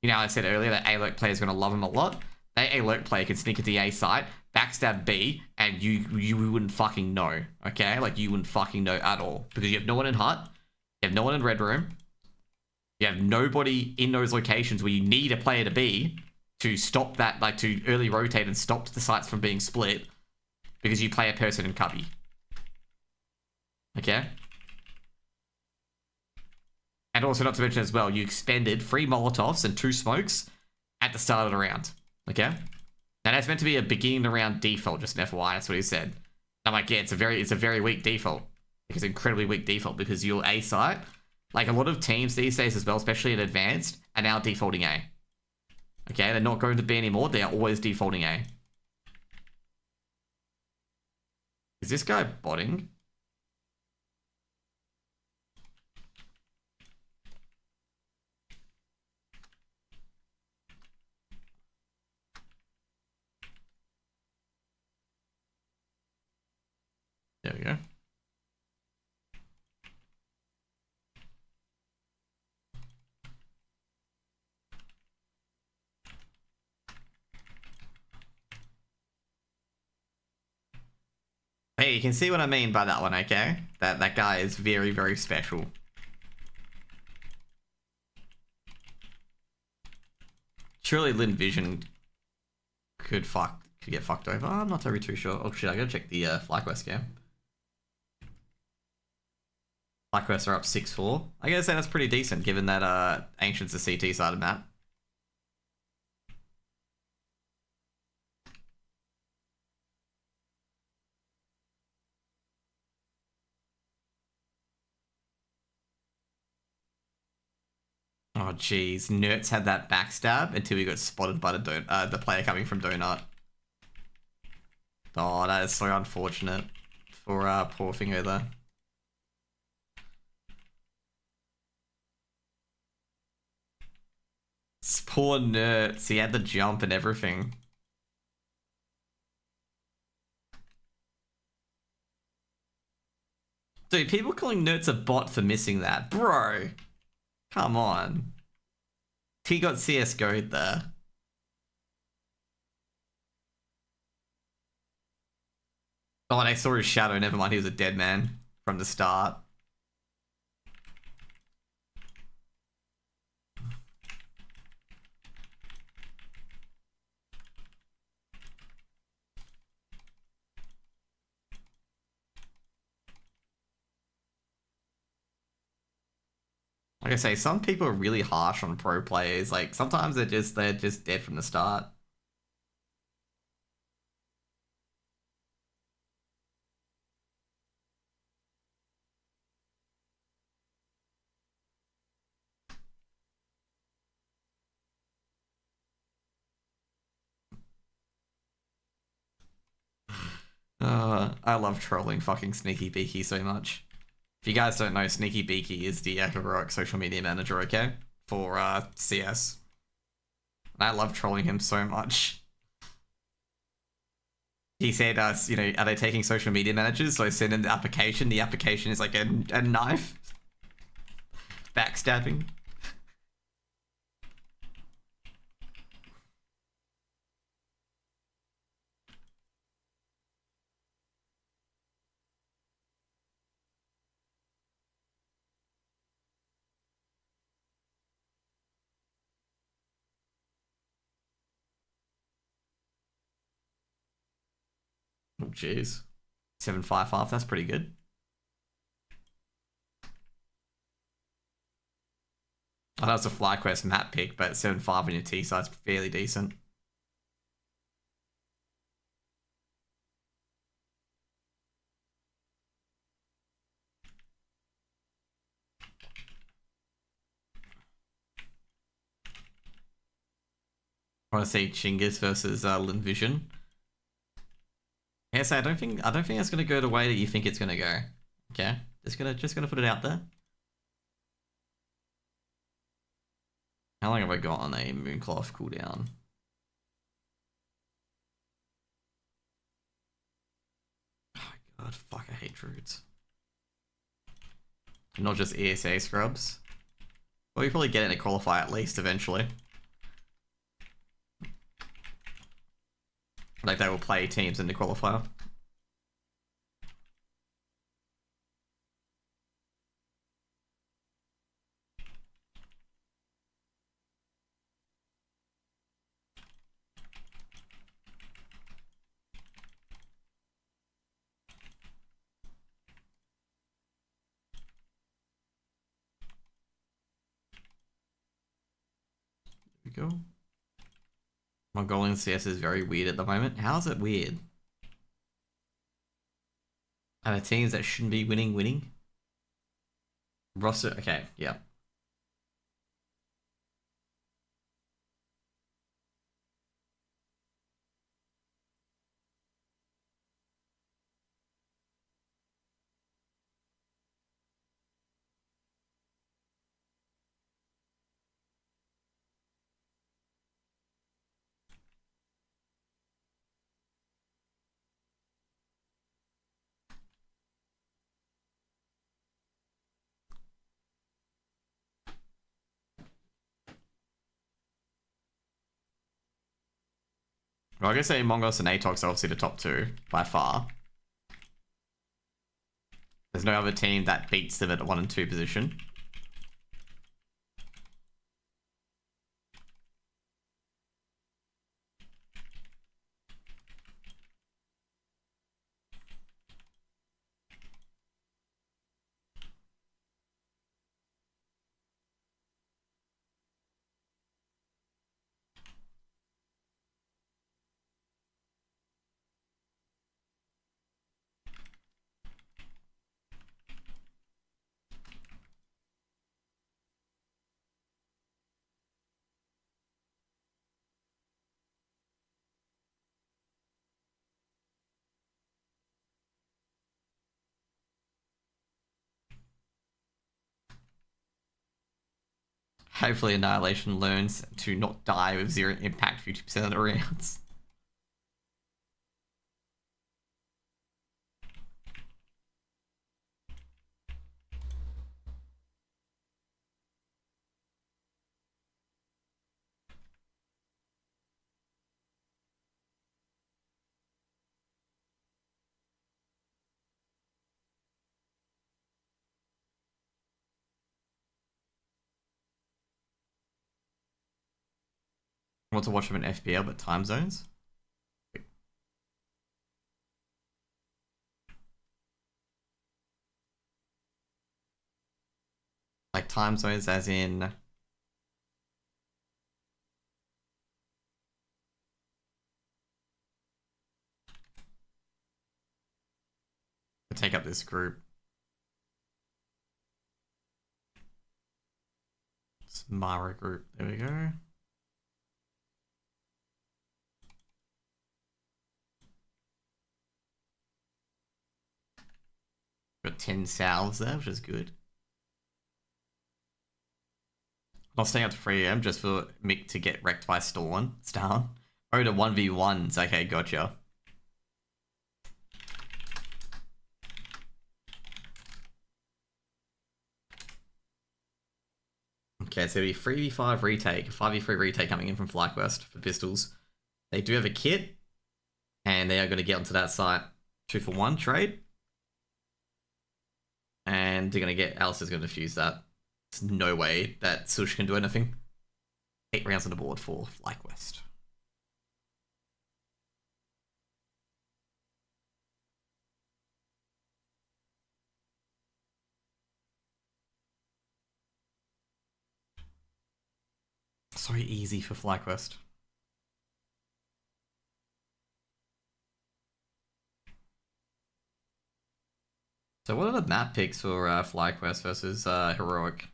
you know, I said earlier that A-lurk player is going to love him a lot. That A-lurk player can sneak into the A site, backstab B, and you wouldn't fucking know, okay? Like, you wouldn't fucking know at all. Because you have no one in hut. You have no one in red room. You have nobody in those locations where you need a player to be to stop that, like, to early rotate and stop the sites from being split because you play a person in cubby. Okay? And also, not to mention as well, you expended 3 Molotovs and 2 smokes at the start of the round. Okay? Now, that's meant to be a beginning of the round default, just an FYI. That's what he said. I'm like, yeah, it's a very weak default. It's incredibly weak default because your A site, like a lot of teams these days as well, especially in advanced, are now defaulting A. Okay, they're not going to B anymore. They are always defaulting A. Is this guy botting? There we go. Hey, you can see what I mean by that one, okay? That guy is very, very special. Surely Lin Vision could get fucked over. I'm not too sure. Oh shit, I gotta check the FlyQuest game. FlyQuest are up 6-4. I gotta say that's pretty decent given that Ancient's a CT side of map. Oh jeez, Nerds had that backstab until he got spotted by the player coming from Donut. Oh, that is so unfortunate for poor Fingo there. Poor Nerds, he had the jump and everything. Dude, people calling Nerds a bot for missing that. Bro, come on. He got CSGO'd there. Oh, and I saw his shadow. Never mind, he was a dead man from the start. Like I say, some people are really harsh on pro players. Like sometimes they're just dead from the start. I love trolling fucking Sneaky Beaky so much. If you guys don't know, Sneaky Beaky is the heroic social media manager, okay? For CS. And I love trolling him so much. He said, you know, are they taking social media managers? So I send in the application. The application is like a knife. Backstabbing. Oh, jeez. 755, that's pretty good. I know it's a FlyQuest map pick, but 7.5 on your T side's fairly decent. I want to see Chinggis versus Lin Vision. Yes, I don't think that's gonna go the way that you think it's gonna go. Okay, just gonna put it out there. How long have I got on a Mooncloth cooldown? Oh god, fuck! I hate druids. Not just ESA scrubs. Well, you probably get in a qualify at least eventually. Like they will play teams in the qualifier. There we go. Mongolian CS is very weird at the moment. How is it weird? Are the teams that shouldn't be winning? Roster, okay, yeah. Well, I guess say Mongos and Atox are obviously the top two by far. There's no other team that beats them at the 1 and 2 position. Hopefully Annihilation learns to not die with 0 impact 50% of the rounds. I want to watch them in FPL, but time zones? Like time zones as in... take up this group. It's Mara group. There we go. Got 10 salves there, which is good. Not staying up to 3 AM just for Mick to get wrecked by Storm. Oh, to 1v1s. Okay, gotcha. Okay, so it'll be 3v5 retake, 5v3 retake coming in from FlyQuest for pistols. They do have a kit, and they are going to get onto that site 2-for-1 trade. And they're going to get... Alistair's going to defuse that. There's no way that Sush can do anything. 8 rounds on the board for FlyQuest. So easy for FlyQuest. So what are the map picks for FlyQuest versus Heroic?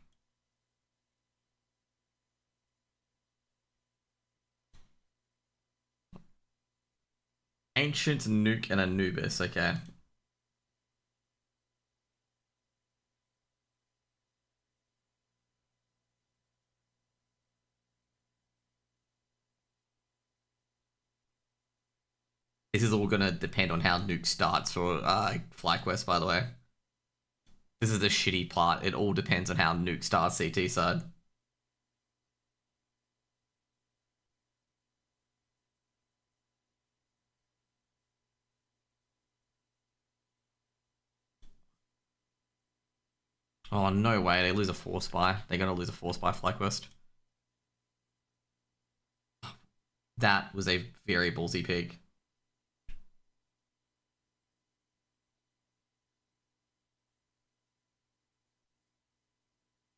Ancient, Nuke, and Anubis, okay. This is all gonna depend on how Nuke starts for FlyQuest, by the way. This is the shitty part. It all depends on how Nuke starts CT side. Oh, no way. They lose a Force Buy. They're gonna lose a Force Buy FlyQuest. That was a very ballsy pick.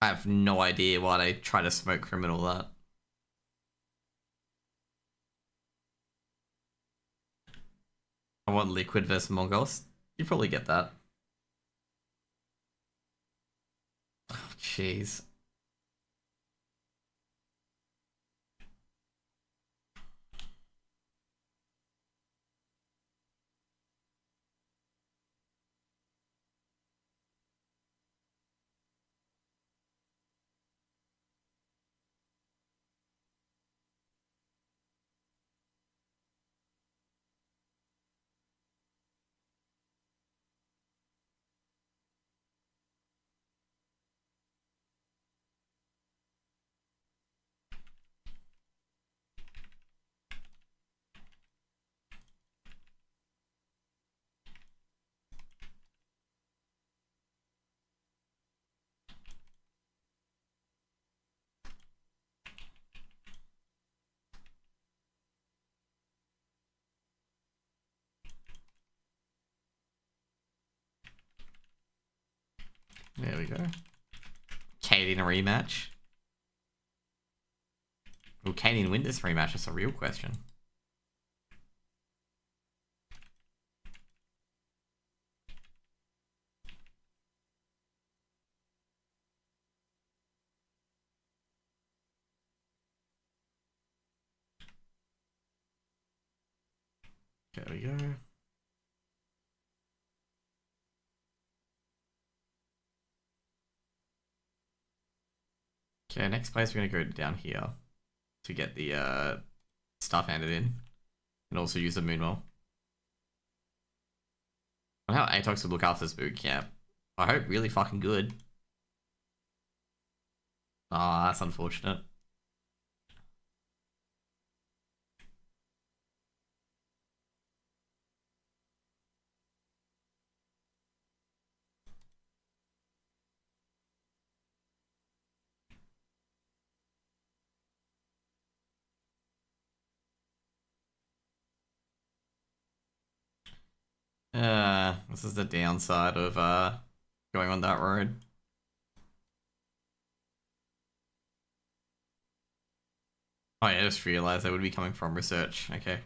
I have no idea why they try to smoke criminal that. I want Liquid versus Mongols. You probably get that. Oh, jeez. There we go. Katie in a rematch. Will Katie win this rematch? That's a real question. There we go. So yeah, next place we're gonna go down here to get the stuff handed in, and also use the moonwell. I wonder how Atox would look after this boot camp. I hope really fucking good. Ah, that's unfortunate. This is the downside of going on that road. Oh yeah, I just realized they would be coming from research. Okay.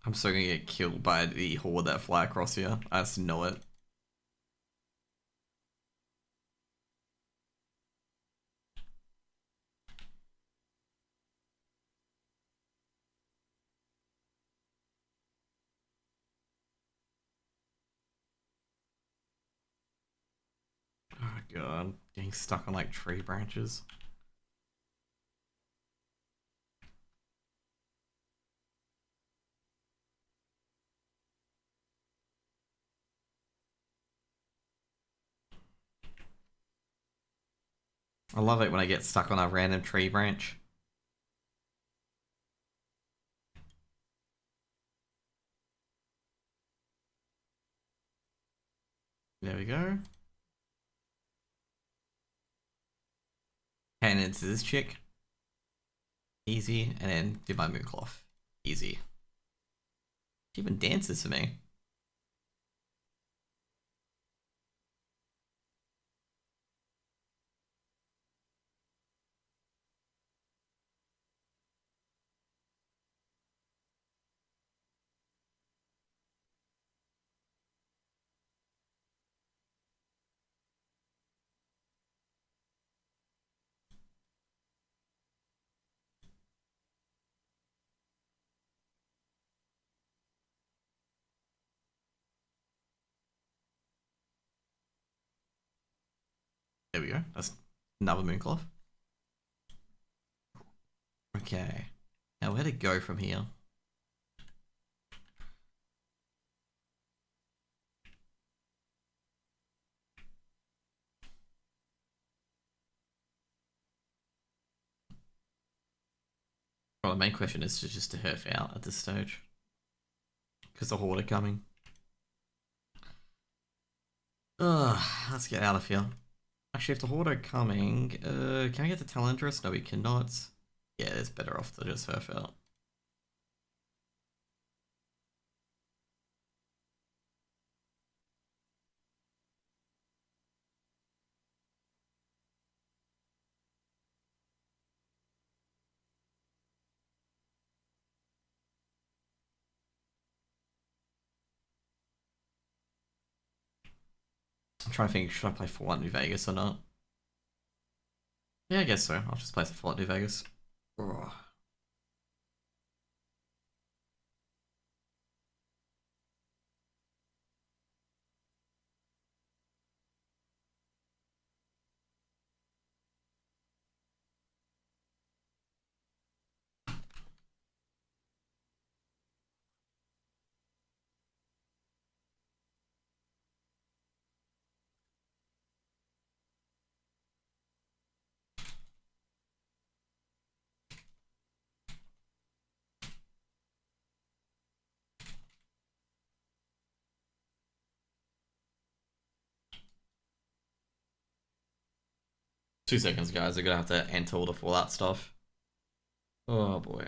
I'm still gonna get killed by the horde that fly across here. I just know it. Oh god, getting stuck on like tree branches. I love it when I get stuck on a random tree branch. There we go. And into this chick. Easy. And then do my mooncloth. Easy. She even dances for me. There we go. That's another mooncloth. Okay. Now where to go from here? Well, the main question is just to herf out at this stage. Because the horde are coming. Ugh, let's get out of here. Actually, if the horde are coming, can I get the Talendress? No, we cannot. Yeah, it's better off to just herf out. I'm trying to think, should I play Fort New Vegas or not? Yeah, I guess so. I'll just play for Fort New Vegas. Ugh. 2 seconds, guys. I'm gonna have to enter all the Fallout stuff. Oh boy.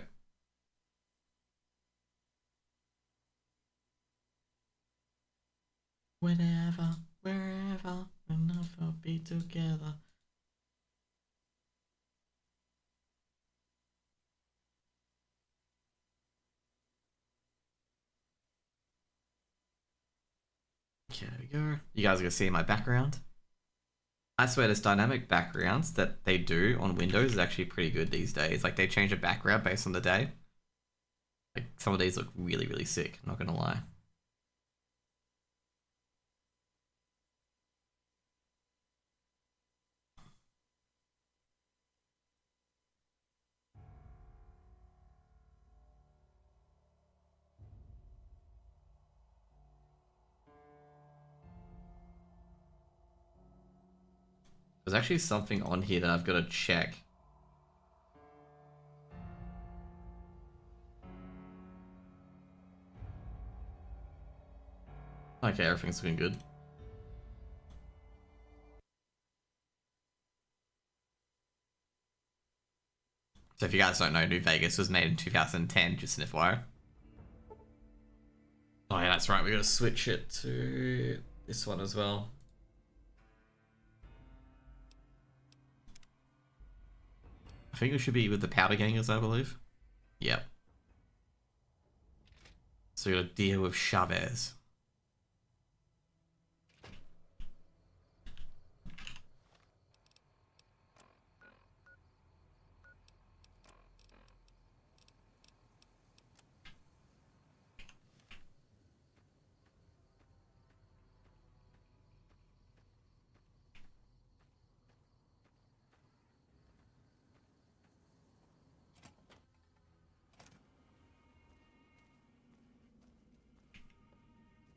Whenever, wherever, enough will be together. Okay, there we go. You guys are gonna see my background. I swear this dynamic backgrounds that they do on Windows is actually pretty good these days. Like they change the background based on the day. Like some of these look really, really sick, I'm not gonna lie. There's actually something on here that I've got to check. Okay, everything's looking good. So if you guys don't know, New Vegas was made in 2010, just an FYI. Oh yeah, that's right, we gotta switch it to this one as well. I think it should be with the powder gangers, I believe. Yep. So you gotta deal with Chavez.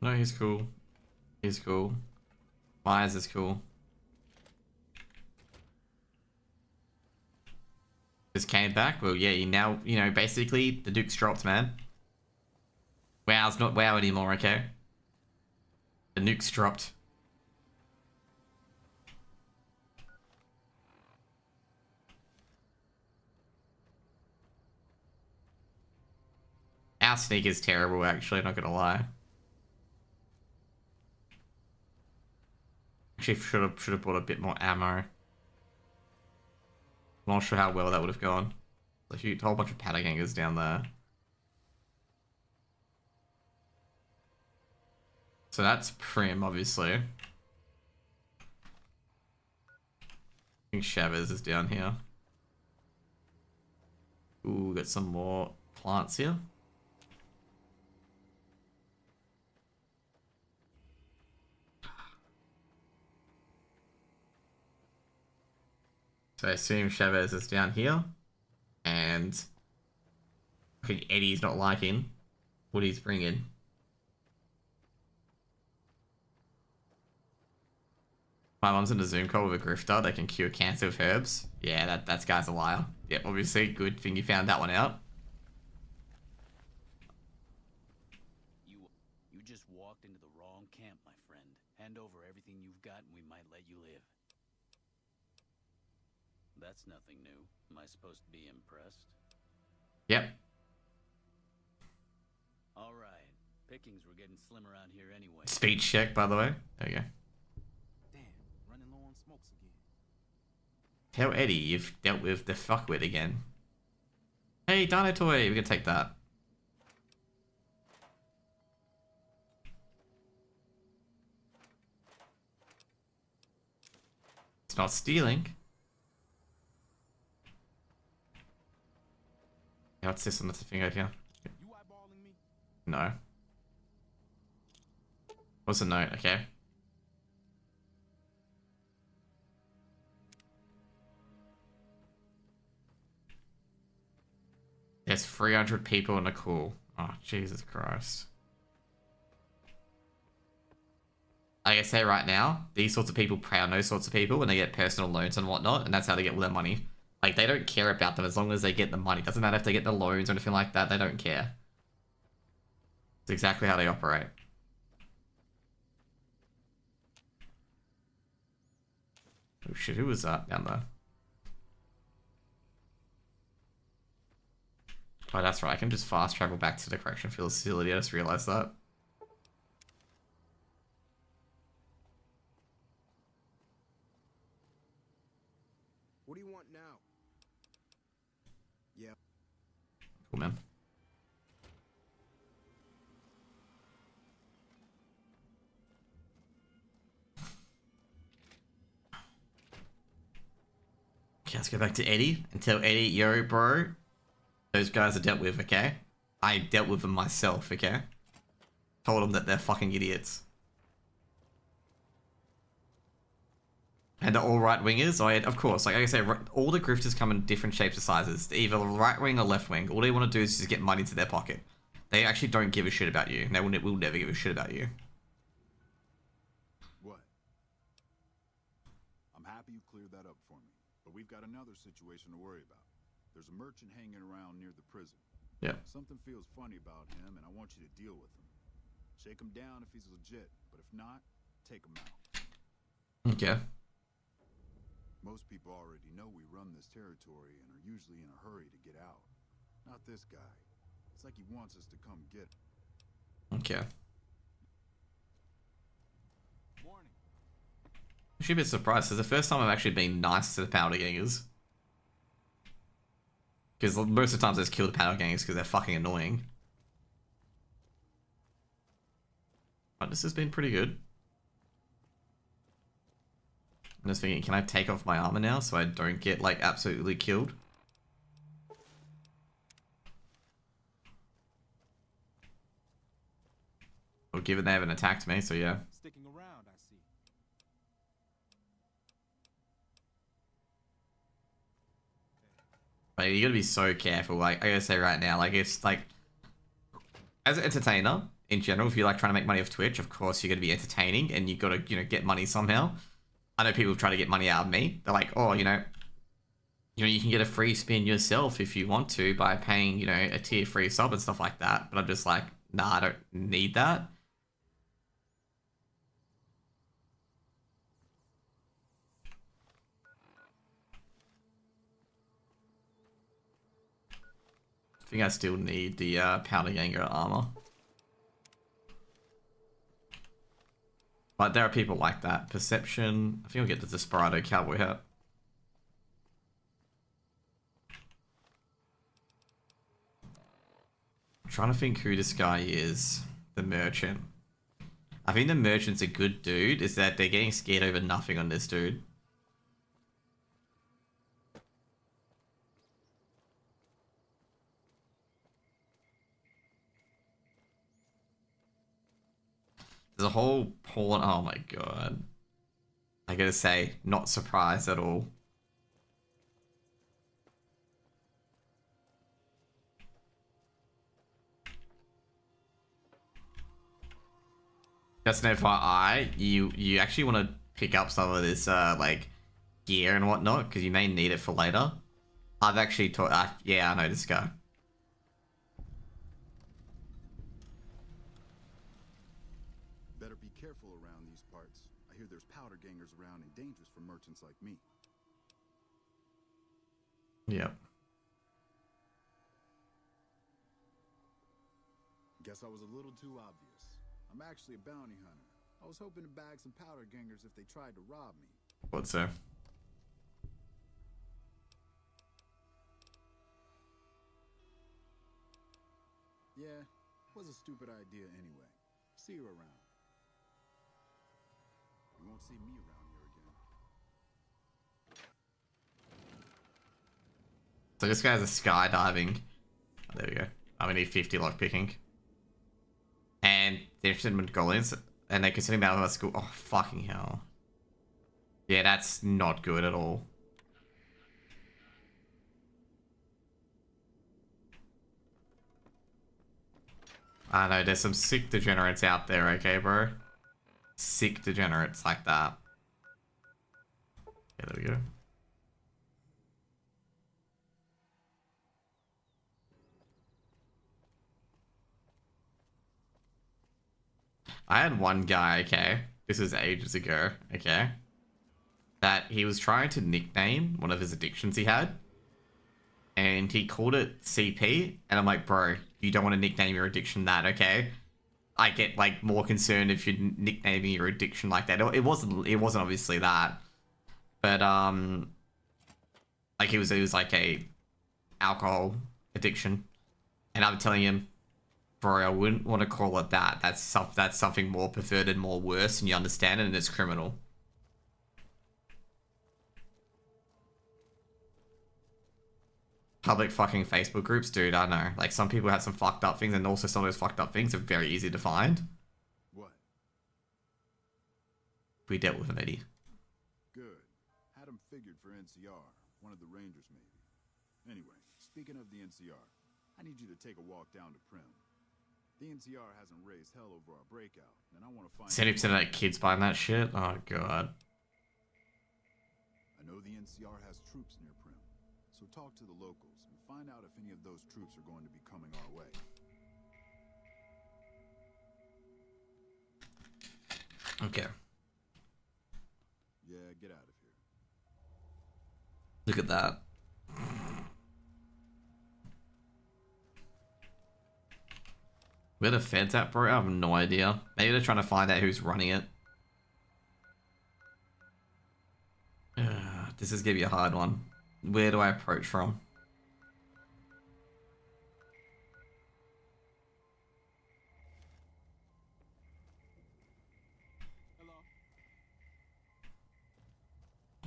No, he's cool. He's cool. Myers is cool. Just came back. Well, yeah, you now, you know, basically the Duke's dropped, man. WoW's not WoW anymore, okay? The nuke's dropped. Our sneak is terrible, actually, not gonna lie. Actually, should have bought a bit more ammo. I'm not sure how well that would have gone. There's a whole bunch of powder gangers down there. So that's Prim, obviously. I think Chavez is down here. Ooh, got some more plants here. So I assume Chavez is down here. And I think Eddie's not liking what he's bringing. My mom's in a Zoom call with a grifter that can cure cancer with herbs. Yeah, that guy's a liar. Yep, obviously, good thing you found that one out. You just walked into the wrong camp, my friend. Hand over everything you've got and we might let you live. That's nothing new. Am I supposed to be impressed? Yep. Alright. Pickings were getting slim around here anyway. Speech check, by the way. There you go. Running low on smokes again. Tell Eddie you've dealt with the fuckwit again. Hey, Dino Toy, we can take that. It's not stealing. Yeah, what's this on the thing over here? You eyeballing me? No. What's the note? Okay. There's 300 people in a call. Oh, Jesus Christ. Like I say right now, these sorts of people prey on those sorts of people when they get personal loans and whatnot, and that's how they get all their money. Like, they don't care about them as long as they get the money. Doesn't matter if they get the loans or anything like that, they don't care. It's exactly how they operate. Oh shit, who was that down there? Oh, that's right. I can just fast travel back to the correction facility. I just realized that. What do you want now? Yeah. Cool, man. Okay, let's go back to Eddie and tell Eddie, yo, bro, those guys are dealt with, okay? I dealt with them myself, okay? Told them that they're fucking idiots. And they're all right wingers. Of course, like I say, all the grifters come in different shapes and sizes. They're either right wing or left wing. All they want to do is just get money to their pocket. They actually don't give a shit about you. They will never give a shit about you. What? I'm happy you cleared that up for me. But we've got another situation to worry about. There's a merchant hanging around near the prison. Yeah. Something feels funny about him, and I want you to deal with him. Shake him down if he's legit, but if not, take him out. Okay. Most people already know we run this territory and are usually in a hurry to get out. Not this guy. It's like he wants us to come get him. Okay. Morning. I should be surprised. It's the first time I've actually been nice to the powder gangers. Because most of the times I just kill the powder gangers because they're fucking annoying. But this has been pretty good. I'm just thinking, can I take off my armor now so I don't get, like, absolutely killed? Well, given they haven't attacked me, so yeah. Sticking around, I see. Like, you gotta be so careful. Like, I gotta say right now, like, it's like, as an entertainer, in general, if you're like trying to make money off Twitch, of course you're gonna be entertaining and you gotta, you know, get money somehow. I know people try to get money out of me. They're like, oh, you know, you can get a free spin yourself if you want to by paying, you know, a tier 3 sub and stuff like that. But I'm just like, nah, I don't need that. I think I still need the powder ganger armor. But there are people like that. Perception. I think I'll get the Desperado cowboy hat. I'm trying to think who this guy is. The merchant. I think the merchant's a good dude. Is that they're getting scared over nothing on this dude. There's a whole porn. Oh my god. I gotta say, not surprised at all. Just an FYI, you actually want to pick up some of this like gear and whatnot because you may need it for later. I've actually taught. Yeah, I know this guy. Better be careful around these parts. I hear there's powder gangers around and dangerous for merchants like me. Yep. Guess I was a little too obvious. I'm actually a bounty hunter. I was hoping to bag some powder gangers if they tried to rob me. What's so? Yeah, was a stupid idea anyway. See you around. You won't see me around here again. So this guy's a skydiving. Oh, there we go. I need 50 lockpicking. And they're interested in Mongolians, and they consider him out of our school. Oh, fucking hell. Yeah, that's not good at all. I know, there's some sick degenerates out there, okay, bro? Sick degenerates like that. Yeah, there we go. I had one guy, okay, this was ages ago, okay, that he was trying to nickname one of his addictions he had. and he called it CP, and I'm like, bro, you don't want to nickname your addiction that, okay? I get like more concerned if you're nicknaming your addiction like that. It wasn't obviously that, but like it was like a alcohol addiction, and I'm telling him, bro, I wouldn't want to call it that. That's something more preferred and more worse, and you understand it, and it's criminal. Public fucking Facebook groups, dude, I know. Like, some people have some fucked up things, and also some of those fucked up things are very easy to find. What? We dealt with him, Eddie. Good. Had him figured for NCR. One of the Rangers, maybe. Anyway, speaking of the NCR, I need you to take a walk down to Prim. The NCR hasn't raised hell over our breakout, and I want to find... 70% of that kids buying that shit? Oh, God. I know the NCR has troops near Prim, so talk to the locals and find out if any of those troops are going to be coming our way. Okay. Yeah, get out of here. Look at that. Where the feds at, bro? I have no idea. Maybe they're trying to find out who's running it. This is gonna be a hard one. Where do I approach from?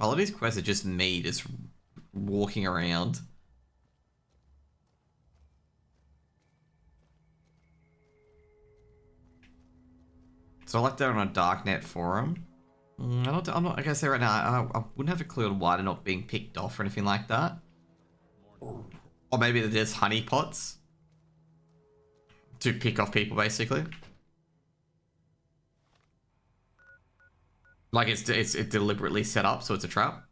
A lot of these quests are just me just walking around. So I like that on a darknet forum. I'm not. Like I say right now, I wouldn't have a clue on why they're not being picked off or anything like that. Or maybe there's honeypots to pick off people, basically. Like it's deliberately set up, so it's a trap.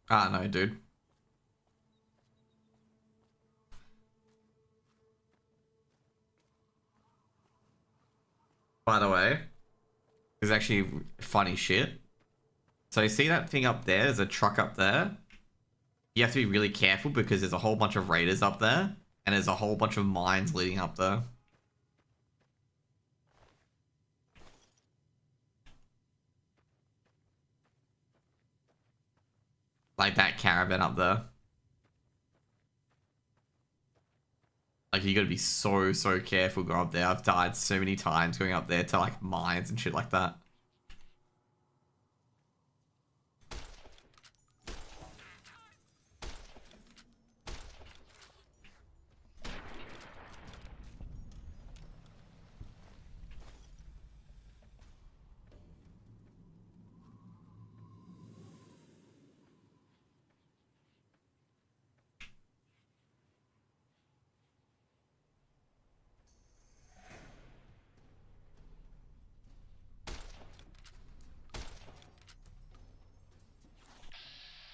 Ah, no, dude. By the way, there's actually funny shit. So you see that thing up there? There's a truck up there. You have to be really careful because there's a whole bunch of raiders up there. And there's a whole bunch of mines leading up there. Like that caravan up there. Like, you gotta be so careful going up there. I've died so many times going up there to, like, mines and shit like that.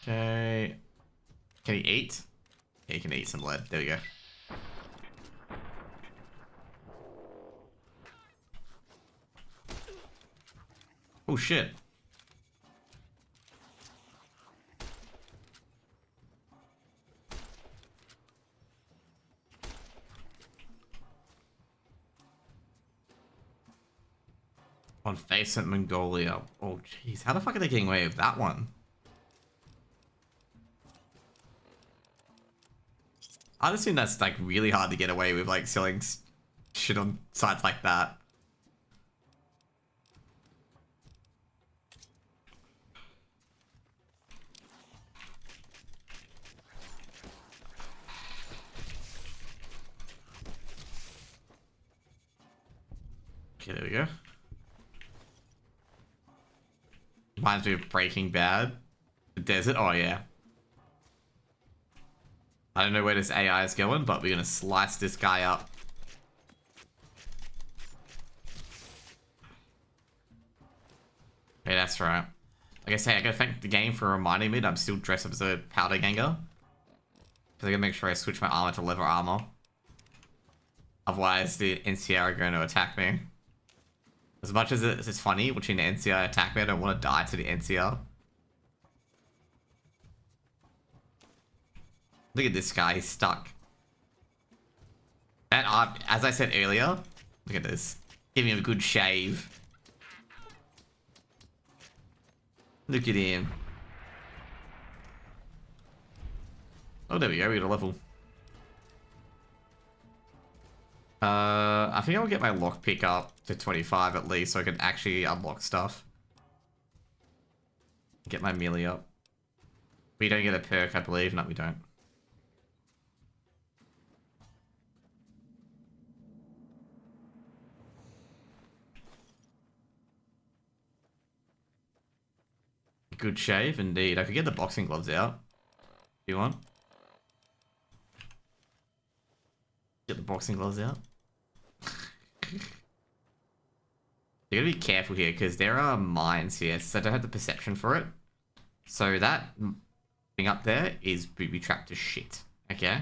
Okay. Can he eat? Yeah, he can eat some lead. There we go. Oh shit. On face at Mongolia. Oh jeez, how the fuck are they getting away with that one? I'd assume that's like really hard to get away with, like selling shit on sites like that. Okay, there we go. Reminds me of Breaking Bad. The desert, oh yeah. I don't know where this AI is going, but we're gonna slice this guy up. Okay, that's right. Like I say, I gotta thank the game for reminding me that I'm still dressed up as a powder ganger. Because I gotta make sure I switch my armor to leather armor. Otherwise, the NCR are going to attack me. As much as it's funny watching the NCR attack me, I don't want to die to the NCR. Look at this guy, he's stuck. And as I said earlier, look at this. Giving him a good shave. Look at him. Oh, there we go, we got a level. I think I'll get my lockpick up to 25 at least so I can actually unlock stuff. Get my melee up. We don't get a perk, I believe. No, we don't. Good shave, indeed. I could get the boxing gloves out. If you want. Get the boxing gloves out. You gotta be careful here, because there are mines here, so I don't have the perception for it. So that thing up there is booby trapped as shit. Okay?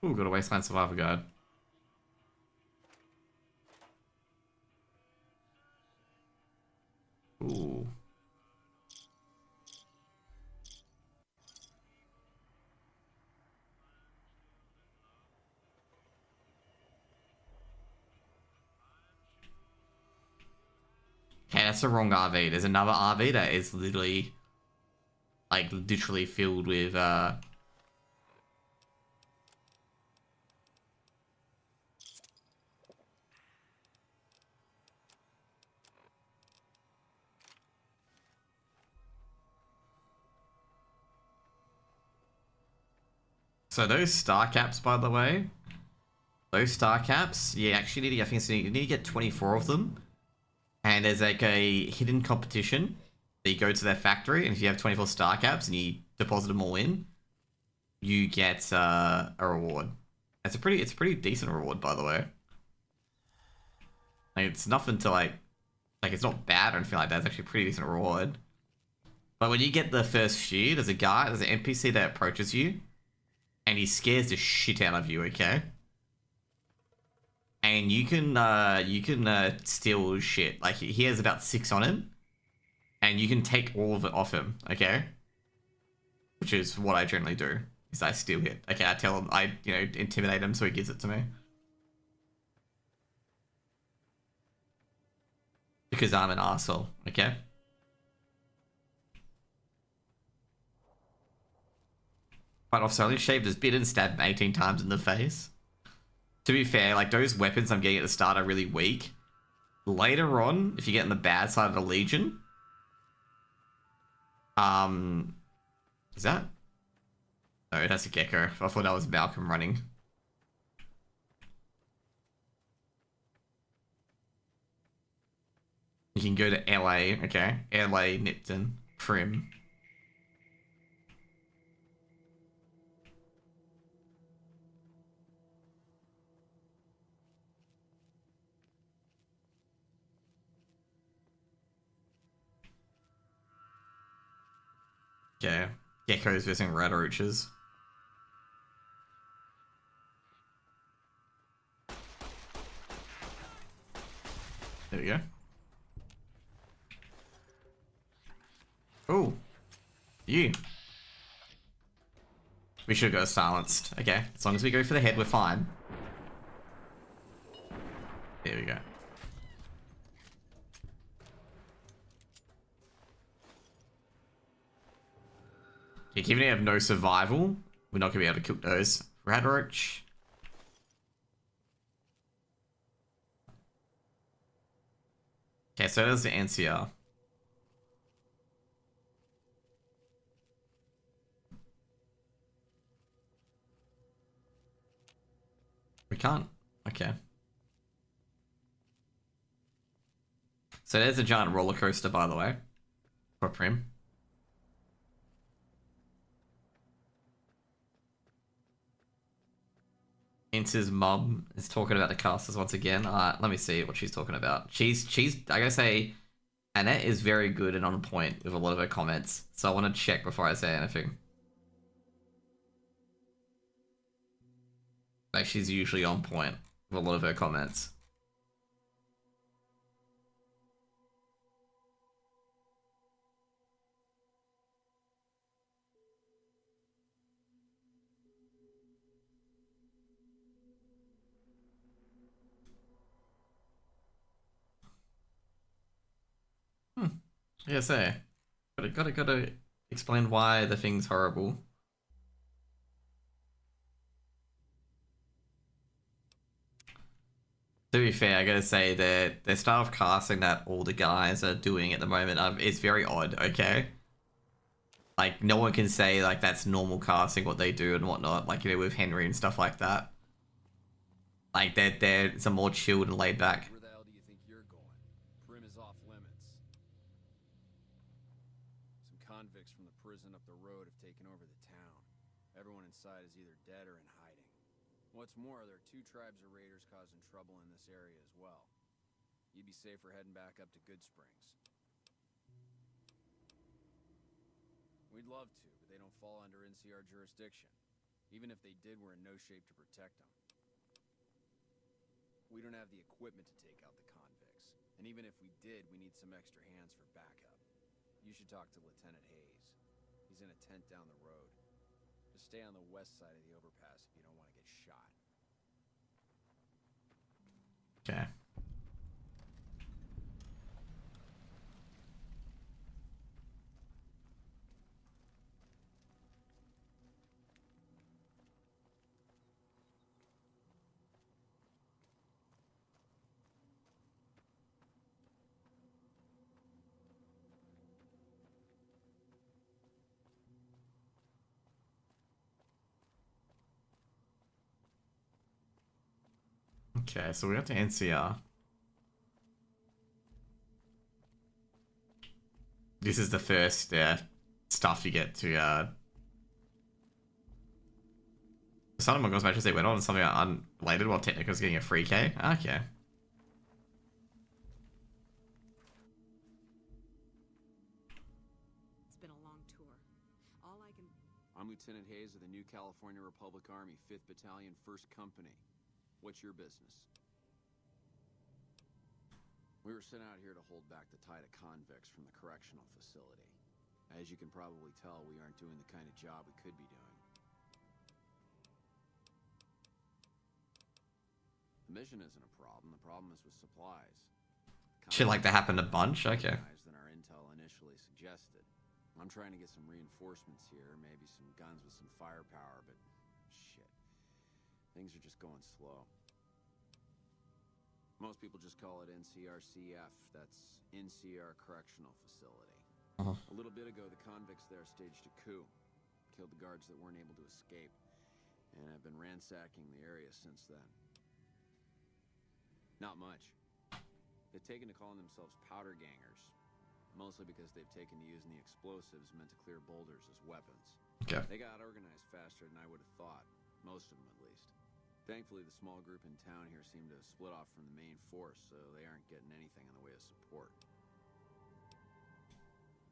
Ooh, got a Wasteland Survivor Guide. Ooh. Okay, that's the wrong RV. There's another RV that is literally, like, literally filled with, So those star caps, by the way, those star caps, you actually need to, I think you need to get 24 of them. And there's like a hidden competition that you go to their factory, and if you have 24 star caps and you deposit them all in, you get a reward. It's a pretty decent reward, by the way. Like, it's nothing to like it's not bad or anything like that. It's actually a pretty decent reward. But when you get the first few, there's an NPC that approaches you, and he scares the shit out of you. Okay. And you can steal shit. Like, he has about 6 on him, and you can take all of it off him. Okay. Which is what I generally do. Is I steal it. Okay, I tell him, intimidate him so he gives it to me. Because I'm an asshole, okay? But officer only shaved his beard and stabbed him 18 times in the face. To be fair, like, those weapons I'm getting at the start are really weak. Later on, if you get on the bad side of the Legion... Is that? No, that's a gecko. I thought that was Malcolm running. You can go to LA, okay? LA, Nipton, Prim. Okay, geckos versus red roaches. There we go. Oh, you. We should go silenced. Okay, as long as we go for the head, we're fine. There we go. Yeah, given we have no survival, we're not gonna be able to kill those. Radroach. Okay, so there's the NCR. can't. Okay. So there's a giant roller coaster, by the way, for Prim. Ince's mum is talking about the casters once again. Let me see what she's talking about. She's I gotta say, Annette is very good and on point with a lot of her comments. So I want to check before I say anything. Like, she's usually on point with a lot of her comments. Yeah, say. Gotta explain why the thing's horrible. To be fair, I gotta say that the style of casting that all the guys are doing at the moment is very odd, okay? Like, no one can say, like, that's normal casting, what they do and whatnot, like, you know, with Henry and stuff like that. Like, they're some more chilled and laid back. Where the hell do you think you're going? Prim is off limits. Some convicts from the prison up the road have taken over the town. Everyone inside is either dead or in hiding. What's more, there are 2 tribes of raiders causing trouble in this area as well. You'd be safer heading back up to Good Springs. We'd love to, but they don't fall under NCR jurisdiction. Even if they did, we're in no shape to protect them. We don't have the equipment to take out the convicts. And even if we did, we need some extra hands for backup. You should talk to Lieutenant Hayes. He's in a tent down the road. Just stay on the west side of the overpass if you don't want to get shot. Okay. Okay, so we got to NCR. This is the first stuff you get to some of my girls matches they went on something unrelated while Technica's getting a free K. Okay. It's been a long tour. All I can... I'm Lieutenant Hayes of the New California Republic Army, 5th Battalion, 1st Company. What's your business? We were sent out here to hold back the tide of convicts from the correctional facility. As you can probably tell, we aren't doing the kind of job we could be doing. The mission isn't a problem. The problem is with supplies. Shit like that happened a bunch? Okay. Than our intel initially suggested. I'm trying to get some reinforcements here, maybe some guns with some firepower, but shit. Things are just going slow. Most people just call it NCRCF. That's NCR Correctional Facility. A little bit ago, the convicts there staged a coup. Killed the guards that weren't able to escape. And I've been ransacking the area since then. Not much. They've taken to calling themselves powder gangers. Mostly because they've taken to using the explosives meant to clear boulders as weapons. Okay. They got organized faster than I would have thought. Most of them, at least. Thankfully, the small group in town here seem to have split off from the main force, so they aren't getting anything in the way of support.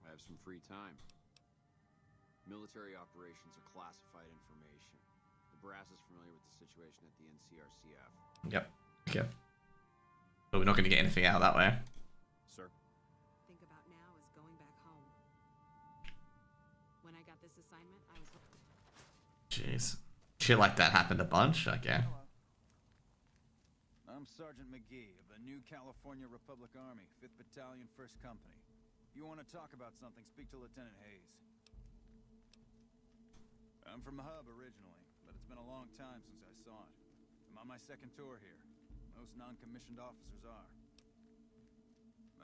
I have some free time. Military operations are classified information. The brass is familiar with the situation at the NCRCF. Yep. Okay. But we're not going to get anything out that way. Sir? think about now is going back home. When I got this assignment, I was... Jeez. Shit like that happened a bunch? Okay. Hello. I'm Sergeant McGee of the New California Republic Army, 5th Battalion, 1st Company. If you want to talk about something, speak to Lieutenant Hayes. I'm from the hub originally, but it's been a long time since I saw it. I'm on my second tour here. Most non-commissioned officers are.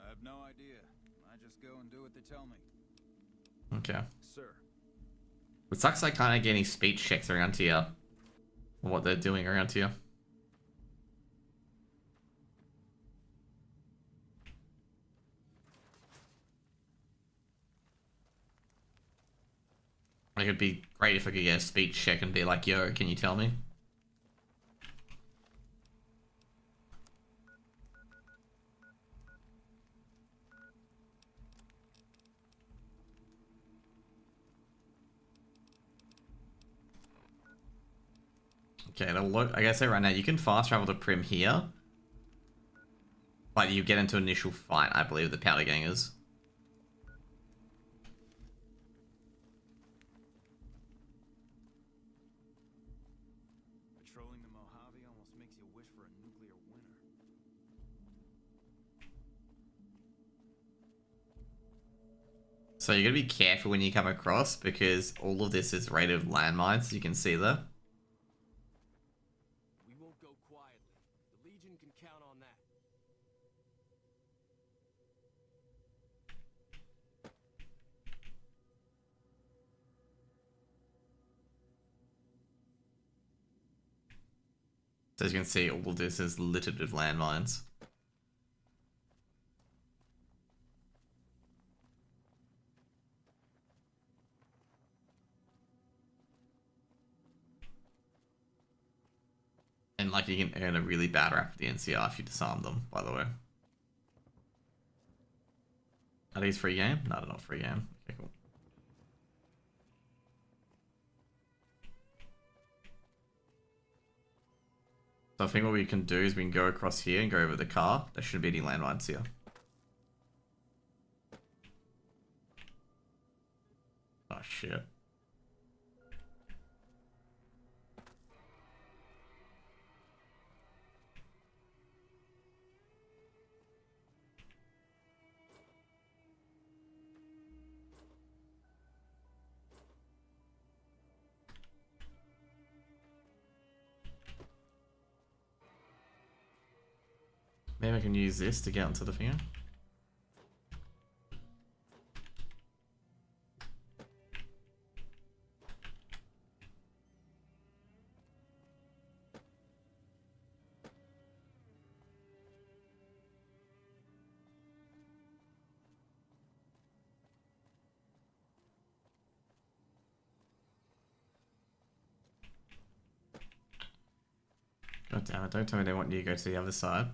I have no idea. I just go and do what they tell me. Okay. Sir. It sucks I can't get any speech checks around here. Or what they're doing around here. Like, it'd be great if I could get a speech check and be like, yo, can you tell me? Okay, like I say right now, you can fast travel to Prim here, but you get into initial fight, I believe, the Powder Gangers. Patrolling the Mojave almost makes you wish for a nuclear winter. So you gotta be careful when you come across, because all of this is rated landmines, as you can see there. We won't go quietly. The Legion can count on that. So as you can see, all of this is littered with landmines. And like, you can earn a really bad rap with the NCR if you disarm them, by the way. Are these free game? No, they're not free game. Okay, cool. So I think what we can do is we can go across here and go over the car. There shouldn't be any landmines here. Oh shit. Maybe I can use this to get onto the finger. God damn it, don't tell me they want you to go to the other side.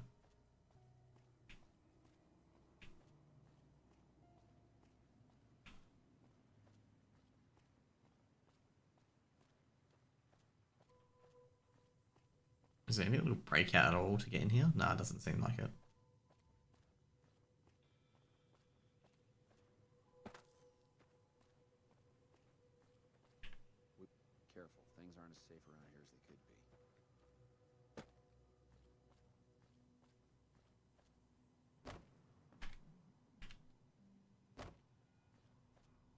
Is there any little breakout at all to get in here? No, it doesn't seem like it. Careful, things aren't as safe around here as they could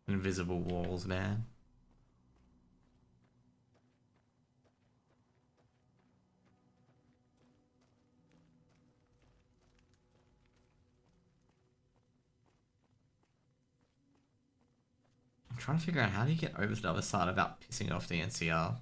be. Invisible walls, man. I'm trying to figure out how do you get over to the other side without pissing off the NCR.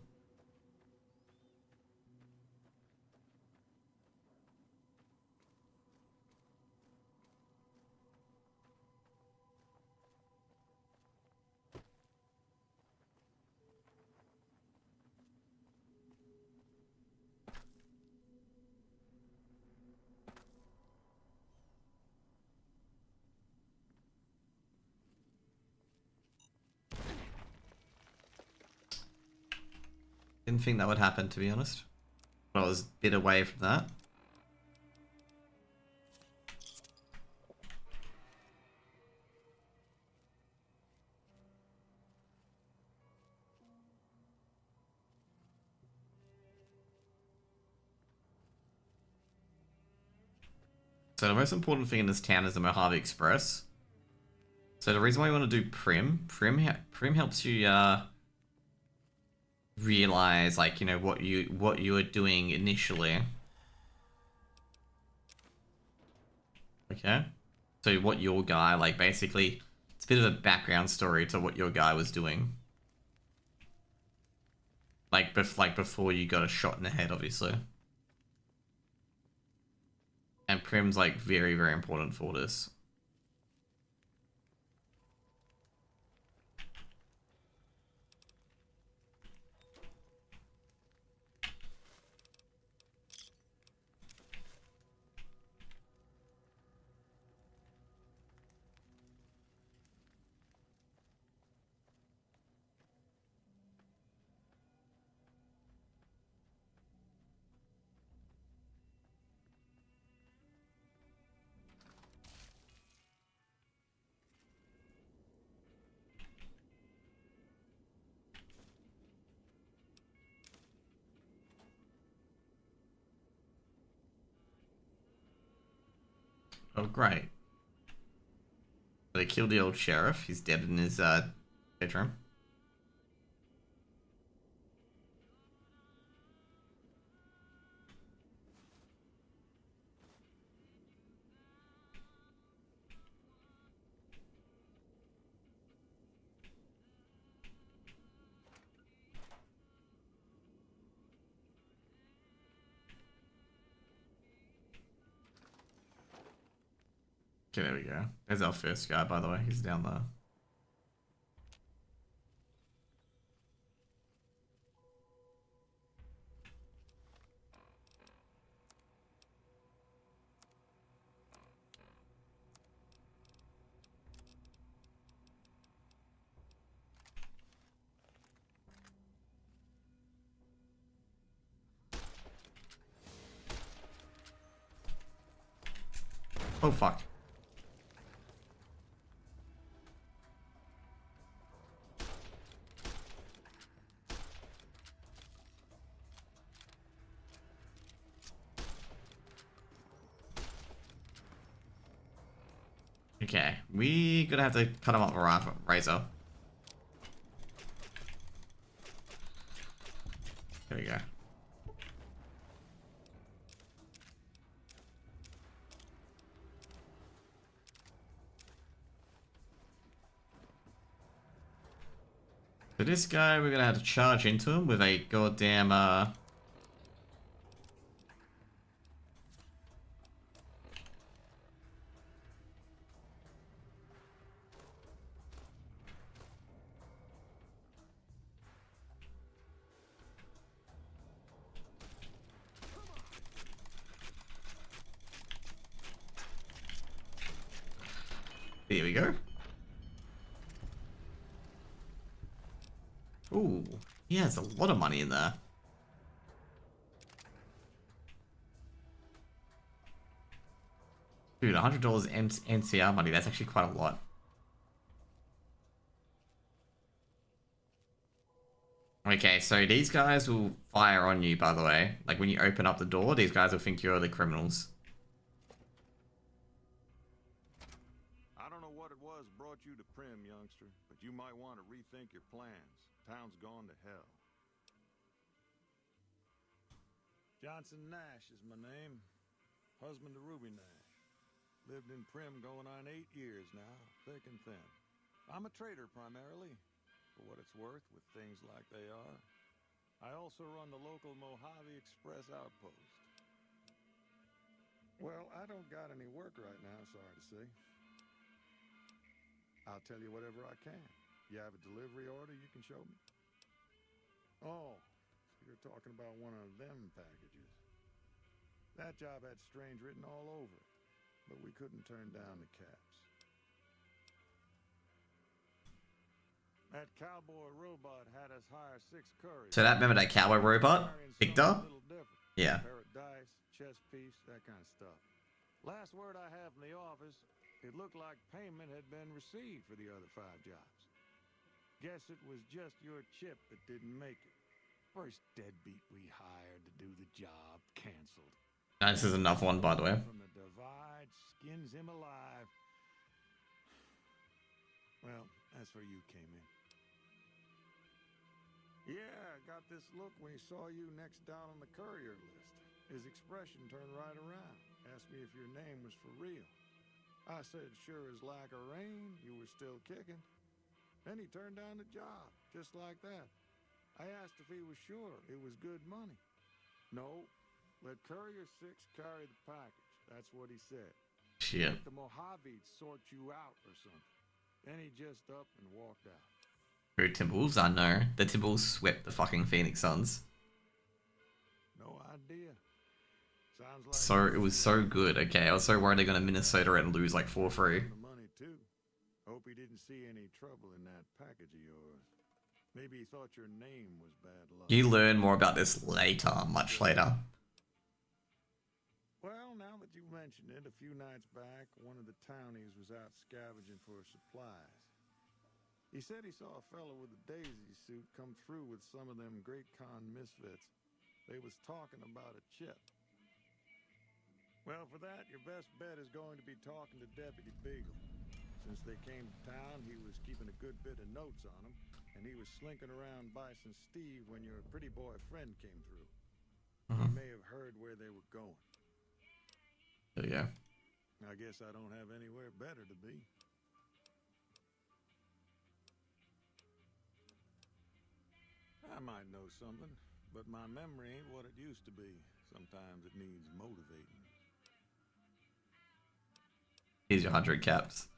Didn't think that would happen, to be honest. But I was a bit away from that. So the most important thing in this town is the Mojave Express. So the reason why you want to do Prim helps you realize, like, you know, what you were doing initially. Okay, so what your guy, like, basically it's a bit of a background story to what your guy was doing, like before you got a shot in the head, obviously. And Prim's like very, very important for this. Oh, great. They killed the old sheriff. He's dead in his bedroom. Okay, there we go. There's our first guy, by the way. He's down there. Oh, fuck. Okay, we gonna have to cut him up with a razor. There we go. So this guy, we're gonna have to charge into him with a goddamn Here we go. Ooh, he has a lot of money in there. Dude, $100 NCR money, that's actually quite a lot. Okay, so these guys will fire on you, by the way. Like, when you open up the door, these guys will think you're the criminals. I don't know what it was brought you to Prim, youngster, but you might want to rethink your plans. Town's gone to hell. Johnson Nash is my name. Husband to Ruby Nash. Lived in Prim going on 8 years now, thick and thin. I'm a trader primarily, for what it's worth with things like they are. I also run the local Mojave Express outpost. Well, I don't got any work right now, sorry to say. I'll tell you whatever I can. You have a delivery order you can show me? Oh, so you're talking about one of them packages. That job had strange written all over it, but we couldn't turn down the caps. That cowboy robot had us hire 6 couriers. So that, remember that cowboy robot? Victor? Yeah. Paradise, chess piece, that kind of stuff. Last word I have from the office, it looked like payment had been received for the other 5 jobs. Guess it was just your chip that didn't make it. First deadbeat we hired to do the job canceled. This is another one, by the way. From the divide, skins him alive. Well, that's where you came in. Yeah, I got this look when he saw you next down on the courier list. His expression turned right around. Asked me if your name was for real. I said, sure as lack of rain, you were still kicking. Then he turned down the job, just like that. I asked if he was sure it was good money. No, let Courier 6 carry the package. That's what he said. Shit. Let the Mojave'd sort you out or something. Then he just up and walked out. Who Timberwolves? I know. The Timberwolves swept the fucking Phoenix Suns. No idea. Sounds like So, it was so good, okay? I was so worried they're gonna Minnesota and lose like 4-3. the money too. Hope he didn't see any trouble in that package of yours. Maybe he thought your name was bad luck. You learn more about this later, much later. Well, now that you mention it, a few nights back, one of the townies was out scavenging for supplies. He said he saw a fellow with a daisy suit come through with some of them Great Con misfits. They was talking about a chip. Well, for that, your best bet is going to be talking to Deputy Beagle. Since they came to town, he was keeping a good bit of notes on them, and he was slinking around Bison Steve when your pretty boy friend came through. He may have heard where they were going. There you go. I guess I don't have anywhere better to be. I might know something, but my memory ain't what it used to be. Sometimes it needs motivating. Here's your 100 caps.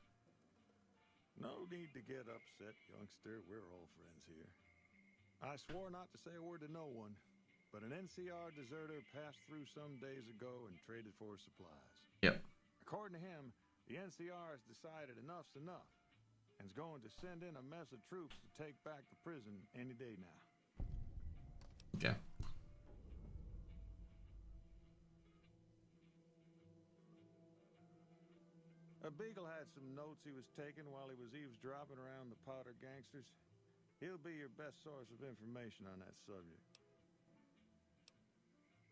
No need to get upset, youngster. We're all friends here. I swore not to say a word to no one, but an NCR deserter passed through some days ago and traded for supplies. Yep. According to him, the NCR has decided enough's enough and is going to send in a mess of troops to take back the prison any day now. Okay. Beagle had some notes he was taking while he was eavesdropping around the Powder gangsters. He'll be your best source of information on that subject.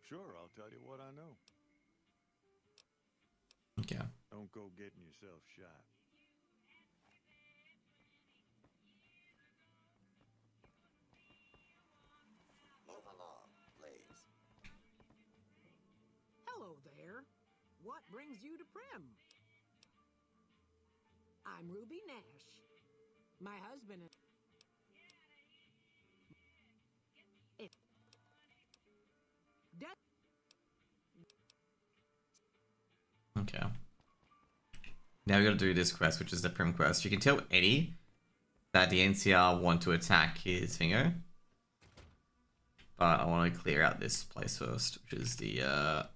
Sure, I'll tell you what I know. Okay. Don't go getting yourself shot. Move along, please. Hello there. What brings you to Prim? I'm Ruby Nash. My husband and... Okay. Now we gotta do this quest, which is the Prim quest. You can tell Eddie that the NCR want to attack his finger. But I want to clear out this place first, which is the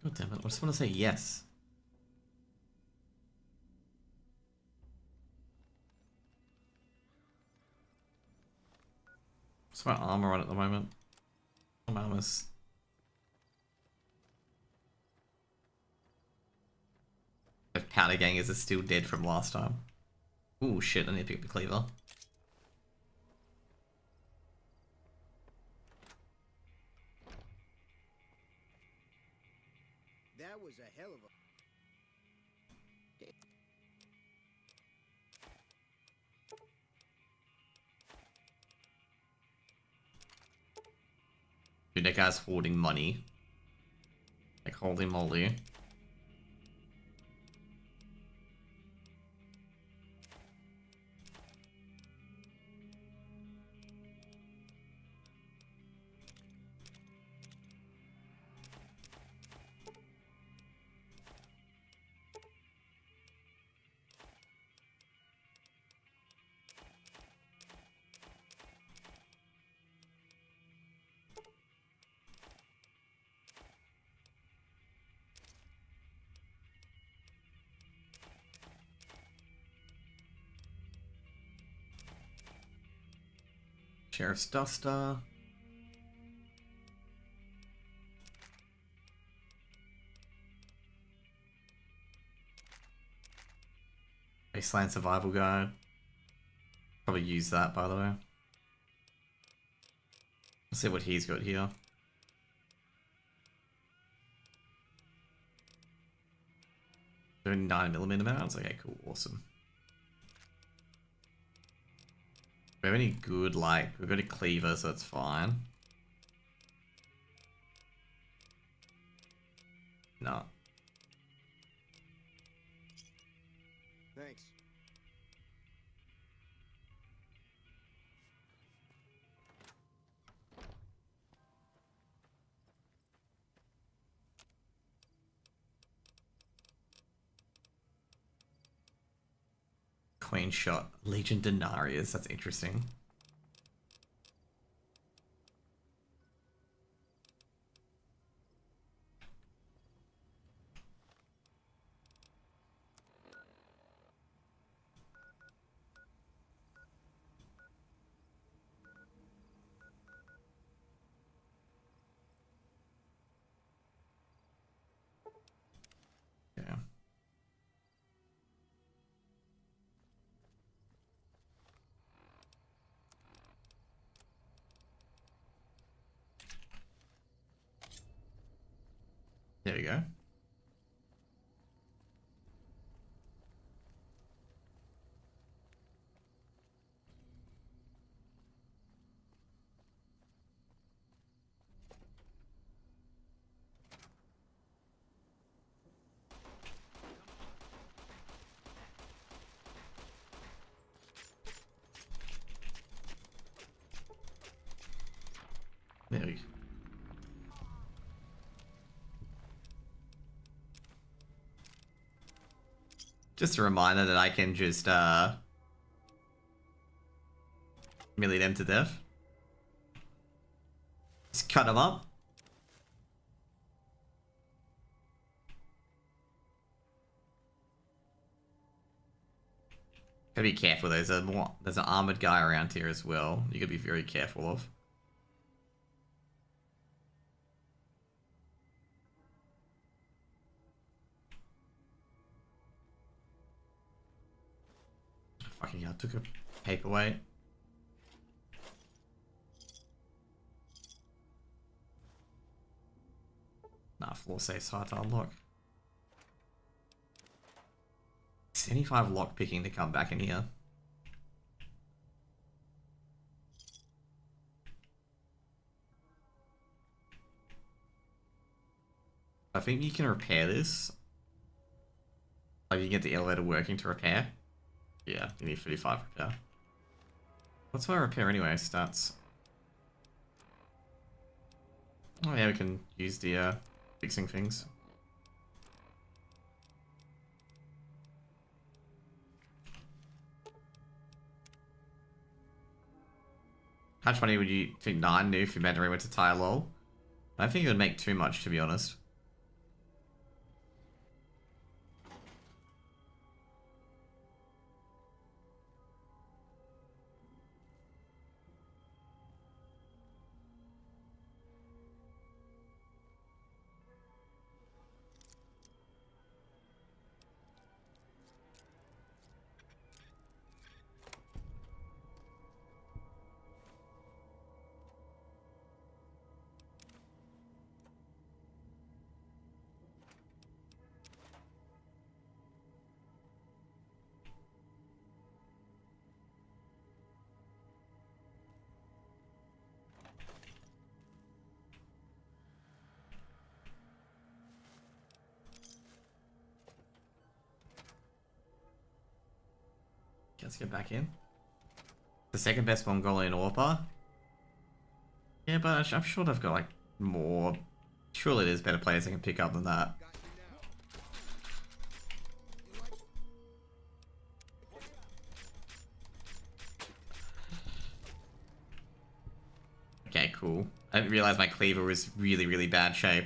God damn it, I just want to say yes. What's my armor on at the moment? My armor's... The powder gangers are still dead from last time. Ooh, shit, I need to pick up the cleaver. That was a hell of a... Dude, that guy's hoarding money. Like, holy moly. Sheriff's Duster. Wasteland Survival Guide. Probably use that, by the way. Let's see what he's got here. 9mm rounds? Okay, cool, awesome. We have any good, like, we've got a cleaver, so that's fine. No. Thanks. Queen shot. Legion Denarius, that's interesting. There we go. There we go. Just a reminder that I can just melee them to death. Just cut them up. Gotta be careful. There's an armored guy around here as well. You gotta be very careful of. Fucking hell, took a paperweight. Nah, floor safe's hard to unlock. 75 lock picking to come back in here. I think you can repair this. Like, you get the elevator working to repair. Yeah, you need 35 repair. What's my repair anyway? Stats. Oh yeah, we can use the fixing things. How much money would you think 9 do if you made went to tire lol? I don't think it would make too much, to be honest. Let's get back in. The second best Mongolian AWPer. Yeah, but I'm sure they've got like more. Surely there's better players they can pick up than that. Okay, cool. I didn't realize my cleaver was really, really bad shape.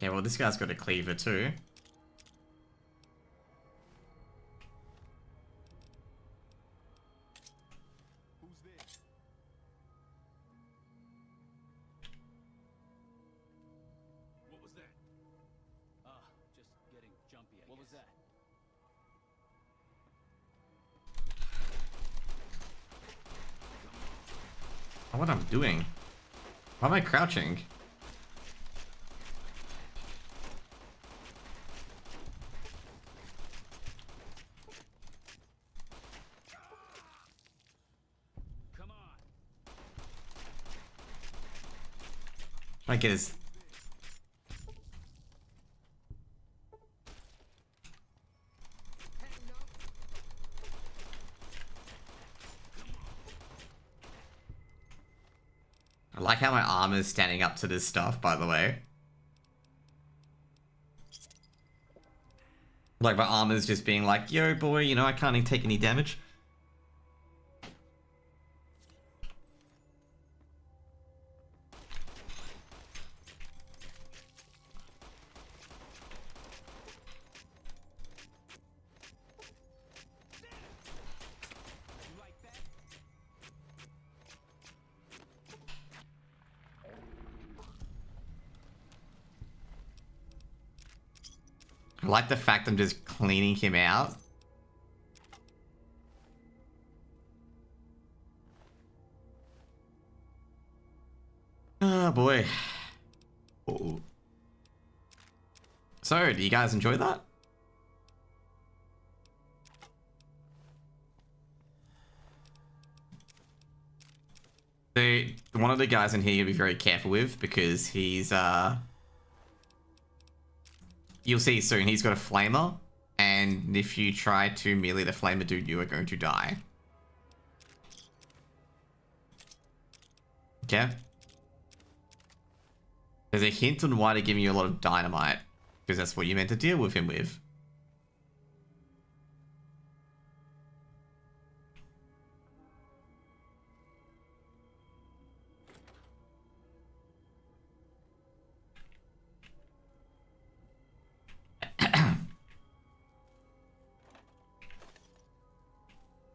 Okay, well this guy's got a cleaver too. Who's there? What was that? Just getting jumpy, I What was guess. that? Oh, what I'm doing? Why am I crouching? Come on. Trying to get his. I like how my armor's standing up to this stuff, by the way. Like my armor's just being like, yo boy, you know, I can't even take any damage. You like that? I like the fact I'm just cleaning him out. Oh boy. Ooh. So, do you guys enjoy that? One of the guys in here you'll be very careful with because he's you'll see soon he's got a flamer, and if you try to melee the flamer dude, you are going to die. Okay? There's a hint on why they're giving you a lot of dynamite, because that's what you meant to deal with him with.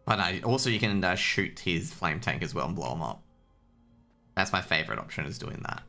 But also you can shoot his flame tank as well and blow him up. That's my favorite option, is doing that.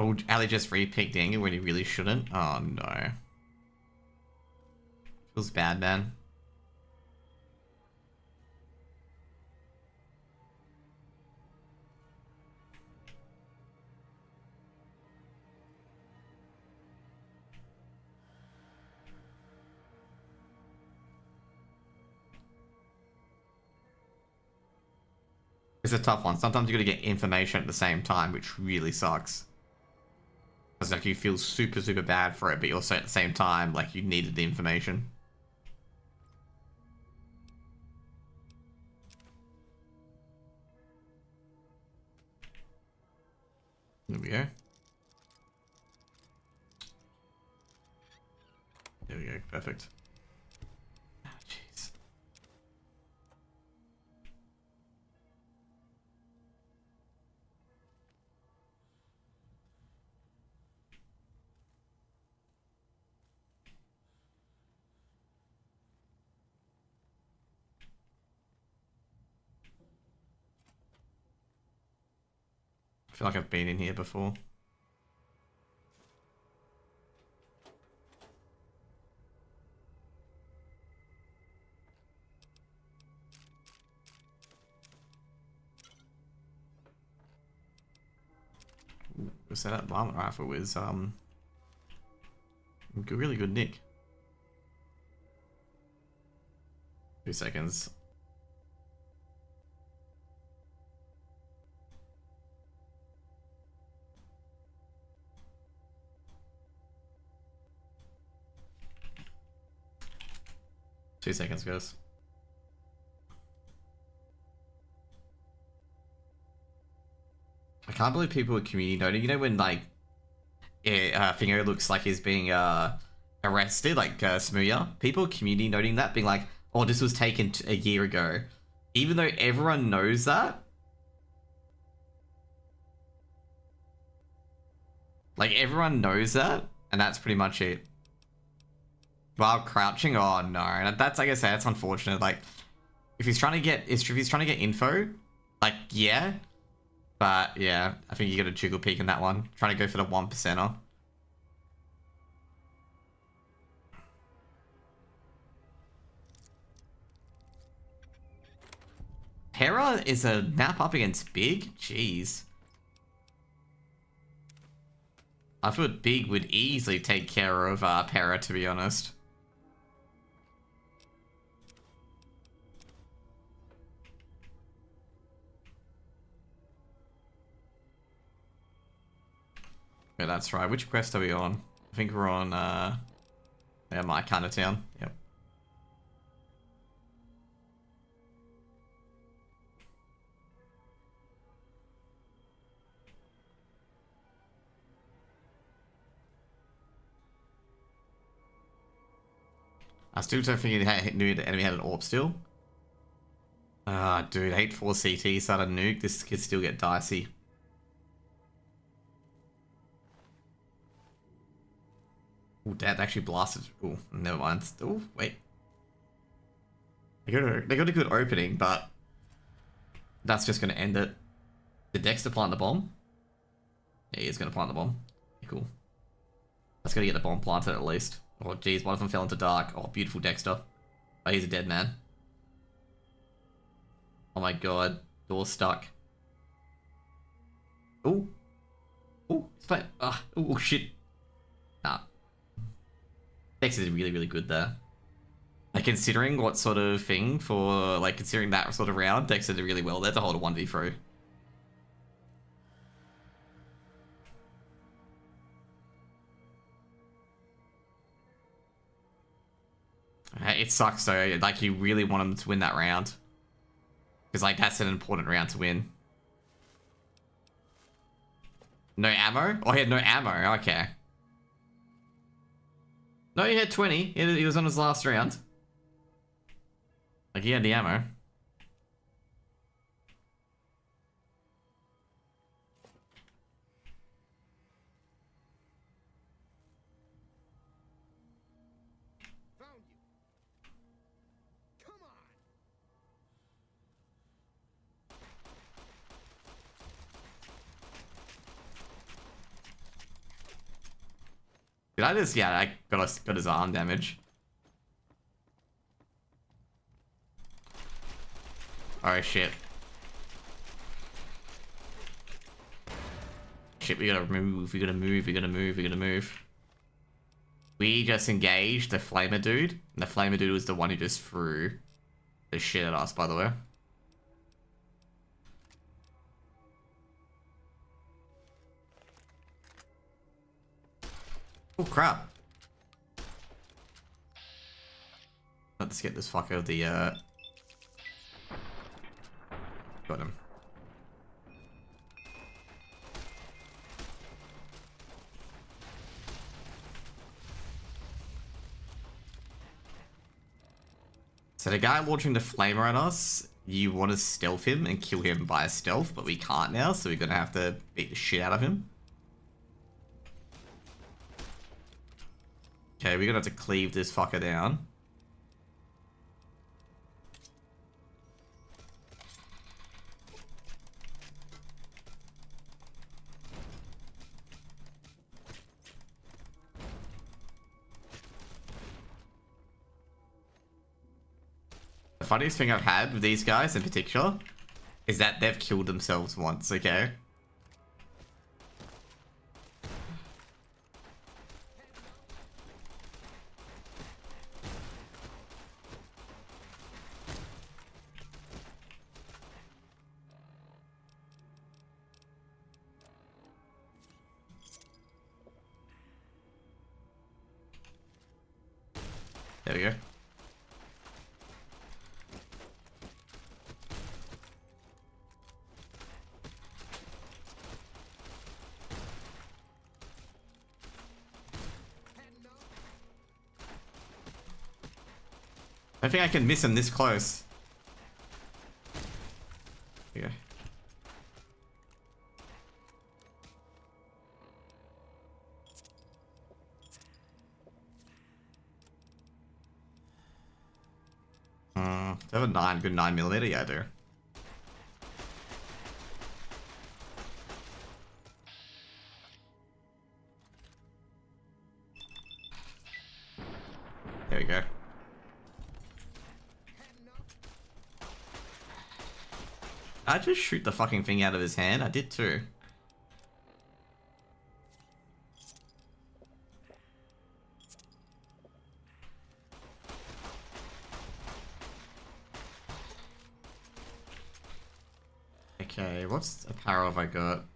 Oh, Ali just re-picked Anger when he really shouldn't. Oh no. Feels bad, man. It's a tough one. Sometimes you gotta get information at the same time, which really sucks. It's like you feel super, super bad for it, but also at the same time, like you needed the information. There we go. There we go. Perfect. Ah, jeez. I feel like I've been in here before. Ooh, so that varmint rifle was really good nick. 2 seconds. Two seconds, guys. I can't believe people are community noting. You know when like Fingo looks like he's being arrested, like Smooya? People are community noting that, being like, oh, this was taken a year ago. Even though everyone knows that. Like, everyone knows that, and that's pretty much it. While crouching, oh no, that's, like I said, that's unfortunate. Like, if he's trying to get info, like, yeah. But yeah, I think you got a jiggle peek in that one. Trying to go for the 1%er. Hera is a map up against Big? Jeez. I thought Big would easily take care of Hera, to be honest. Yeah, that's right. Which quest are we on? I think we're on, yeah, my kind of town. Yep. I still don't think it knew the enemy had an AWP still. Ah, dude, 8-4 CT started a nuke. This could still get dicey. Ooh, Dad actually blasted. Ooh, never mind. Ooh, wait. They got a good opening, but that's just going to end it. Did Dexter plant the bomb? Yeah, he is going to plant the bomb. Yeah, cool. That's going to get the bomb planted at least. Oh, geez, one of them fell into dark. Oh, beautiful Dexter. Oh, he's a dead man. Oh my god. Door's stuck. Ooh. Ooh, it's playing. Ooh, shit. Nah. Dex is really, really good there. Like, considering what sort of thing for, like, considering that sort of round, Dex did really well there to hold a 1v3. It sucks though, like, you really want him to win that round. Because, like, that's an important round to win. No ammo? Oh, he had no ammo, okay. No, he had 20. He was on his last round. Like, he had the ammo. Found you. Come on. Did I just... Yeah, I got his arm damage. Oh, shit. Shit, we gotta move, we gotta move, we gotta move, we gotta move. We just engaged the flamer dude, and the flamer dude was the one who just threw the shit at us, by the way. Oh, crap. Let's get this fucker of the, Got him. So the guy launching the flamer at us, you want to stealth him and kill him by stealth, but we can't now, so we're gonna have to beat the shit out of him. Okay, we're gonna have to cleave this fucker down. The funniest thing I've had with these guys in particular is that they've killed themselves once, okay? There we go. I think I can miss him this close. There you go. Do I have a good 9mm? Yeah, I do. There we go. I just shoot the fucking thing out of his hand? I did too. Okay, what's apparel have I got?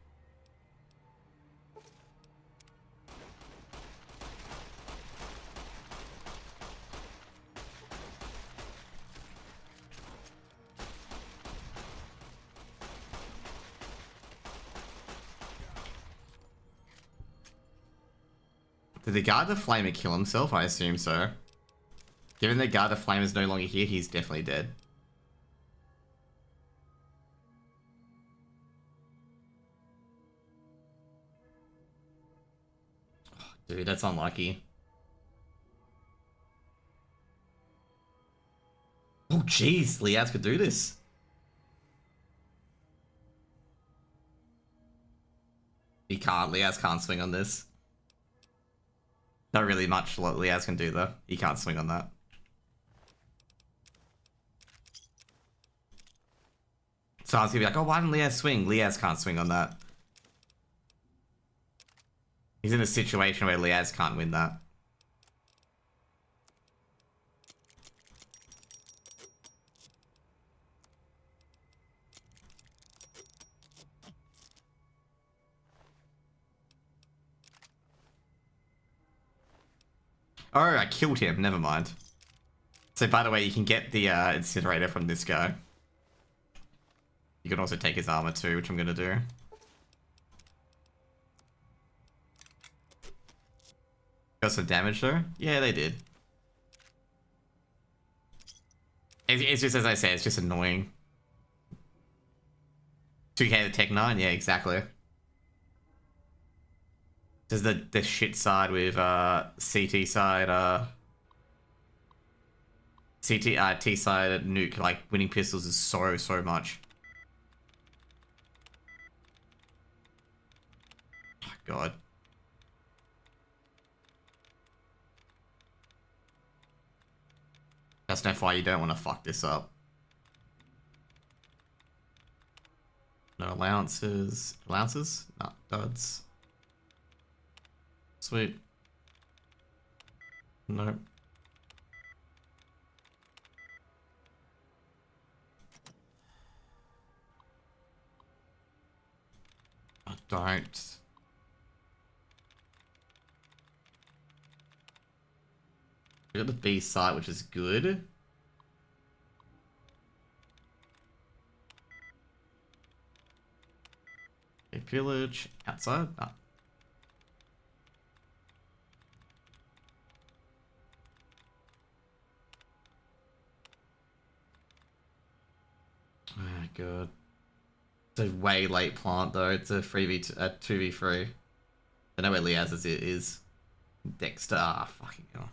Did the guy the flamer kill himself? I assume so. Given that Guard the Flame is no longer here, he's definitely dead. Oh, dude, that's unlucky. Oh, jeez, Liaz could do this. He can't. Liaz can't swing on this. Not really much Liaz can do, though. He can't swing on that. So I was gonna be like, oh, why didn't Liaz swing? Liaz can't swing on that. He's in a situation where Liaz can't win that. Oh, I killed him. Never mind. So, by the way, you can get the incinerator from this guy. You can also take his armor too, which I'm gonna do. Got some damage though? Yeah, they did. It's just, as I say, it's just annoying. 2k to Tech 9? Yeah, exactly. Does the shit side with CT side T side nuke, like winning pistols is so much. Oh, God. That's no fire, you don't want to fuck this up. No allowances. Allowances? No, duds. Sweet. Nope. I don't. We got the B site, which is good. A pillage outside? No. Oh, God. It's a way late plant, though. It's a 2v3. I know where Liaz's is. Dexter. Ah, fucking hell.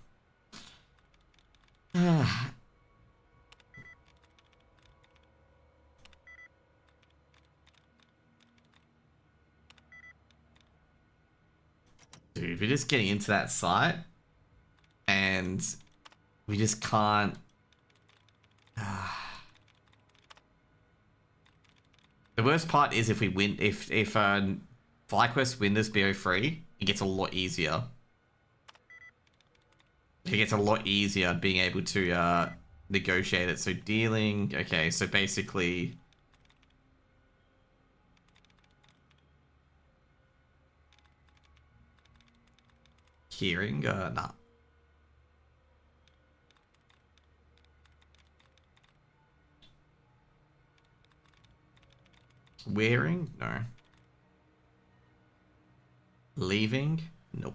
Dude, we're just getting into that site. And we just can't... The worst part is if we win, if FlyQuest win this BO3, it gets a lot easier. It gets a lot easier being able to negotiate it. So dealing, okay, so basically... Hearing, nah. Wearing? No. Leaving? Nope.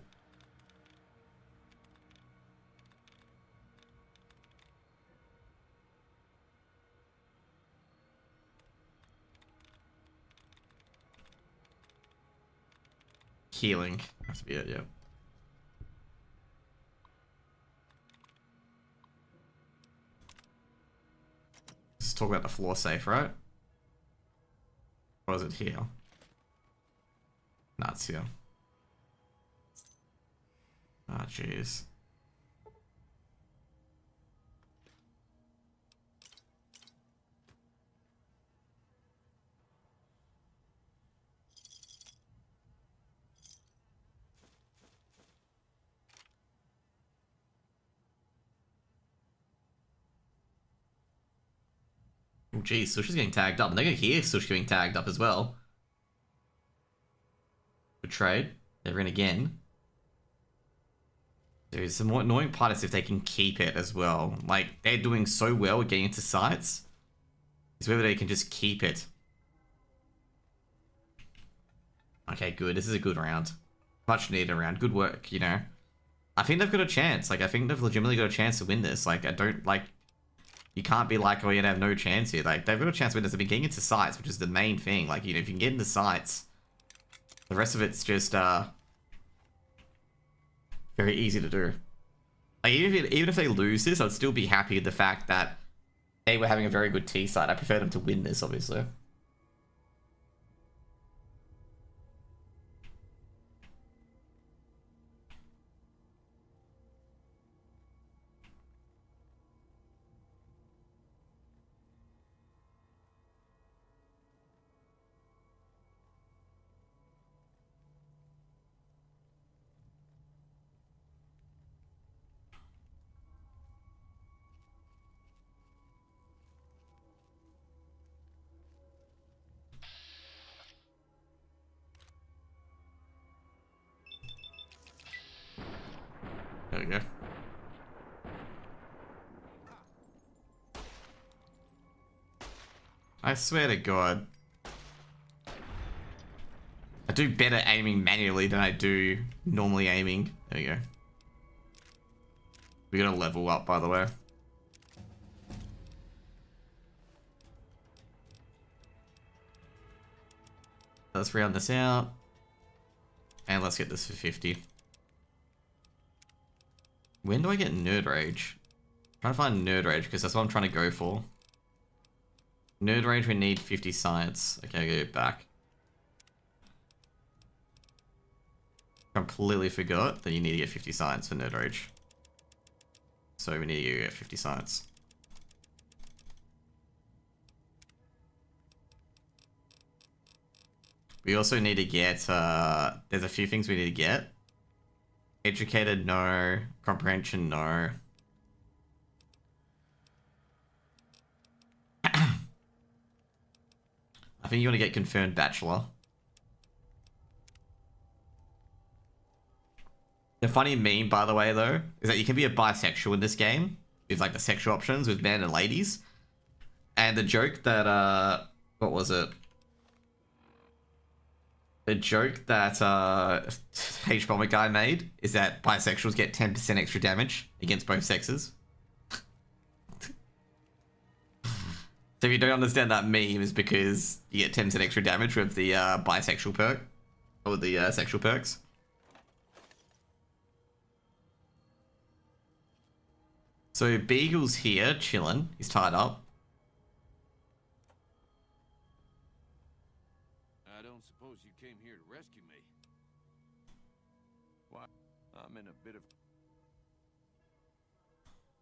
Healing. That's be it, yeah. Let's talk about the floor safe, right? Or is it here? Nah, it's here. Ah, jeez. Oh, geez, Sushi's getting tagged up. And they're going to hear Sushi getting tagged up as well. Good trade. They're in again. Dude, the more annoying part is if they can keep it as well. Like, they're doing so well with getting into sites. It's whether they can just keep it. Okay, good. This is a good round. Much needed round. Good work, you know. I think they've got a chance. Like, I think they've legitimately got a chance to win this. Like, I don't, like... You can't be like, oh, you're gonna have no chance here. Like, they've got a chance to win this. They've been getting into sites, which is the main thing. Like, you know, if you can get into sites, the rest of it's just, very easy to do. Like, even if they lose this, I'd still be happy with the fact that they were having a very good T side. I prefer them to win this, obviously. There we go. I swear to God. I do better aiming manually than I do normally aiming. There we go. We gotta level up, by the way. Let's round this out. And let's get this for 50. When do I get Nerdrage? I'm trying to find Nerdrage because that's what I'm trying to go for. Nerdrage, we need 50 science. Okay, I get it back. Completely forgot that you need to get 50 science for Nerdrage. So we need to get 50 science. We also need to get, there's a few things we need to get. Educated, no. Comprehension, no. I think you want to get confirmed bachelor. The funny meme, by the way, though, is that you can be a bisexual in this game. With, like, the sexual options with men and ladies. And the joke that, what was it? The joke that H-Bomber guy made is that bisexuals get 10% extra damage against both sexes. So if you don't understand that meme, is because you get 10% extra damage with the bisexual perk. Or the sexual perks. So Beagle's here, chilling. He's tied up. I don't suppose you came here to rescue me. Why? I'm in a bit of...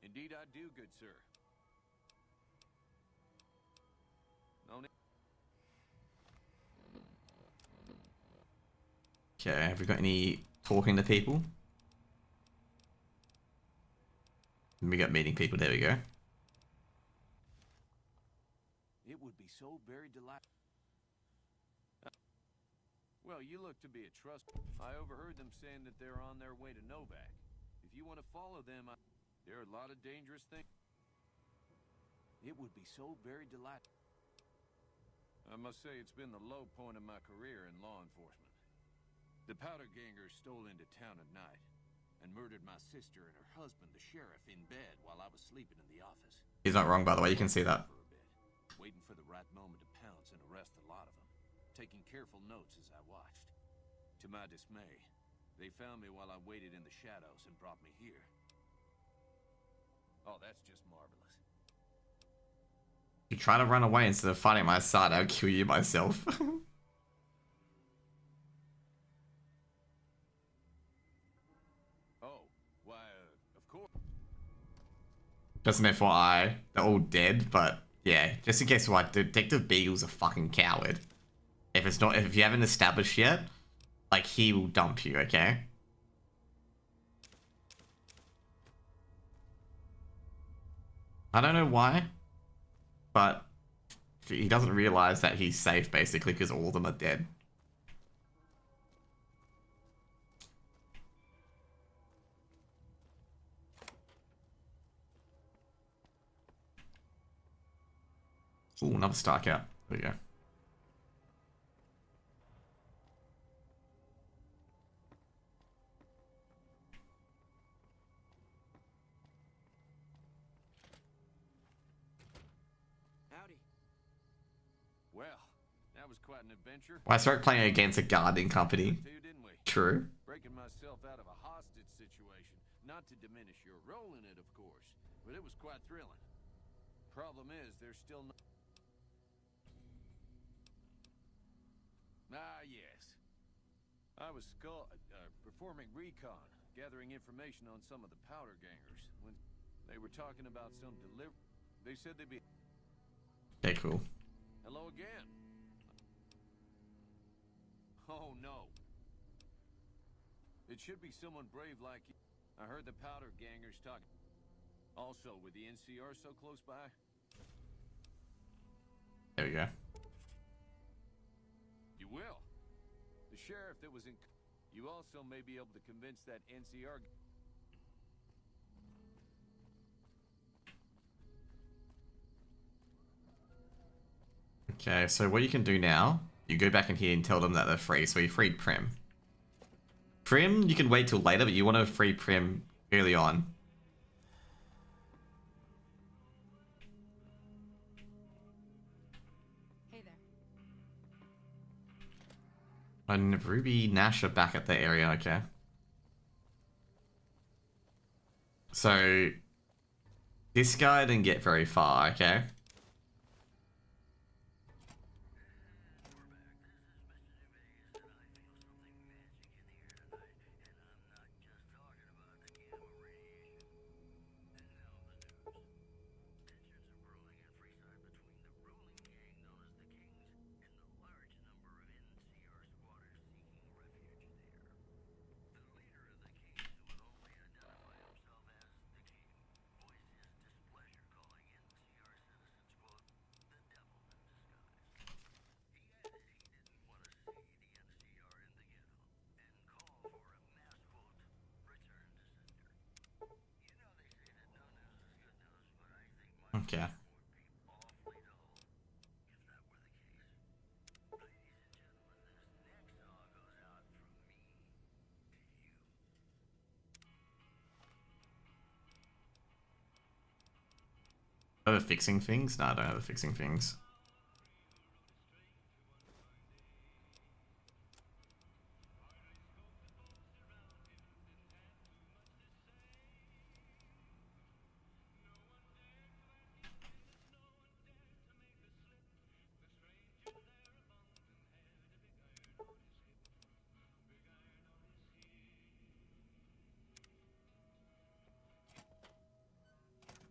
Indeed I do, good sir. No need... Okay, have we got any talking to people? We got meeting people, there we go. It would be so very delightful. Well, you look to be a trust. I overheard them saying that they're on their way to Novak. If you want to follow them, there are a lot of dangerous things. It would be so very delightful. I must say it's been the low point of my career in law enforcement. The powder gangers stole into town at night and murdered my sister and her husband, the sheriff, in bed while I was sleeping in the office. He's not wrong, by the way, you can see that. Waiting for the right moment to pounce and arrest a lot of them, taking careful notes as I watched. To my dismay, they found me while I waited in the shadows and brought me here. Oh, that's just marvelous. You try to run away instead of fighting my side, I'll kill you myself. Just an FYI, they're all dead, but yeah, just in case what, Detective Beagle's a fucking coward. If you haven't established yet, like, he will dump you, okay? I don't know why, but he doesn't realize that he's safe, basically, because all of them are dead. Ooh, another star cap. There we go. Well, that was quite an adventure. Well, I started playing against a guarding company. Too, didn't we? True. Breaking myself out of a hostage situation. Not to diminish your role in it, of course, but it was quite thrilling. Problem is, there's still no... Ah, yes. I was performing recon, gathering information on some of the powder gangers. When they were talking about some they said they'd be... Okay, cool. Hello again. Oh, no. It should be someone brave like you. I heard the powder gangers talk. Also, with the NCR so close by. There we go. You will. The sheriff that was in... You also may be able to convince that NCR... Okay, so what you can do now, you go back in here and tell them that they're free. So you freed Prim. Prim, you can wait till later, but you want to free Prim early on. Hey there. And Ruby, Nash are back at the area, okay. So, this guy didn't get very far, okay? Okay. Are they fixing things? No, I don't have the fixing things.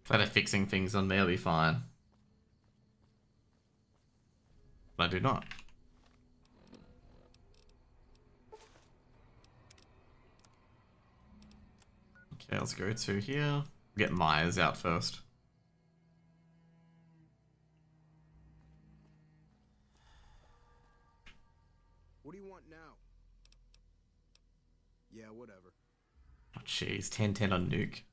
If they're fixing things on me, I'll be fine. But I do not. Okay, let's go to here. Get Myers out first. What do you want now? Yeah, whatever. Oh, jeez, 10-10 on Nuke.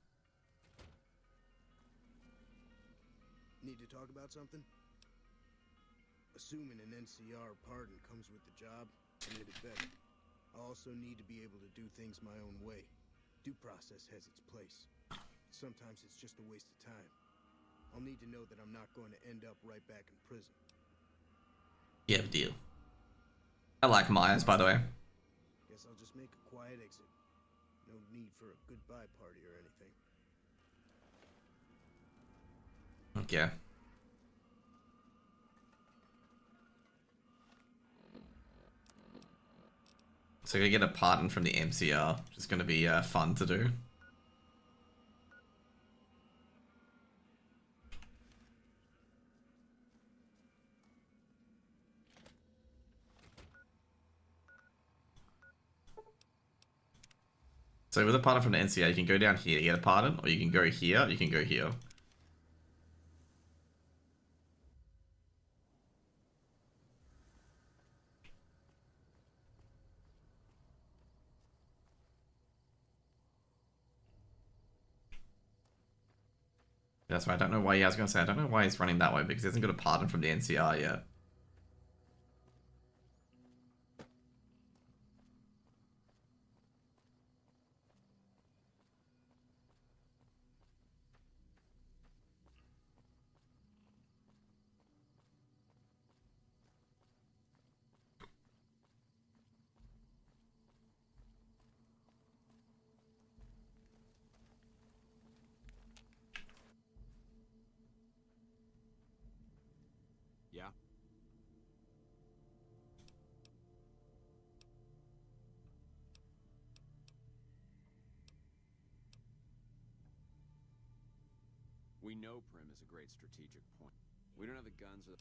Need to talk about something? Assuming an NCR pardon comes with the job, I need it better. I also need to be able to do things my own way. Due process has its place. Sometimes it's just a waste of time. I'll need to know that I'm not going to end up right back in prison. Yeah, deal. I like Myers, by the way. Guess I'll just make a quiet exit. No need for a goodbye party or anything. Okay. So gonna get a pardon from the MCR, which is gonna be fun to do. So with a pardon from the NCR, you can go down here to get a pardon, or you can go here, or you can go here. That's why I don't know why I was gonna say I don't know why he's running that way because he hasn't got a pardon from the NCR yet. We know Prim is a great strategic point. We don't have the guns or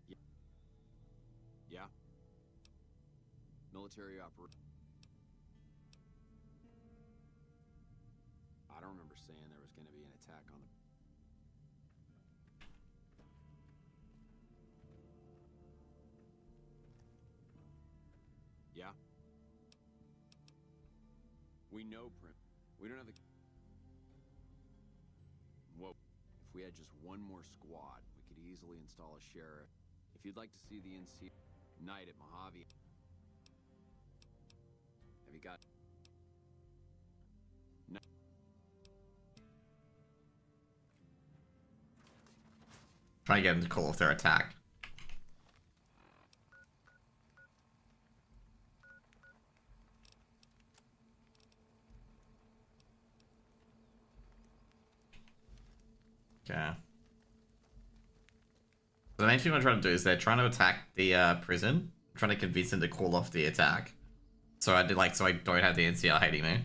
the... Yeah. Military operation. I don't remember saying there was going to be an attack on the... Yeah. We know Prim. We don't have the... Whoa. If we had just one more squad, we could easily install a sheriff. If you'd like to see the NC night at Mojave... Have you got... No. Trying to get them to call off their attack. Okay. The main thing I'm trying to do is they're trying to attack the prison. I'm trying to convince them to call off the attack. So I don't have the NCR hating me.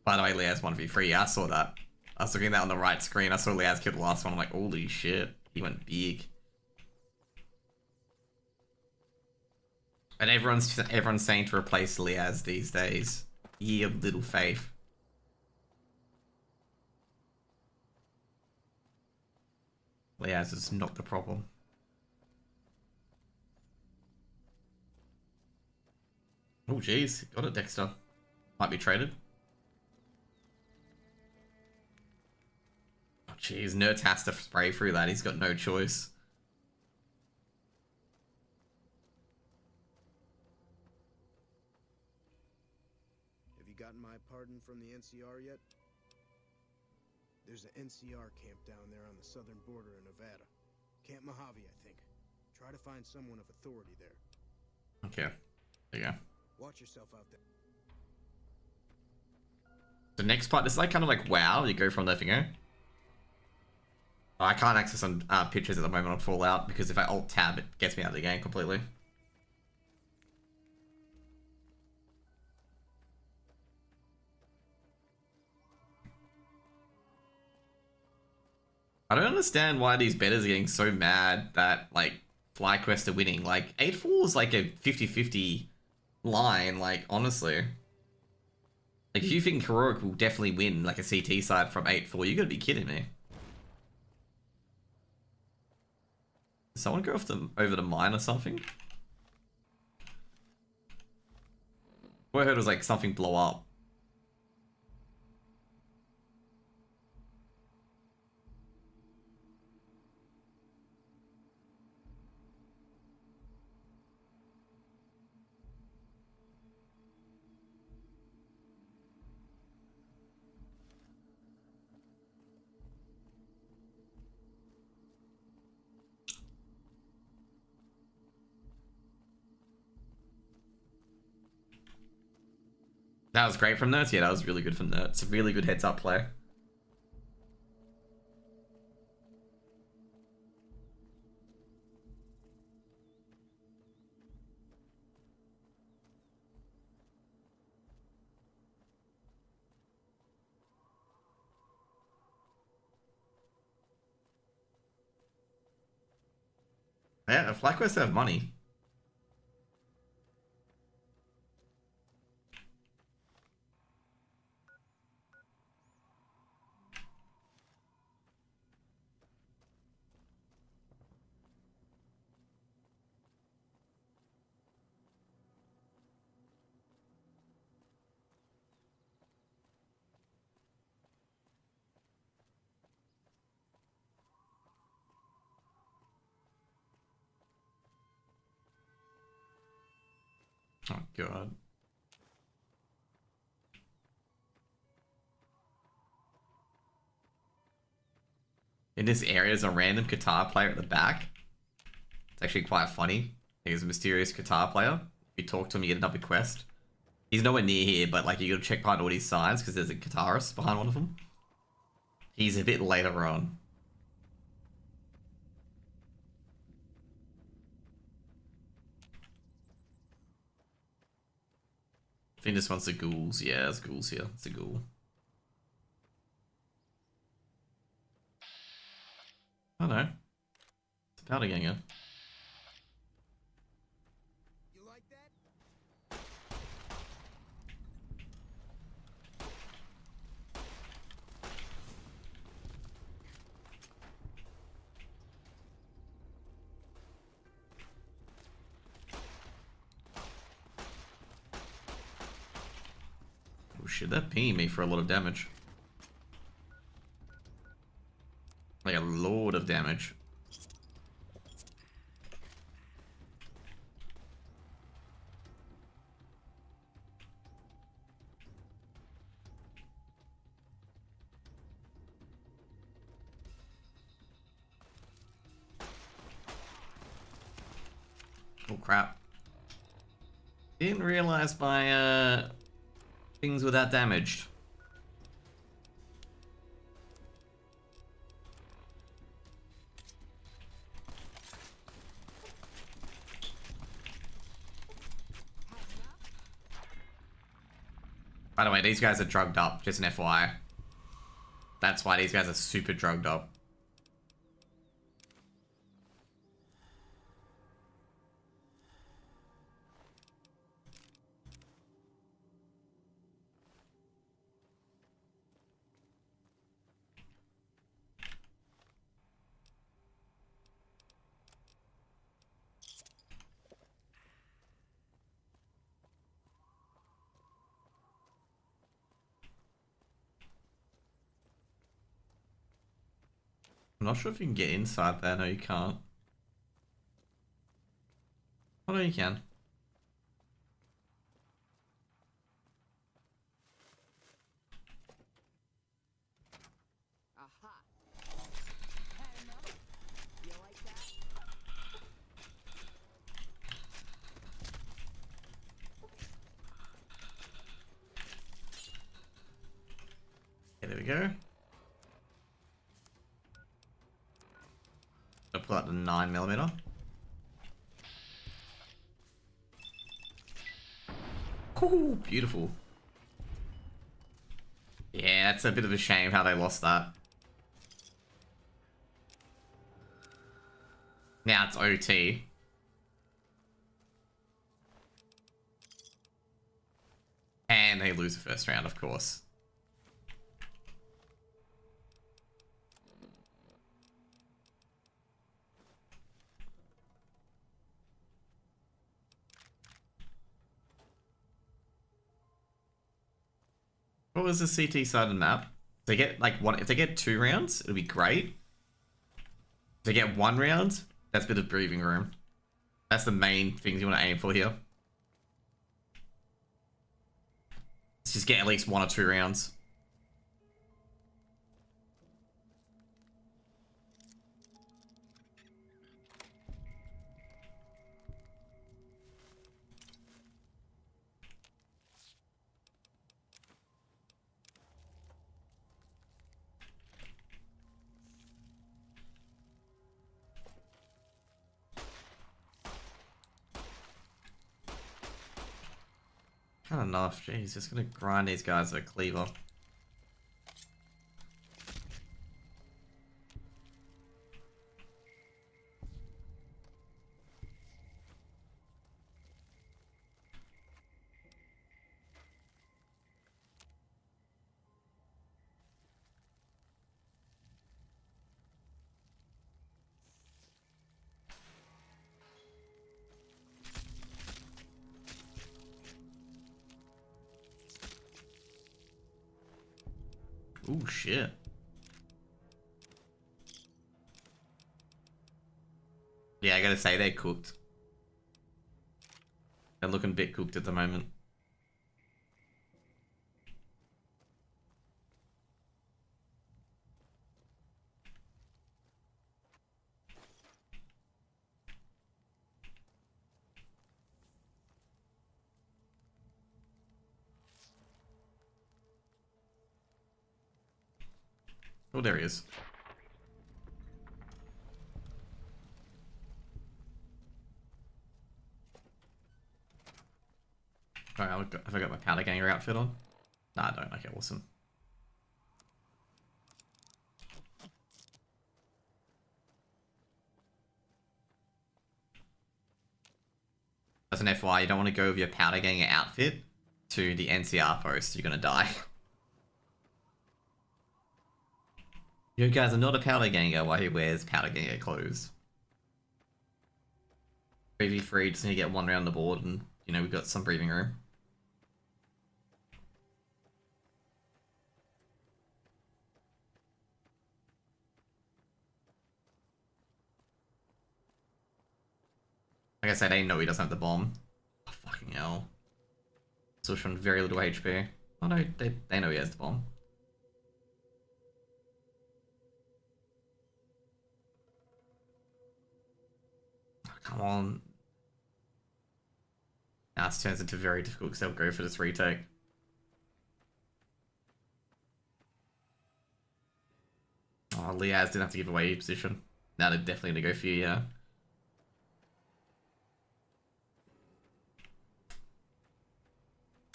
By the way, Leaz 1v3, yeah, I saw that. I was looking at that on the right screen. I saw Leaz kill the last one. I'm like, holy shit. He went big. And everyone's saying to replace Leaz these days. Ye of little faith. Leaz is not the problem. Oh jeez, got it, Dexter. Might be traded. Oh jeez, Nerds has to spray through that. He's got no choice. Have you gotten my pardon from the NCR yet? There's an NCR camp down there on the southern border of Nevada. Camp Mojave, I think. Try to find someone of authority there. Okay. There you go. Watch yourself out there. The next part, this is like kind of like WoW. You go from there, finger. I can't access on pictures at the moment on Fallout because if I alt tab, it gets me out of the game completely. I don't understand why these bettors are getting so mad that, like, FlyQuest are winning. Like, 8-4 is like a 50-50 line, like, honestly. Like, if you think Heroic will definitely win, like, a CT side from 8-4, you gotta be kidding me. Did someone go off over the mine or something? What I heard was, like, something blow up. That was great from Nerds. Yeah, that was really good from Nerds. It's a really good heads-up play. Yeah, FlyQuest have money. Oh god. In this area is a random guitar player at the back. It's actually quite funny. He's a mysterious guitar player. If you talk to him, you get another quest. He's nowhere near here, but like you gotta check behind all these signs because there's a guitarist behind one of them. He's a bit later on. I think this one's the ghouls. Yeah, there's ghouls here. It's a ghoul. Oh no. It's a powder ganger. You like that? Oh shit, that pinged me for a lot of damage. Like a load of damage. Oh crap. Didn't realize my things were that damaged. By the way, these guys are drugged up, just an FYI. That's why these guys are super drugged up. I'm not sure if you can get inside there. No, you can't. Oh, no, you can. Aha. Had enough? You like that? Okay, there we go. I'll pull out the 9mm. Ooh, beautiful. Yeah, it's a bit of a shame how they lost that. Now it's OT. And they lose the first round, of course. What was the CT side of the map? If they get like one, if they get 2 rounds, it'll be great. If they get 1 round, that's a bit of breathing room. That's the main things you want to aim for here. Let's just get at least 1 or 2 rounds. Not enough, jeez, just gonna grind these guys with a cleaver. Ooh, shit. Yeah, I gotta say, they're cooked. They're looking a bit cooked at the moment. Oh, there he is. Sorry, have I got my powder ganger outfit on? Nah, I don't. Okay, awesome. As an FYI, you don't want to go with your powder ganger outfit to the NCR post. You're gonna die. You guys are not a powder ganger while he wears powder ganger clothes. 3v3, just need to get one round the board and, you know, we've got some breathing room. Like I said, they know he doesn't have the bomb. Oh, fucking hell. Switch on very little HP. Oh no, they know he has the bomb. Oh, come on. Now this turns into very difficult because they'll go for this retake. Oh, Liaz didn't have to give away your position. Now they're definitely gonna go for you, yeah.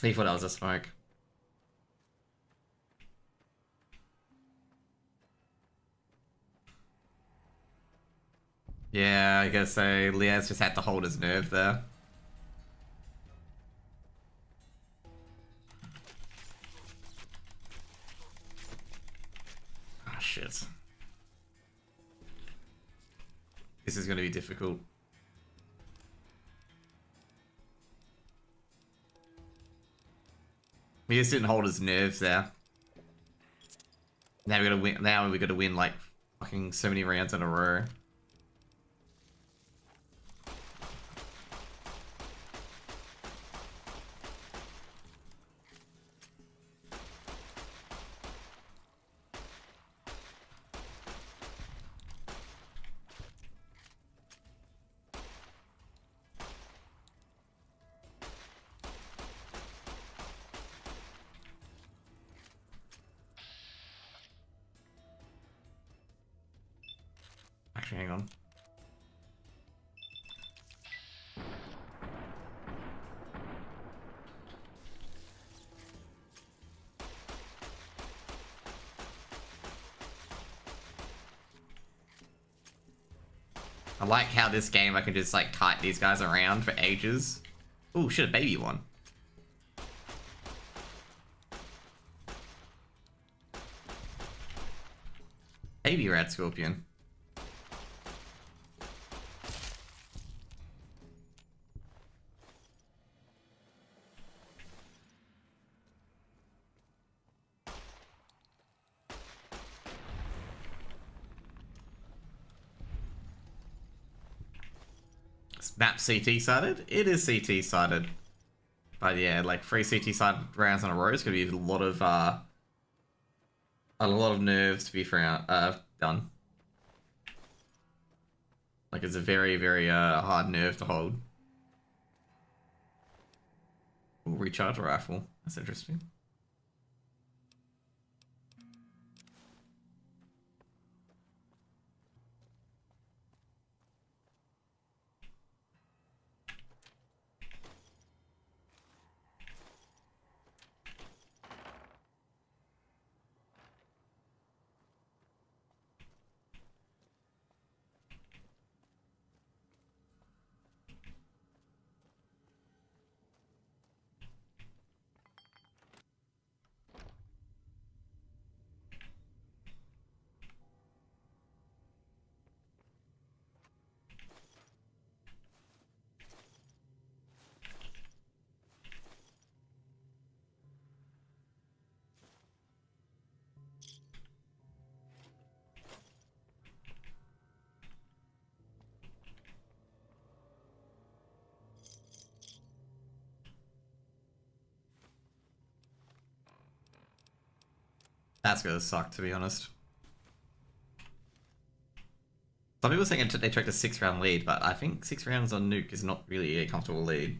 He thought that was a smoke. Yeah, I guess so. Liaz just had to hold his nerve there. Ah, shit. This is going to be difficult. He just didn't hold his nerves there. Now we gotta win. Now we gotta win like fucking so many rounds in a row. Actually, hang on. I like how this game I can just like kite these guys around for ages. Oh shit, a baby one. Baby rat scorpion. Map CT sided? It is CT sided. But yeah, like 3 CT sided rounds in a row is gonna be a lot of nerves to be done. Like it's a very, very hard nerve to hold. Ooh, recharge rifle. That's interesting. That's gonna suck, to be honest. Some people saying they took a 6-round lead, but I think 6 rounds on Nuke is not really a comfortable lead.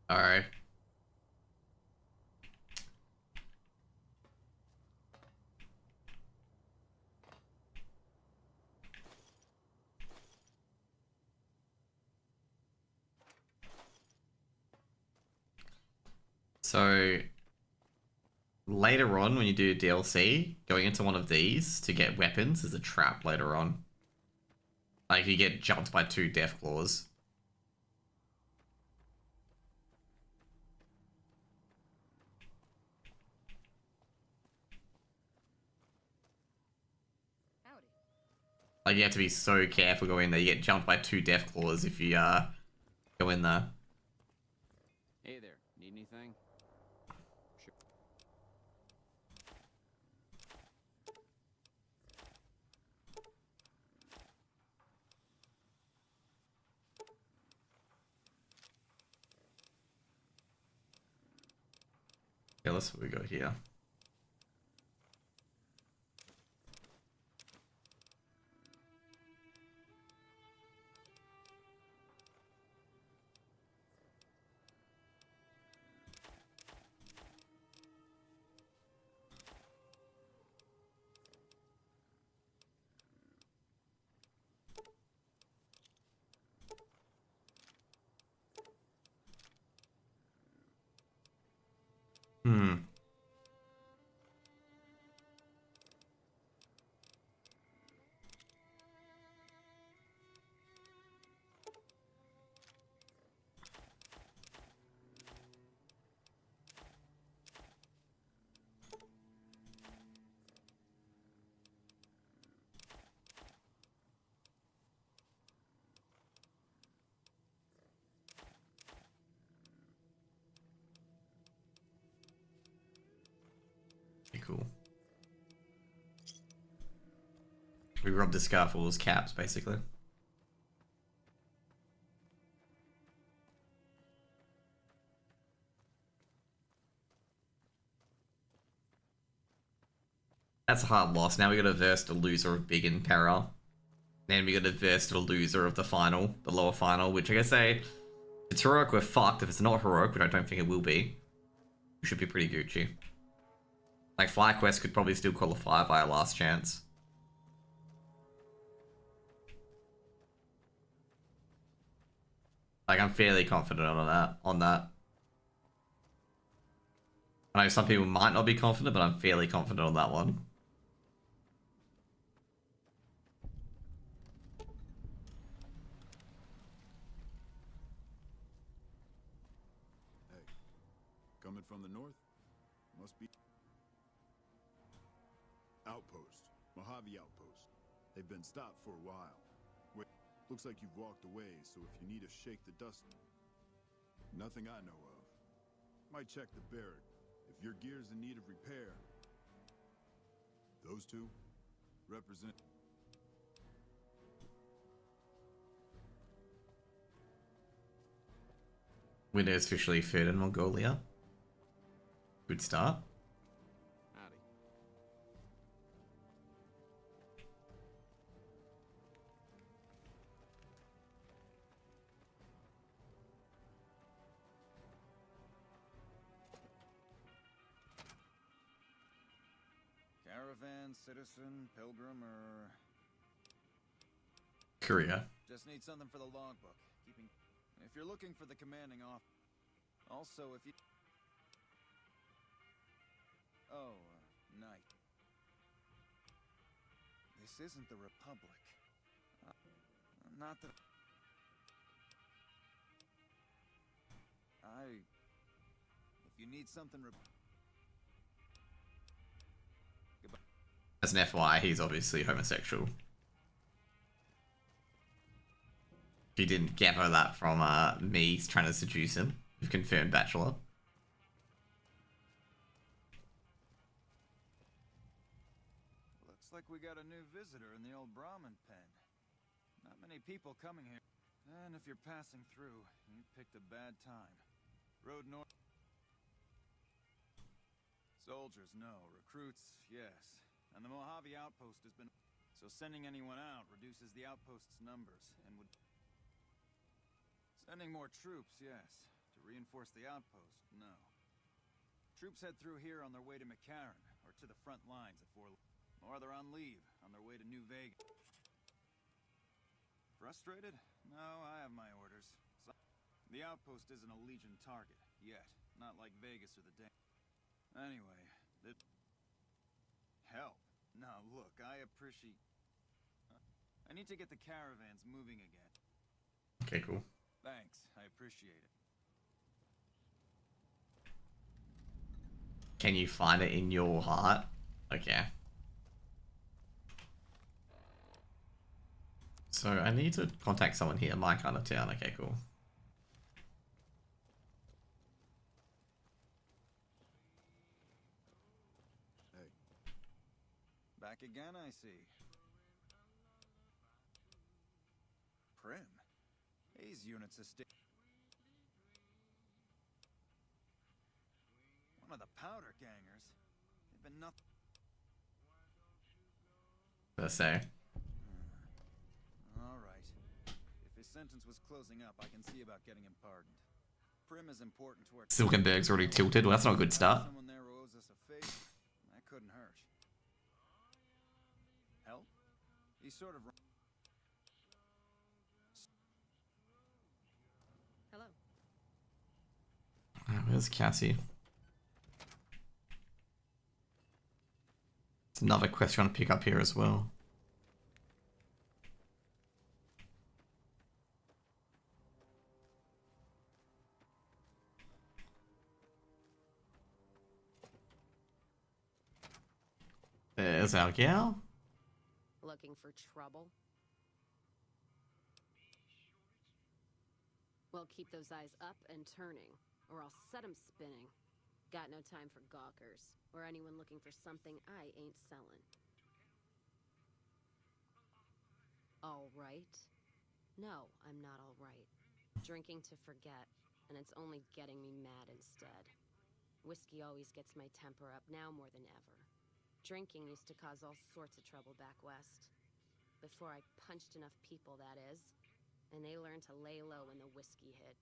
Alright. So later on, when you do DLC, going into one of these to get weapons is a trap later on. Like, you get jumped by 2 death claws. Like, you have to be so careful going in there. You get jumped by 2 death claws if you go in there. Hey there, need anything? Sure. Yeah, that's what we got here. Hmm. Cool. We robbed the Scarfall's caps, basically. That's a hard loss. Now we gotta verse the loser of Big in Peril. Then we gotta verse the loser of the final, the lower final, which I guess if it's heroic, we're fucked. If it's not heroic, which I don't think it will be, we should be pretty Gucci. Like, FlyQuest could probably still qualify by a last chance. Like, I'm fairly confident on that. I know some people might not be confident, but I'm fairly confident on that one. Hey, coming from the north? Must be Outpost. Mojave Outpost. They've been stopped for a while. Wait, looks like you've walked away, so if you need to shake the dust... Nothing I know of. Might check the barrack. If your gear's in need of repair... Those two represent... Winter is officially third in Mongolia. Good start. Howdy. Caravan, citizen, pilgrim, or... Korea. Just need something for the logbook. Keeping... If you're looking for the commanding off... Also, if you... Oh, knight. This isn't the Republic. Not that... If you need something... As an FYI, he's obviously homosexual. If you didn't gather that from me trying to seduce him, you've confirmed bachelor. Looks like we got a new visitor in the old Brahmin pen. Not many people coming here. And if you're passing through, you picked a bad time. Road north. Soldiers, no. Recruits, yes. And the Mojave outpost has been... So sending anyone out reduces the outpost's numbers and would... Sending more troops, yes. To reinforce the outpost, no. Troops head through here on their way to McCarran, or to the front lines at Fort... Or they're on leave, on their way to New Vegas. Frustrated? No, I have my orders. The outpost isn't a Legion target, yet. Not like Vegas or the day. Anyway, help. Now look, I appreciate. I need to get the caravans moving again. Okay, cool. Thanks, I appreciate it. Can you find it in your heart? Okay. So I need to contact someone here, my kind of town. Okay, cool. Hey. Back again, I see. Prim. These units are still. One of the powder gangers. They've been nothing. Let's say. All right. If his sentence was closing up, I can see about getting him pardoned. Prim is important to our. Silkenberg's already tilted. Well, that's not a good start. Someone there who owes us a favor. That couldn't hurt. Help? He's sort of. Hello. Where's Cassie? It's another quest you want to pick up here as well. There's our gal. Looking for trouble? Well, keep those eyes up and turning, or I'll set 'em spinning. Got no time for gawkers, or anyone looking for something I ain't selling. All right? No, I'm not all right. Drinking to forget, and it's only getting me mad instead. Whiskey always gets my temper up, now more than ever. Drinking used to cause all sorts of trouble back west. Before I punched enough people, that is. And they learned to lay low when the whiskey hit.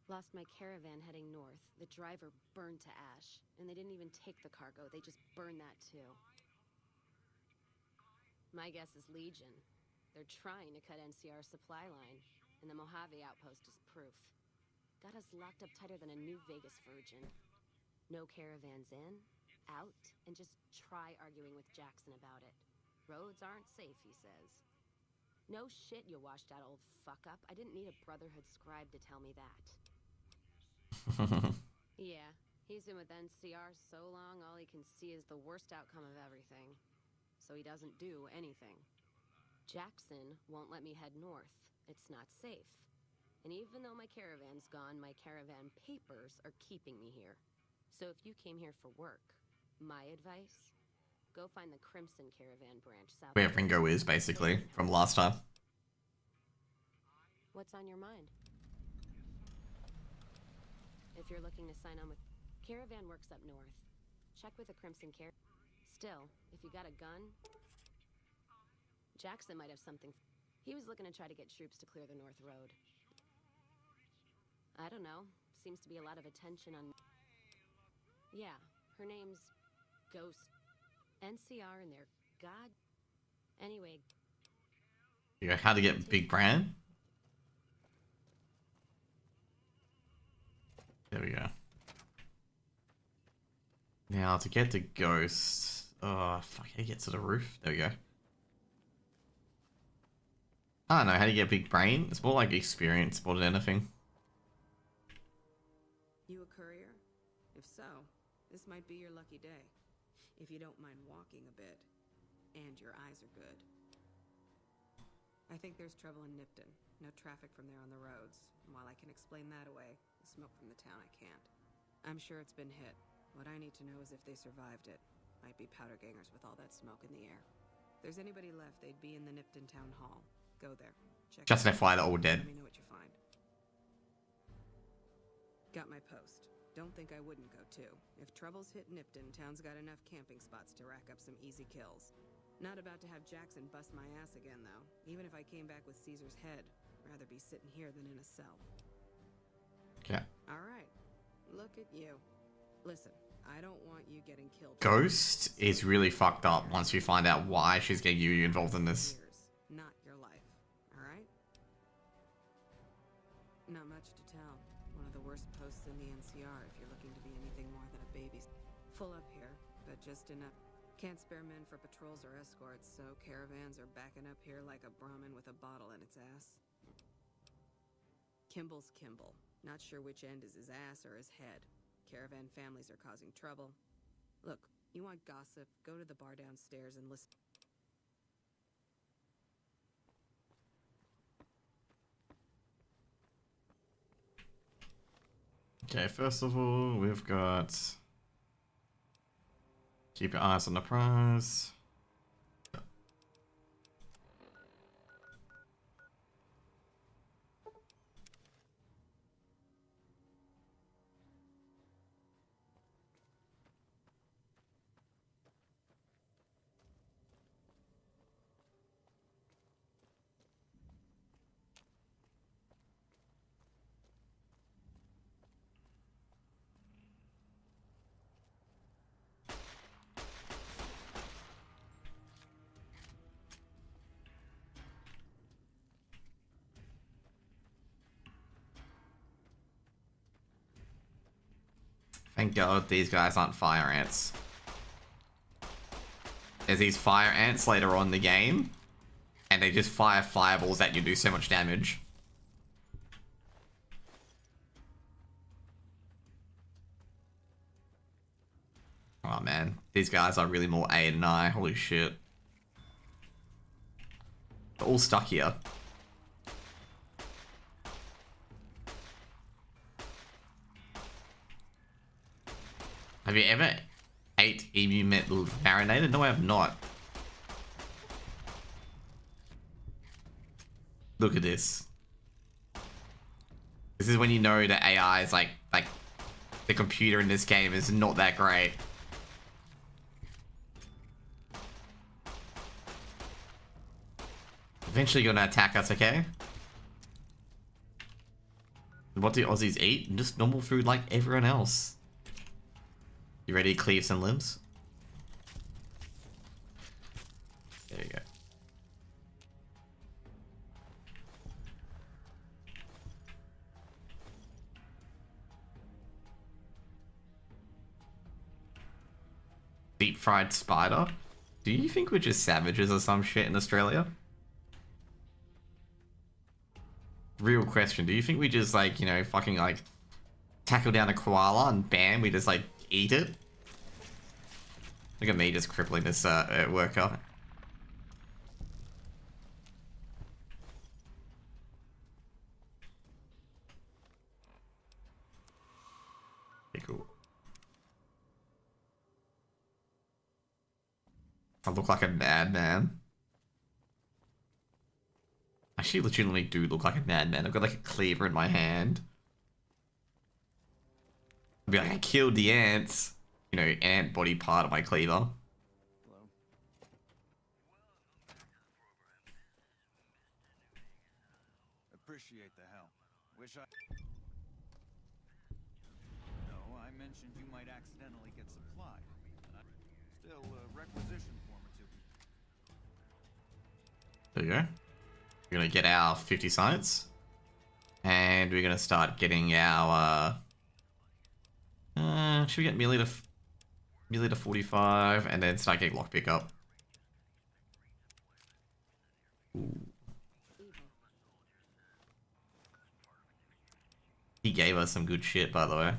Lost my caravan heading north. The driver burned to ash. And they didn't even take the cargo, they just burned that too. My guess is Legion. They're trying to cut NCR's supply line. And the Mojave outpost is proof. Got us locked up tighter than a New Vegas virgin. No caravans in, out, and just try arguing with Jackson about it. Roads aren't safe, he says. No shit, you washed out old fuck-up. I didn't need a Brotherhood scribe to tell me that. Yeah, he's been with NCR so long, all he can see is the worst outcome of everything. So he doesn't do anything. Jackson won't let me head north. It's not safe. And even though my caravan's gone, my caravan papers are keeping me here. So if you came here for work, my advice, go find the Crimson Caravan branch south. Where Ringo is, basically, from last time. What's on your mind? If you're looking to sign on with... Caravan works up north. Check with the Crimson Caravan. Still, if you got a gun... Jackson might have something... He was looking to try to get troops to clear the North Road. I don't know. Seems to be a lot of attention on... Yeah, her name's Ghost. NCR and their god... Anyway... You go, how to get Big Brand? There we go. Now, to get to Ghost... Oh, fuck, how do you get to the roof? There we go. I don't know, how do you get Big Brain? It's more like experience more than anything. You a courier? If so, this might be your lucky day. If you don't mind walking a bit. And your eyes are good. I think there's trouble in Nipton. No traffic from there on the roads. And while I can explain that away, the smoke from the town I can't. I'm sure it's been hit. What I need to know is if they survived it. Might be powder gangers with all that smoke in the air. If there's anybody left, they'd be in the Nipton Town Hall. Go there. Check Just an FYI, they're all dead. Let me know what you find. Got my post. Don't think I wouldn't go too. If trouble's hit Nipton, town's got enough camping spots to rack up some easy kills. Not about to have Jackson bust my ass again, though. Even if I came back with Caesar's head, rather be sitting here than in a cell. Okay. All right. Look at you. Listen, I don't want you getting killed. Ghost is really fucked up once you find out why she's getting you involved in this. Not your life. All right? Not much to tell. One of just enough. Can't spare men for patrols or escorts, so caravans are backing up here like a Brahmin with a bottle in its ass. Kimball's Kimball. Not sure which end is his ass or his head. Caravan families are causing trouble. Look, you want gossip, go to the bar downstairs and listen. Okay, first of all, we've got... Keep your eyes on the prize. Thank God these guys aren't fire ants. There's these fire ants later on in the game, and they just fire fireballs at you, do so much damage. Oh man, these guys are really more A than I, holy shit. They're all stuck here. Have you ever ate emu meat marinated? No, I have not. Look at this. This is when you know the AI is like the computer in this game is not that great. Eventually gonna attack us, okay? What do Aussies eat? Just normal food like everyone else. You ready to cleave some limbs? There you go. Deep fried spider? Do you think we're just savages or some shit in Australia? Real question, do you think we just like, you know, fucking like tackle down a koala and bam, we just like eat it? Look at me just crippling this worker. Okay, cool. I look like a madman. I actually legitimately do look like a madman. I've got like a cleaver in my hand. I'd be like, I killed the ants. You know, ant body part of my cleaver. Hello. Appreciate the help. Wish I... No, I mentioned you might accidentally get supplied. Still, requisition form or two. There you go. We're gonna get our 50 science. And we're gonna start getting our... should we get melee to 45 and then start getting lockpick up? Ooh. He gave us some good shit, by the way.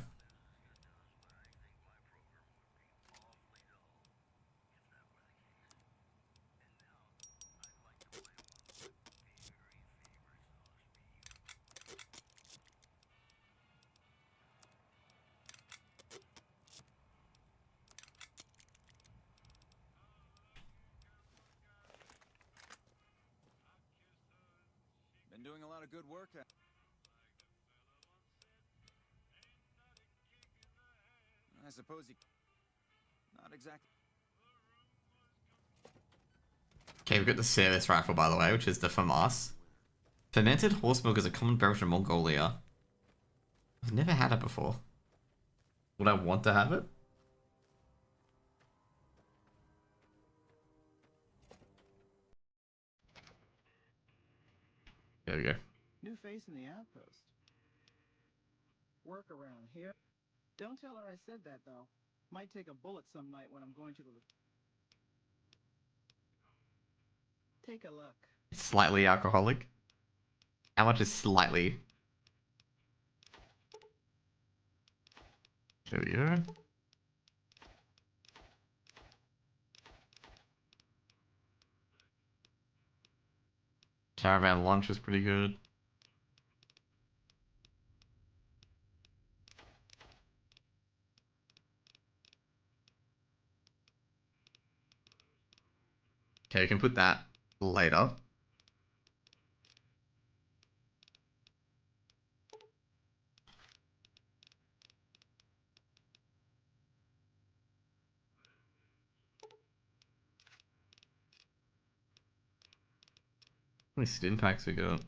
Been doing a lot of good work. I suppose you... Not exactly. Okay, we've got the service rifle, by the way, which is the FAMAS. Fermented horse milk is a common beverage in Mongolia. I've never had it before. Would I want to have it? There we go. New face in the outpost. Work around here. Don't tell her I said that, though. Might take a bullet some night when I'm going to the... Take a look. Slightly alcoholic. How much is slightly? There we go. Caravan lunch is pretty good. Okay, you can put that later. How many stim packs we got?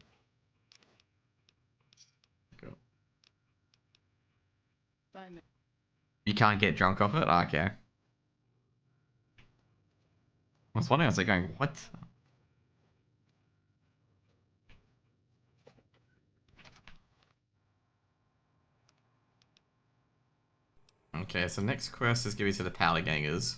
You can't get drunk off it? Okay. I was wondering, I was like going, what? Okay, so next quest is give you to the powder gangers.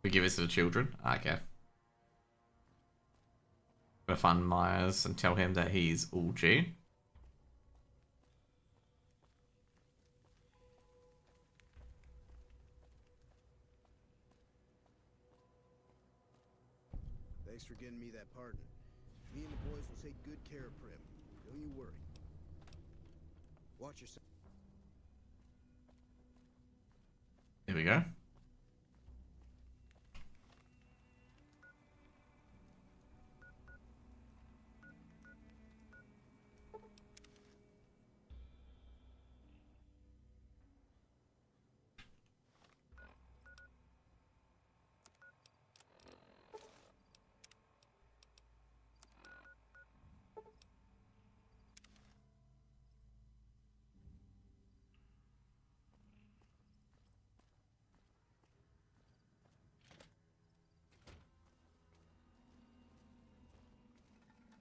We give it to the children? Okay. Gotta find Myers and tell him that he's all G. Thanks for getting me that pardon. Me and the boys will take good care of Prim. Don't you worry. Watch yourself. Here we go.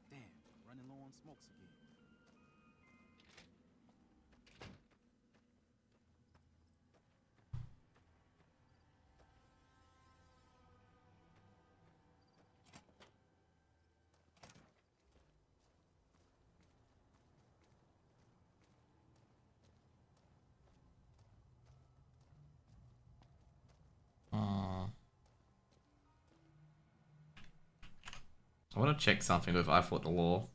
Damn, running low on smokes again. I want to check something with I Fought the Law.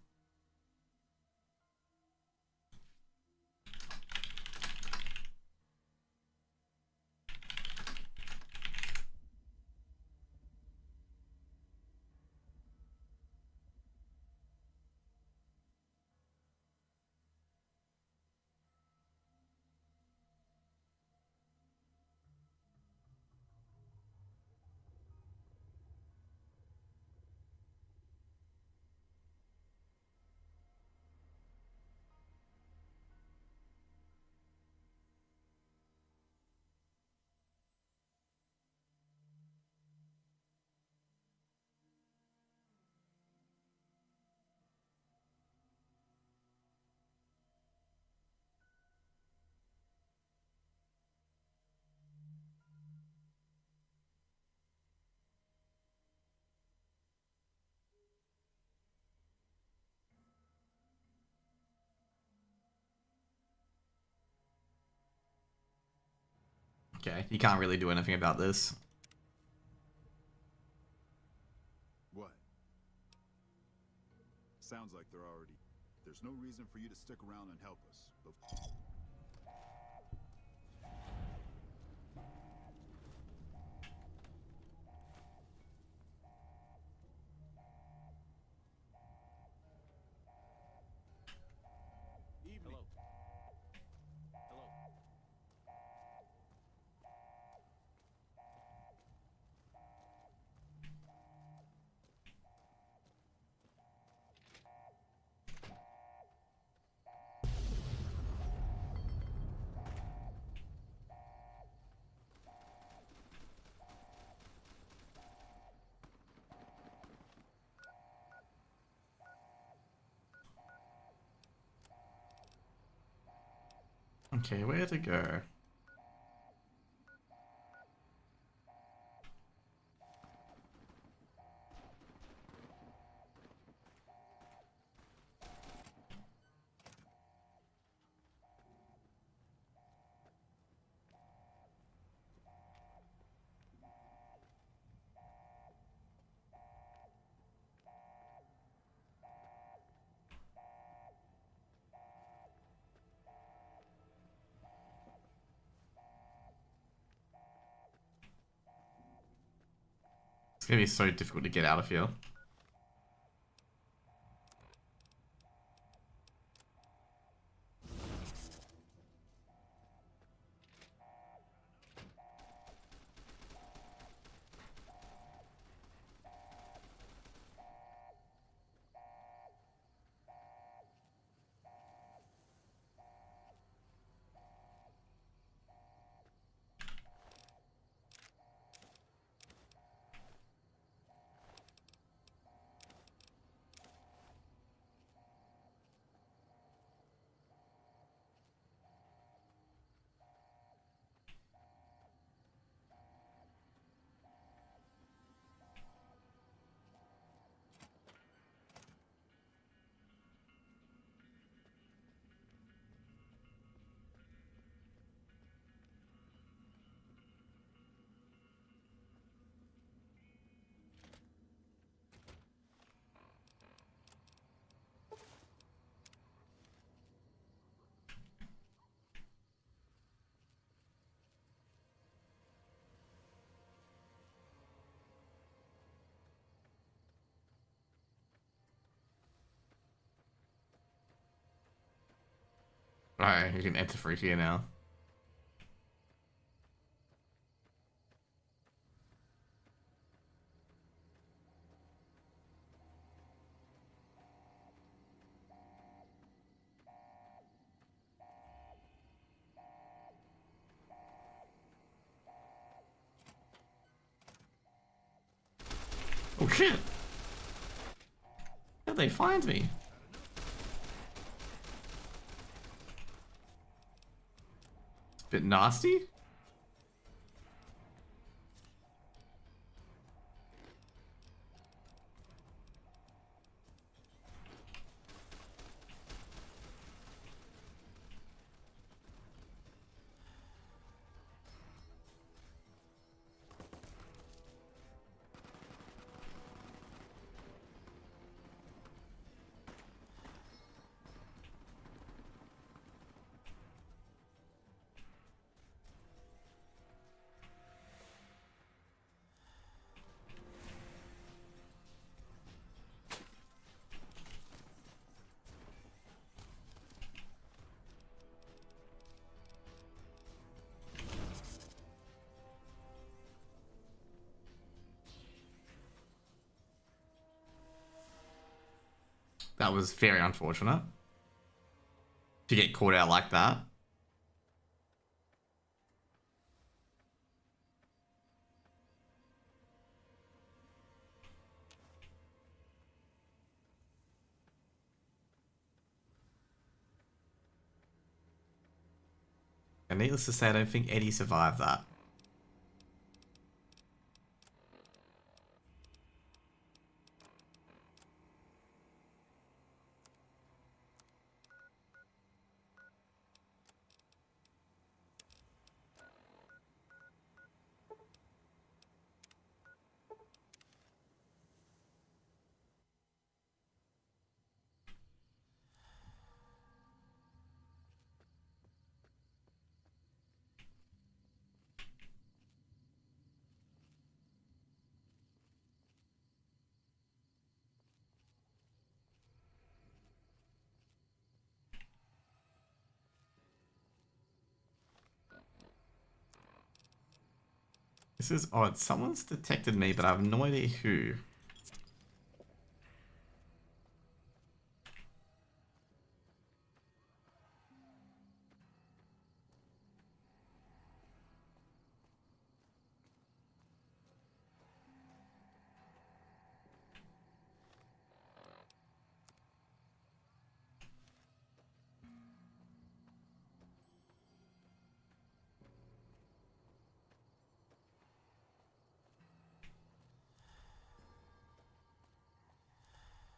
Okay, you can't really do anything about this. What? Sounds like they're already... There's no reason for you to stick around and help us, but... Evening. Hello. Okay, where to go? It's gonna be so difficult to get out of here. Alright, you can enter through here now. Oh shit! How'd they find me? It's a bit nasty. That was very unfortunate to get caught out like that. And needless to say, I don't think Eddie survived that. This is odd. Someone's detected me, but I have no idea who.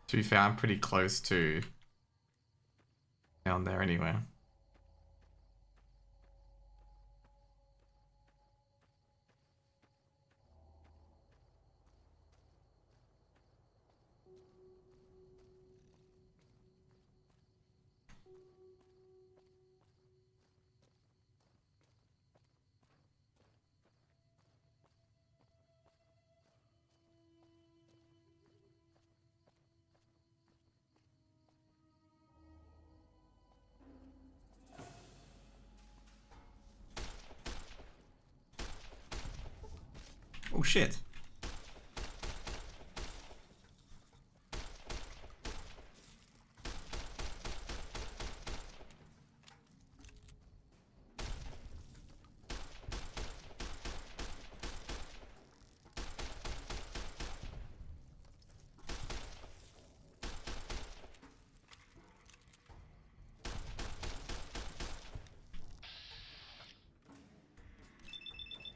To be fair, I'm pretty close to down there anyway. Oh shit.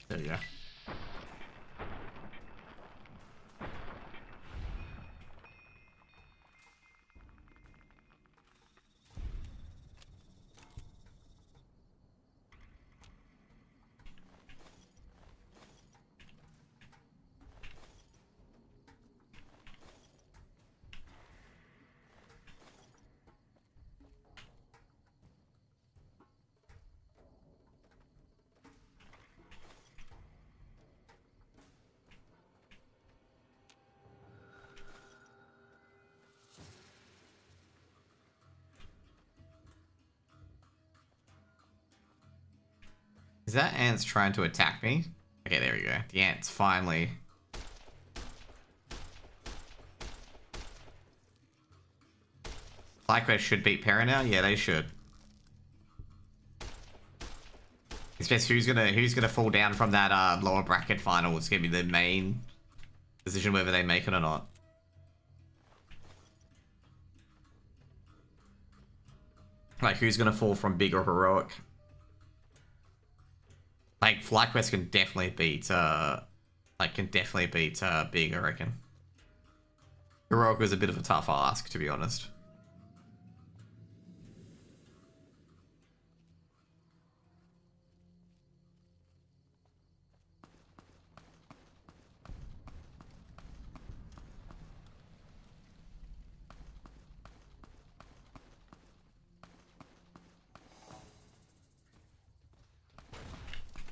There you go. Is that ants trying to attack me? Okay, there we go. The ants finally. FlyQuest should beat Para now? Yeah, they should. It's just who's gonna fall down from that lower bracket final. It's gonna be the main decision whether they make it or not. Like who's gonna fall from big or heroic? Like FlyQuest can definitely beat big, I reckon. Heroic was a bit of a tough ask, to be honest.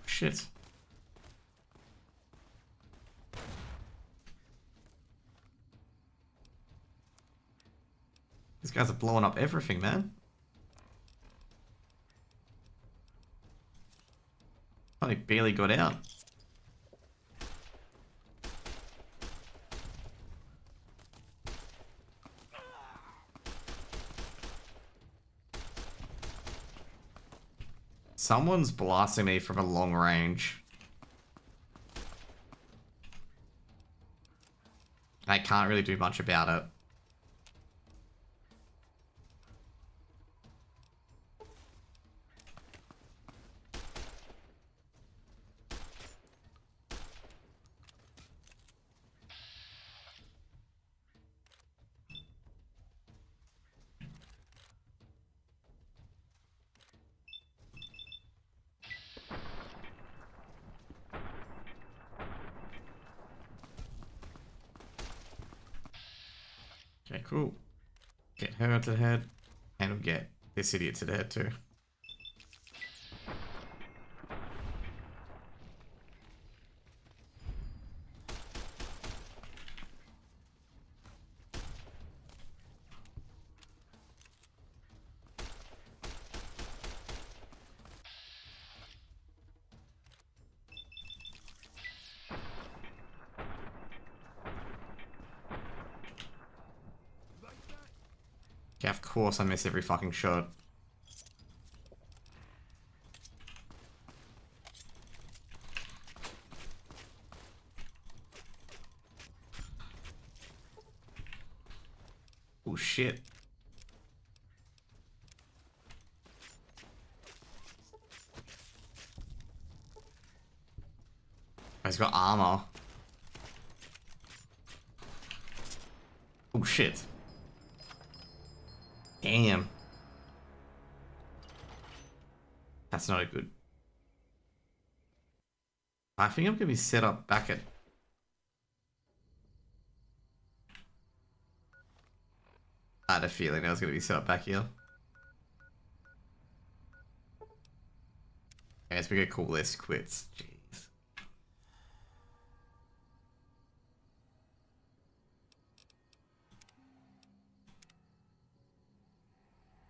Shit. These guys are blowing up everything, man. I barely got out. Someone's blasting me from a long range. I can't really do much about it. Okay, cool. Get her to the head, and we'll get this idiot to the head too. Yeah, of course I miss every fucking shot. Oh shit. He's got armor. Oh shit. Damn. That's not a good... I think I'm going to be set up back at... I had a feeling I was going to be set up back here. I guess we could call this quits. Jeez.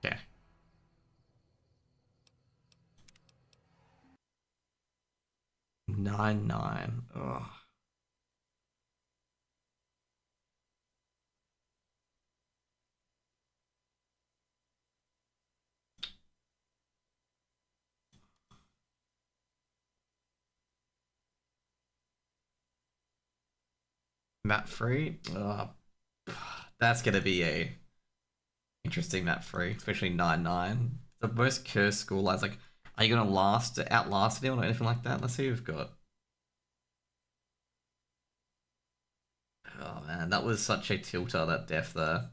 Okay. Nine. Ugh. Map free? That's gonna be a interesting map free, especially 9-9. The most cursed school lines, like, are you gonna outlast anyone or anything like that? Let's see who we've got. Oh man, that was such a tilter, that death there.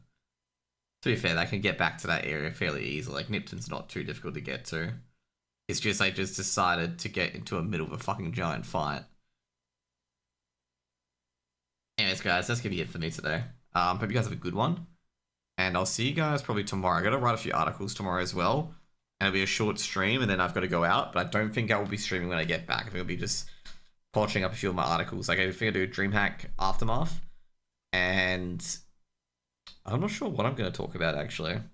To be fair, they can get back to that area fairly easily. Like, Nipton's not too difficult to get to. It's just they just decided to get into the middle of a fucking giant fight. Anyways, guys, that's gonna be it for me today. Hope you guys have a good one. And I'll see you guys probably tomorrow. I gotta write a few articles tomorrow as well. And it'll be a short stream, and then I've got to go out. But I don't think I will be streaming when I get back. I think it'll be just polishing up a few of my articles. Like, I think I do DreamHack Aftermath. And I'm not sure what I'm going to talk about, actually.